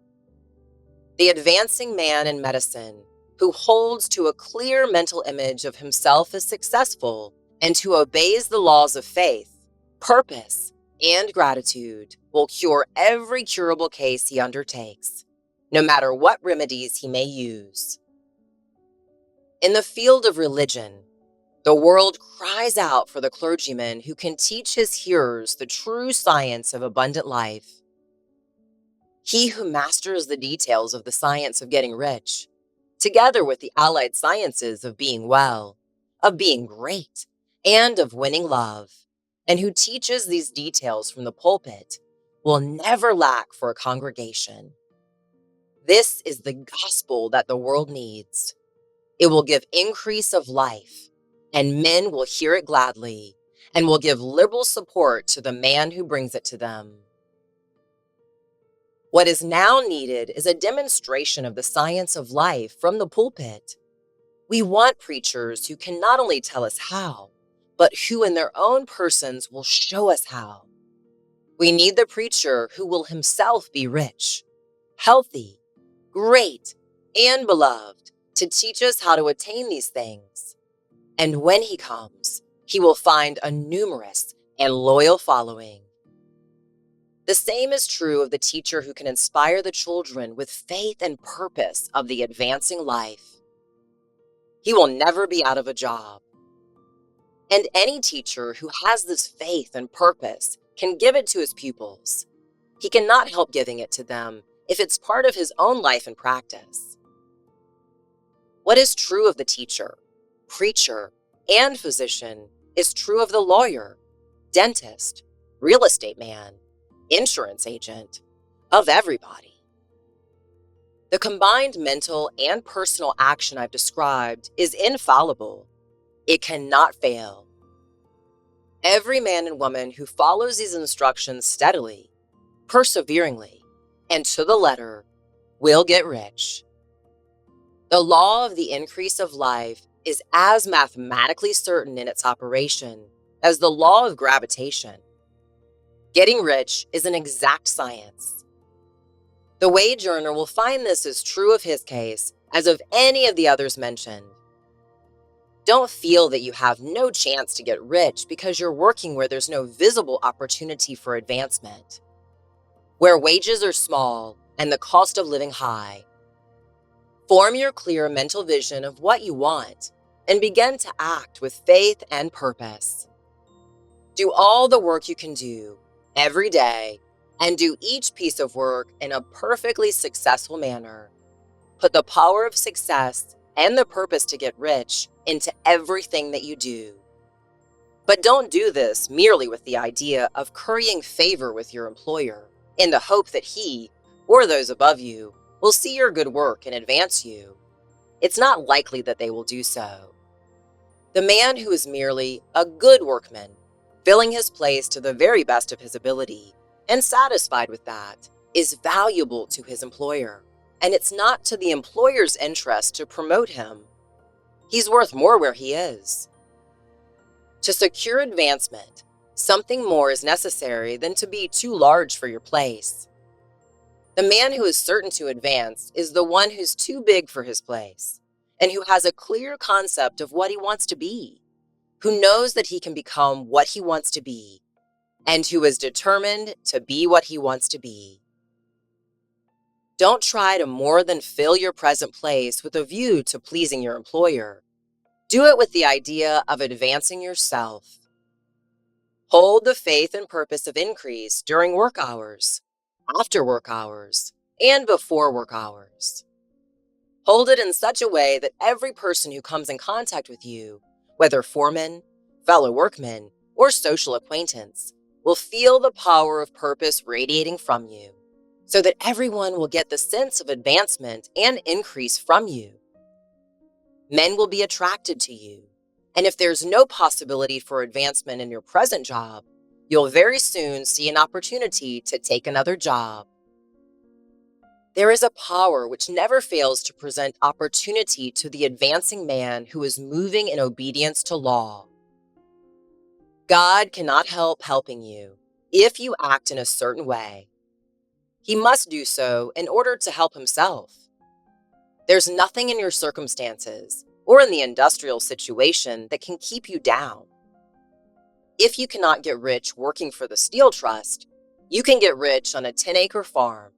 The advancing man in medicine who holds to a clear mental image of himself as successful and who obeys the laws of faith, purpose, and gratitude will cure every curable case he undertakes, no matter what remedies he may use. In the field of religion, the world cries out for the clergyman who can teach his hearers the true science of abundant life. He who masters the details of the science of getting rich, together with the allied sciences of being well, of being great, and of winning love, and who teaches these details from the pulpit, will never lack for a congregation. This is the gospel that the world needs. It will give increase of life, and men will hear it gladly, and will give liberal support to the man who brings it to them. What is now needed is a demonstration of the science of life from the pulpit. We want preachers who can not only tell us how, but who in their own persons will show us how. We need the preacher who will himself be rich, healthy, great, and beloved to teach us how to attain these things. And when he comes, he will find a numerous and loyal following. The same is true of the teacher who can inspire the children with faith and purpose of the advancing life. He will never be out of a job. And any teacher who has this faith and purpose can give it to his pupils. He cannot help giving it to them if it's part of his own life and practice. What is true of the teacher, preacher, and physician is true of the lawyer, dentist, real estate man, insurance agent, of everybody. The combined mental and personal action I've described is infallible. It cannot fail. Every man and woman who follows these instructions steadily, perseveringly, and to the letter will get rich. The law of the increase of life is as mathematically certain in its operation as the law of gravitation. Getting rich is an exact science. The wage earner will find this as true of his case as of any of the others mentioned. Don't feel that you have no chance to get rich because you're working where there's no visible opportunity for advancement, where wages are small and the cost of living high. Form your clear mental vision of what you want and begin to act with faith and purpose. Do all the work you can do every day and do each piece of work in a perfectly successful manner. Put the power of success and the purpose to get rich into everything that you do. But don't do this merely with the idea of currying favor with your employer in the hope that he, or those above you, will see your good work and advance you. It's not likely that they will do so. The man who is merely a good workman, filling his place to the very best of his ability, and satisfied with that, is valuable to his employer, and it's not to the employer's interest to promote him. He's worth more where he is. To secure advancement, something more is necessary than to be too large for your place. The man who is certain to advance is the one who's too big for his place, and who has a clear concept of what he wants to be, who knows that he can become what he wants to be, and who is determined to be what he wants to be. Don't try to more than fill your present place with a view to pleasing your employer. Do it with the idea of advancing yourself. Hold the faith and purpose of increase during work hours, after work hours, and before work hours. Hold it in such a way that every person who comes in contact with you, whether foreman, fellow workman, or social acquaintance, will feel the power of purpose radiating from you, so that everyone will get the sense of advancement and increase from you. Men will be attracted to you, and if there's no possibility for advancement in your present job, you'll very soon see an opportunity to take another job. There is a power which never fails to present opportunity to the advancing man who is moving in obedience to law. God cannot help helping you if you act in a certain way. He must do so in order to help himself. There's nothing in your circumstances or in the industrial situation that can keep you down. If you cannot get rich working for the Steel Trust, you can get rich on a 10-acre farm.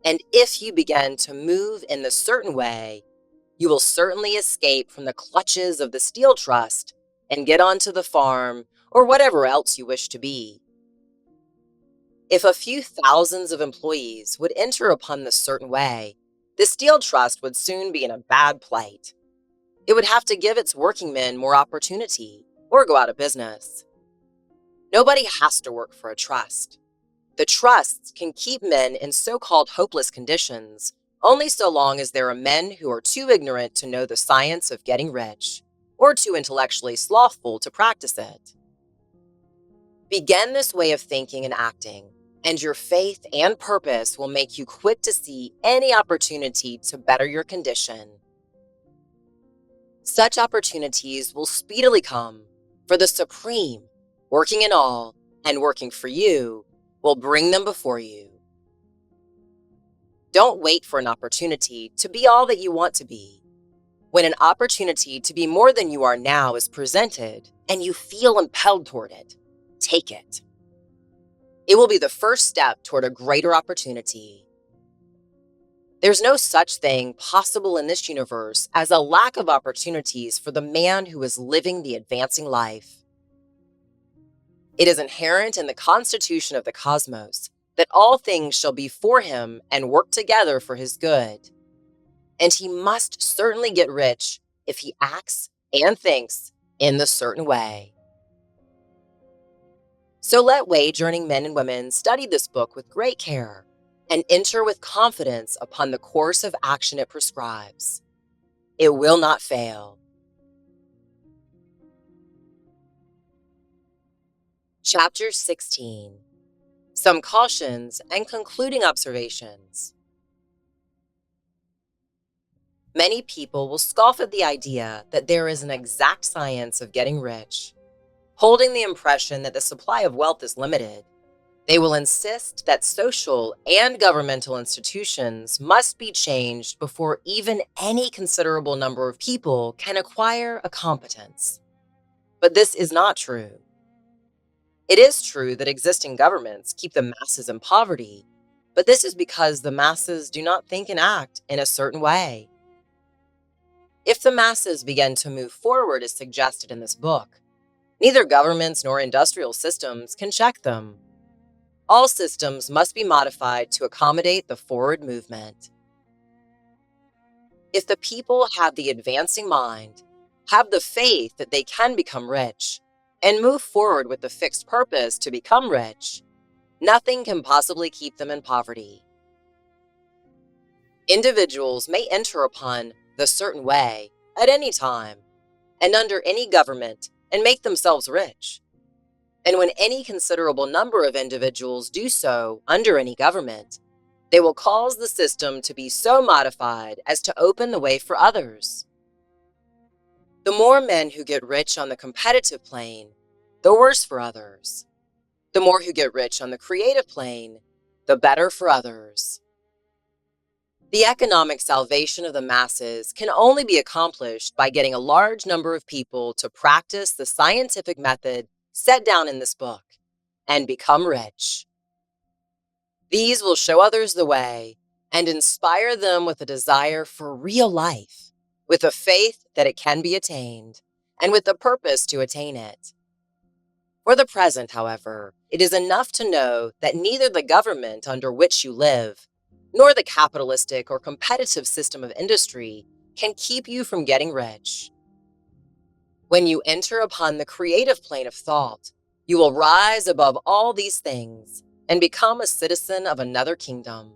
And if you begin to move in the certain way, you will certainly escape from the clutches of the Steel Trust and get onto the farm or whatever else you wish to be. If a few thousands of employees would enter upon this certain way, the Steel Trust would soon be in a bad plight. It would have to give its working men more opportunity or go out of business. Nobody has to work for a trust. The trusts can keep men in so-called hopeless conditions only so long as there are men who are too ignorant to know the science of getting rich or too intellectually slothful to practice it. Begin this way of thinking and acting, and your faith and purpose will make you quick to see any opportunity to better your condition. Such opportunities will speedily come, for the Supreme, working in all and working for you, will bring them before you. Don't wait for an opportunity to be all that you want to be. When an opportunity to be more than you are now is presented and you feel impelled toward it, take it. It will be the first step toward a greater opportunity. There's no such thing possible in this universe as a lack of opportunities for the man who is living the advancing life. It is inherent in the constitution of the cosmos that all things shall be for him and work together for his good. And he must certainly get rich if he acts and thinks in the certain way. So let wage-earning men and women study this book with great care and enter with confidence upon the course of action it prescribes. It will not fail. Chapter 16. Some Cautions and Concluding Observations. Many people will scoff at the idea that there is an exact science of getting rich, holding the impression that the supply of wealth is limited. They will insist that social and governmental institutions must be changed before even any considerable number of people can acquire a competence. But this is not true. It is true that existing governments keep the masses in poverty, but this is because the masses do not think and act in a certain way. If the masses begin to move forward as suggested in this book, neither governments nor industrial systems can check them. All systems must be modified to accommodate the forward movement. If the people have the advancing mind, have the faith that they can become rich, and move forward with the fixed purpose to become rich, nothing can possibly keep them in poverty. Individuals may enter upon the certain way at any time and under any government and make themselves rich. And when any considerable number of individuals do so under any government, they will cause the system to be so modified as to open the way for others. The more men who get rich on the competitive plane, the worse for others. The more who get rich on the creative plane, the better for others. The economic salvation of the masses can only be accomplished by getting a large number of people to practice the scientific method set down in this book and become rich. These will show others the way and inspire them with a desire for real life, with a faith that it can be attained, and with a purpose to attain it. For the present, however, it is enough to know that neither the government under which you live, nor the capitalistic or competitive system of industry can keep you from getting rich. When you enter upon the creative plane of thought, you will rise above all these things and become a citizen of another kingdom.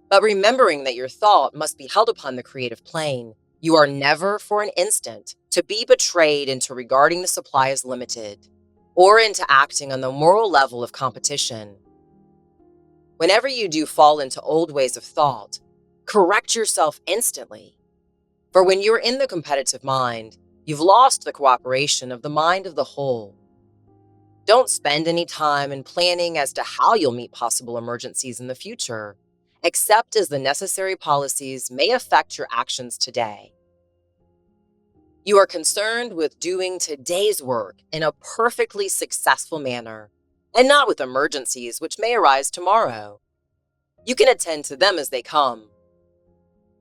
But remembering that your thought must be held upon the creative plane, you are never for an instant to be betrayed into regarding the supply as limited, or into acting on the moral level of competition. Whenever you do fall into old ways of thought, correct yourself instantly. For when you're in the competitive mind, you've lost the cooperation of the mind of the whole. Don't spend any time in planning as to how you'll meet possible emergencies in the future, except as the necessary policies may affect your actions today. You are concerned with doing today's work in a perfectly successful manner, and not with emergencies which may arise tomorrow. You can attend to them as they come.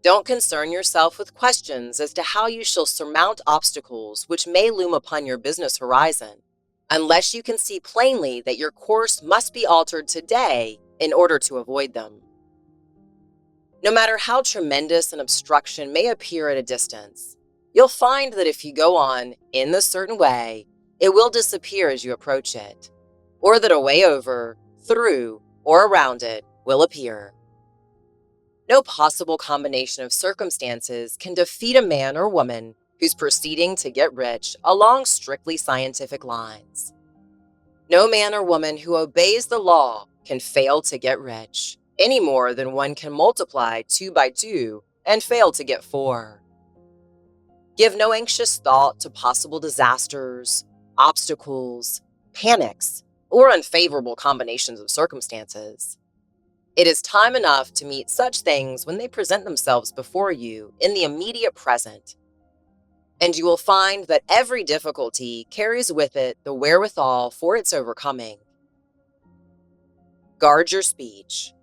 Don't concern yourself with questions as to how you shall surmount obstacles which may loom upon your business horizon, unless you can see plainly that your course must be altered today in order to avoid them. No matter how tremendous an obstruction may appear at a distance, you'll find that if you go on in the certain way, it will disappear as you approach it, or that a way over, through, or around it will appear. No possible combination of circumstances can defeat a man or woman who's proceeding to get rich along strictly scientific lines. No man or woman who obeys the law can fail to get rich, any more than one can multiply 2 by 2 and fail to get 4. Give no anxious thought to possible disasters, obstacles, panics, or unfavorable combinations of circumstances. It is time enough to meet such things when they present themselves before you in the immediate present, and you will find that every difficulty carries with it the wherewithal for its overcoming. Guard your speech.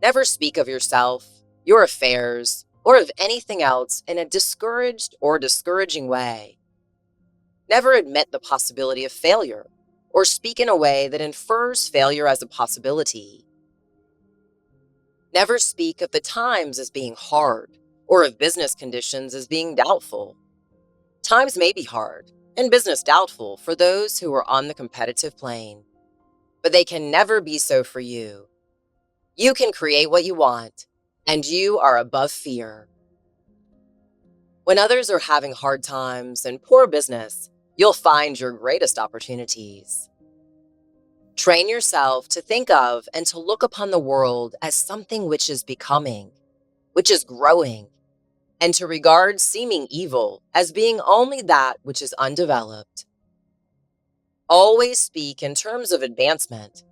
Never speak of yourself, your affairs, or of anything else in a discouraged or discouraging way. Never admit the possibility of failure, or speak in a way that infers failure as a possibility. Never speak of the times as being hard, or of business conditions as being doubtful. Times may be hard, and business doubtful for those who are on the competitive plane, but they can never be so for you. You can create what you want, and you are above fear. When others are having hard times and poor business, you'll find your greatest opportunities. Train yourself to think of and to look upon the world as something which is becoming, which is growing, and to regard seeming evil as being only that which is undeveloped. Always speak in terms of advancement.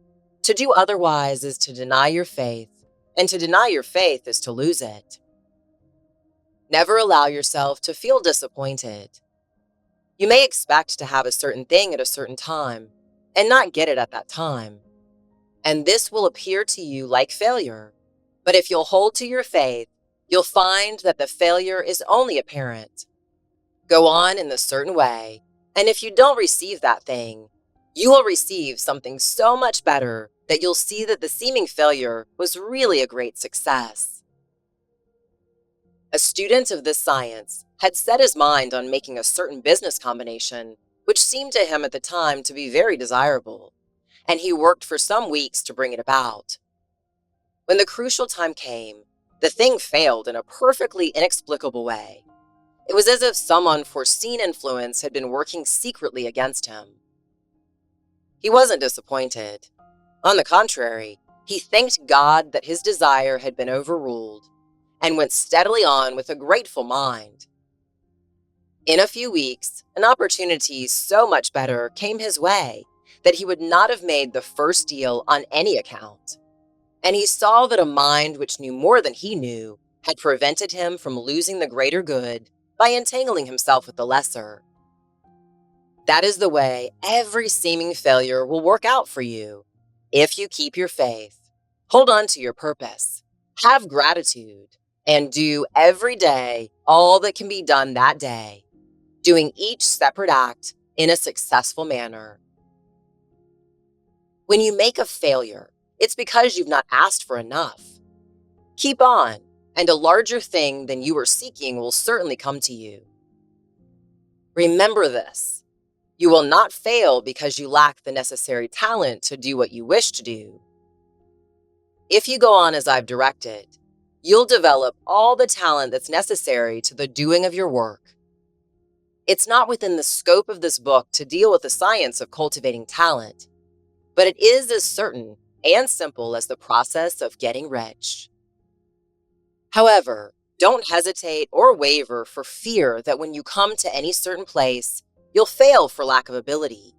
To do otherwise is to deny your faith, and to deny your faith is to lose it. Never allow yourself to feel disappointed. You may expect to have a certain thing at a certain time, and not get it at that time, and this will appear to you like failure. But if you'll hold to your faith, you'll find that the failure is only apparent. Go on in the certain way, and if you don't receive that thing, you will receive something so much better that you'll see that the seeming failure was really a great success. A student of this science had set his mind on making a certain business combination which seemed to him at the time to be very desirable, and he worked for some weeks to bring it about. When the crucial time came, the thing failed in a perfectly inexplicable way. It was as if some unforeseen influence had been working secretly against him. He wasn't disappointed. On the contrary, he thanked God that his desire had been overruled, and went steadily on with a grateful mind. In a few weeks, an opportunity so much better came his way that he would not have made the first deal on any account, and he saw that a mind which knew more than he knew had prevented him from losing the greater good by entangling himself with the lesser. That is the way every seeming failure will work out for you, if you keep your faith, hold on to your purpose, Have gratitude and do every day all that can be done that day, doing each separate act in a successful manner. When you make a failure, it's because you've not asked for enough. Keep on, and a larger thing than you were seeking will certainly come to you. Remember this: you will not fail because you lack the necessary talent to do what you wish to do. If you go on as I've directed, you'll develop all the talent that's necessary to the doing of your work. It's not within the scope of this book to deal with the science of cultivating talent, but it is as certain and simple as the process of getting rich. However, don't hesitate or waver for fear that when you come to any certain place, you'll fail for lack of ability.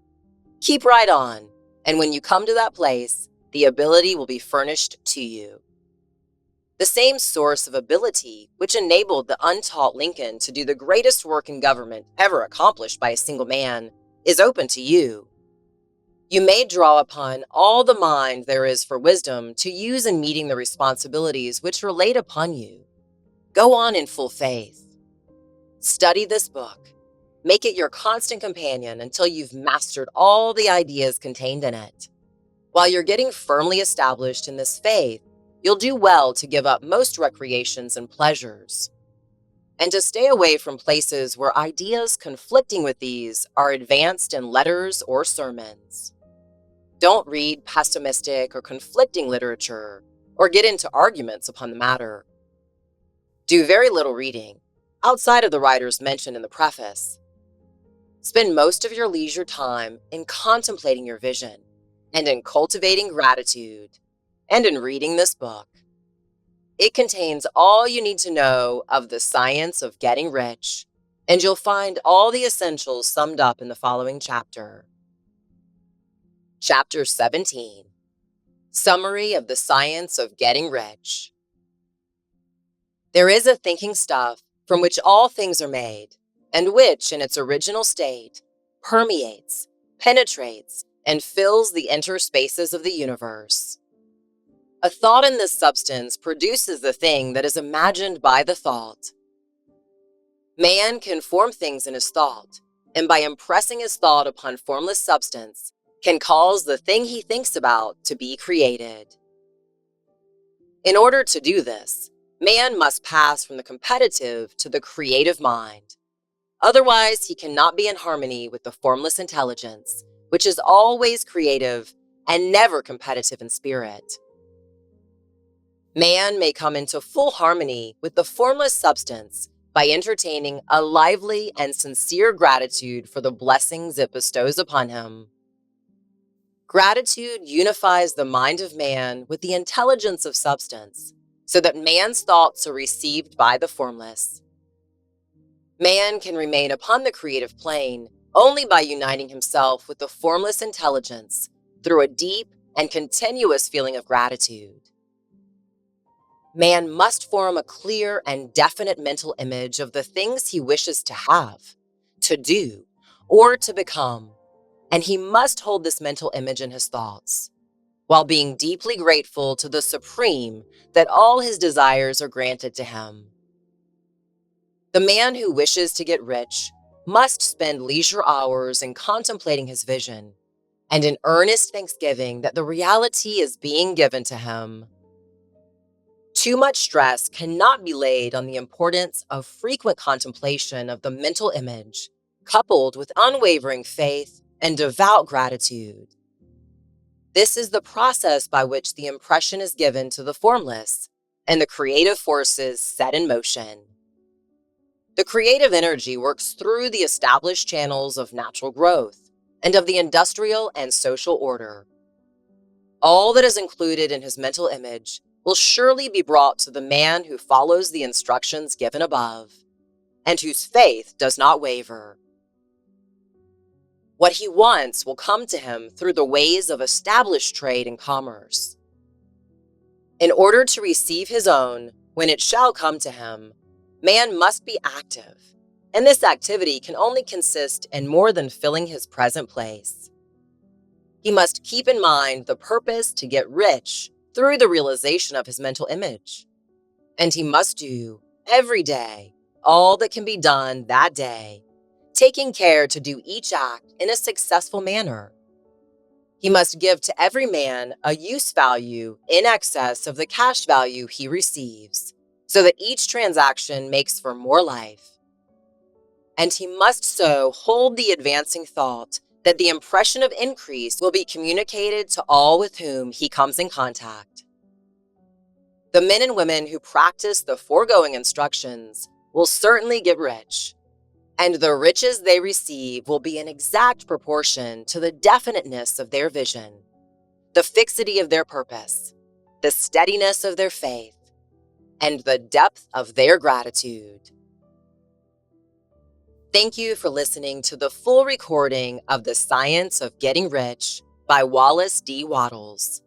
Keep right on, and when you come to that place, the ability will be furnished to you. The same source of ability which enabled the untaught Lincoln to do the greatest work in government ever accomplished by a single man is open to you. You may draw upon all the mind there is for wisdom to use in meeting the responsibilities which are laid upon you. Go on in full faith. Study this book. Make it your constant companion until you've mastered all the ideas contained in it. While you're getting firmly established in this faith, you'll do well to give up most recreations and pleasures, and to stay away from places where ideas conflicting with these are advanced in letters or sermons. Don't read pessimistic or conflicting literature or get into arguments upon the matter. Do very little reading, outside of the writers mentioned in the preface. Spend most of your leisure time in contemplating your vision and in cultivating gratitude and in reading this book. It contains all you need to know of the science of getting rich, and you'll find all the essentials summed up in the following chapter. Chapter 17, Summary of the Science of Getting Rich. There is a thinking stuff from which all things are made, and which, in its original state, permeates, penetrates, and fills the interspaces of the universe. A thought in this substance produces the thing that is imagined by the thought. Man can form things in his thought, and by impressing his thought upon formless substance, can cause the thing he thinks about to be created. In order to do this, man must pass from the competitive to the creative mind. Otherwise, he cannot be in harmony with the formless intelligence, which is always creative and never competitive in spirit. Man may come into full harmony with the formless substance by entertaining a lively and sincere gratitude for the blessings it bestows upon him. Gratitude unifies the mind of man with the intelligence of substance, so that man's thoughts are received by the formless. Man can remain upon the creative plane only by uniting himself with the formless intelligence through a deep and continuous feeling of gratitude. Man must form a clear and definite mental image of the things he wishes to have, to do, or to become, and he must hold this mental image in his thoughts, while being deeply grateful to the Supreme that all his desires are granted to him. The man who wishes to get rich must spend leisure hours in contemplating his vision and in earnest thanksgiving that the reality is being given to him. Too much stress cannot be laid on the importance of frequent contemplation of the mental image, coupled with unwavering faith and devout gratitude. This is the process by which the impression is given to the formless and the creative forces set in motion. The creative energy works through the established channels of natural growth and of the industrial and social order. All that is included in his mental image will surely be brought to the man who follows the instructions given above, and whose faith does not waver. What he wants will come to him through the ways of established trade and commerce. In order to receive his own, when it shall come to him, man must be active, and this activity can only consist in more than filling his present place. He must keep in mind the purpose to get rich through the realization of his mental image. And he must do, every day, all that can be done that day, taking care to do each act in a successful manner. He must give to every man a use value in excess of the cash value he receives, so that each transaction makes for more life. And he must so hold the advancing thought that the impression of increase will be communicated to all with whom he comes in contact. The men and women who practice the foregoing instructions will certainly get rich, and the riches they receive will be in exact proportion to the definiteness of their vision, the fixity of their purpose, the steadiness of their faith, and the depth of their gratitude. Thank you for listening to the full recording of The Science of Getting Rich by Wallace D Wattles.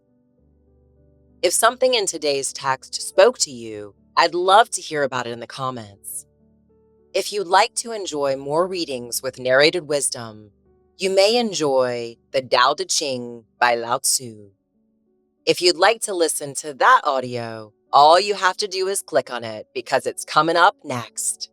If something in today's text spoke to you, I'd love to hear about it in the comments. If you'd like to enjoy more readings with narrated wisdom, you may enjoy The Tao Te Ching by Lao Tzu. If you'd like to listen to that audio, all you have to do is click on it because it's coming up next.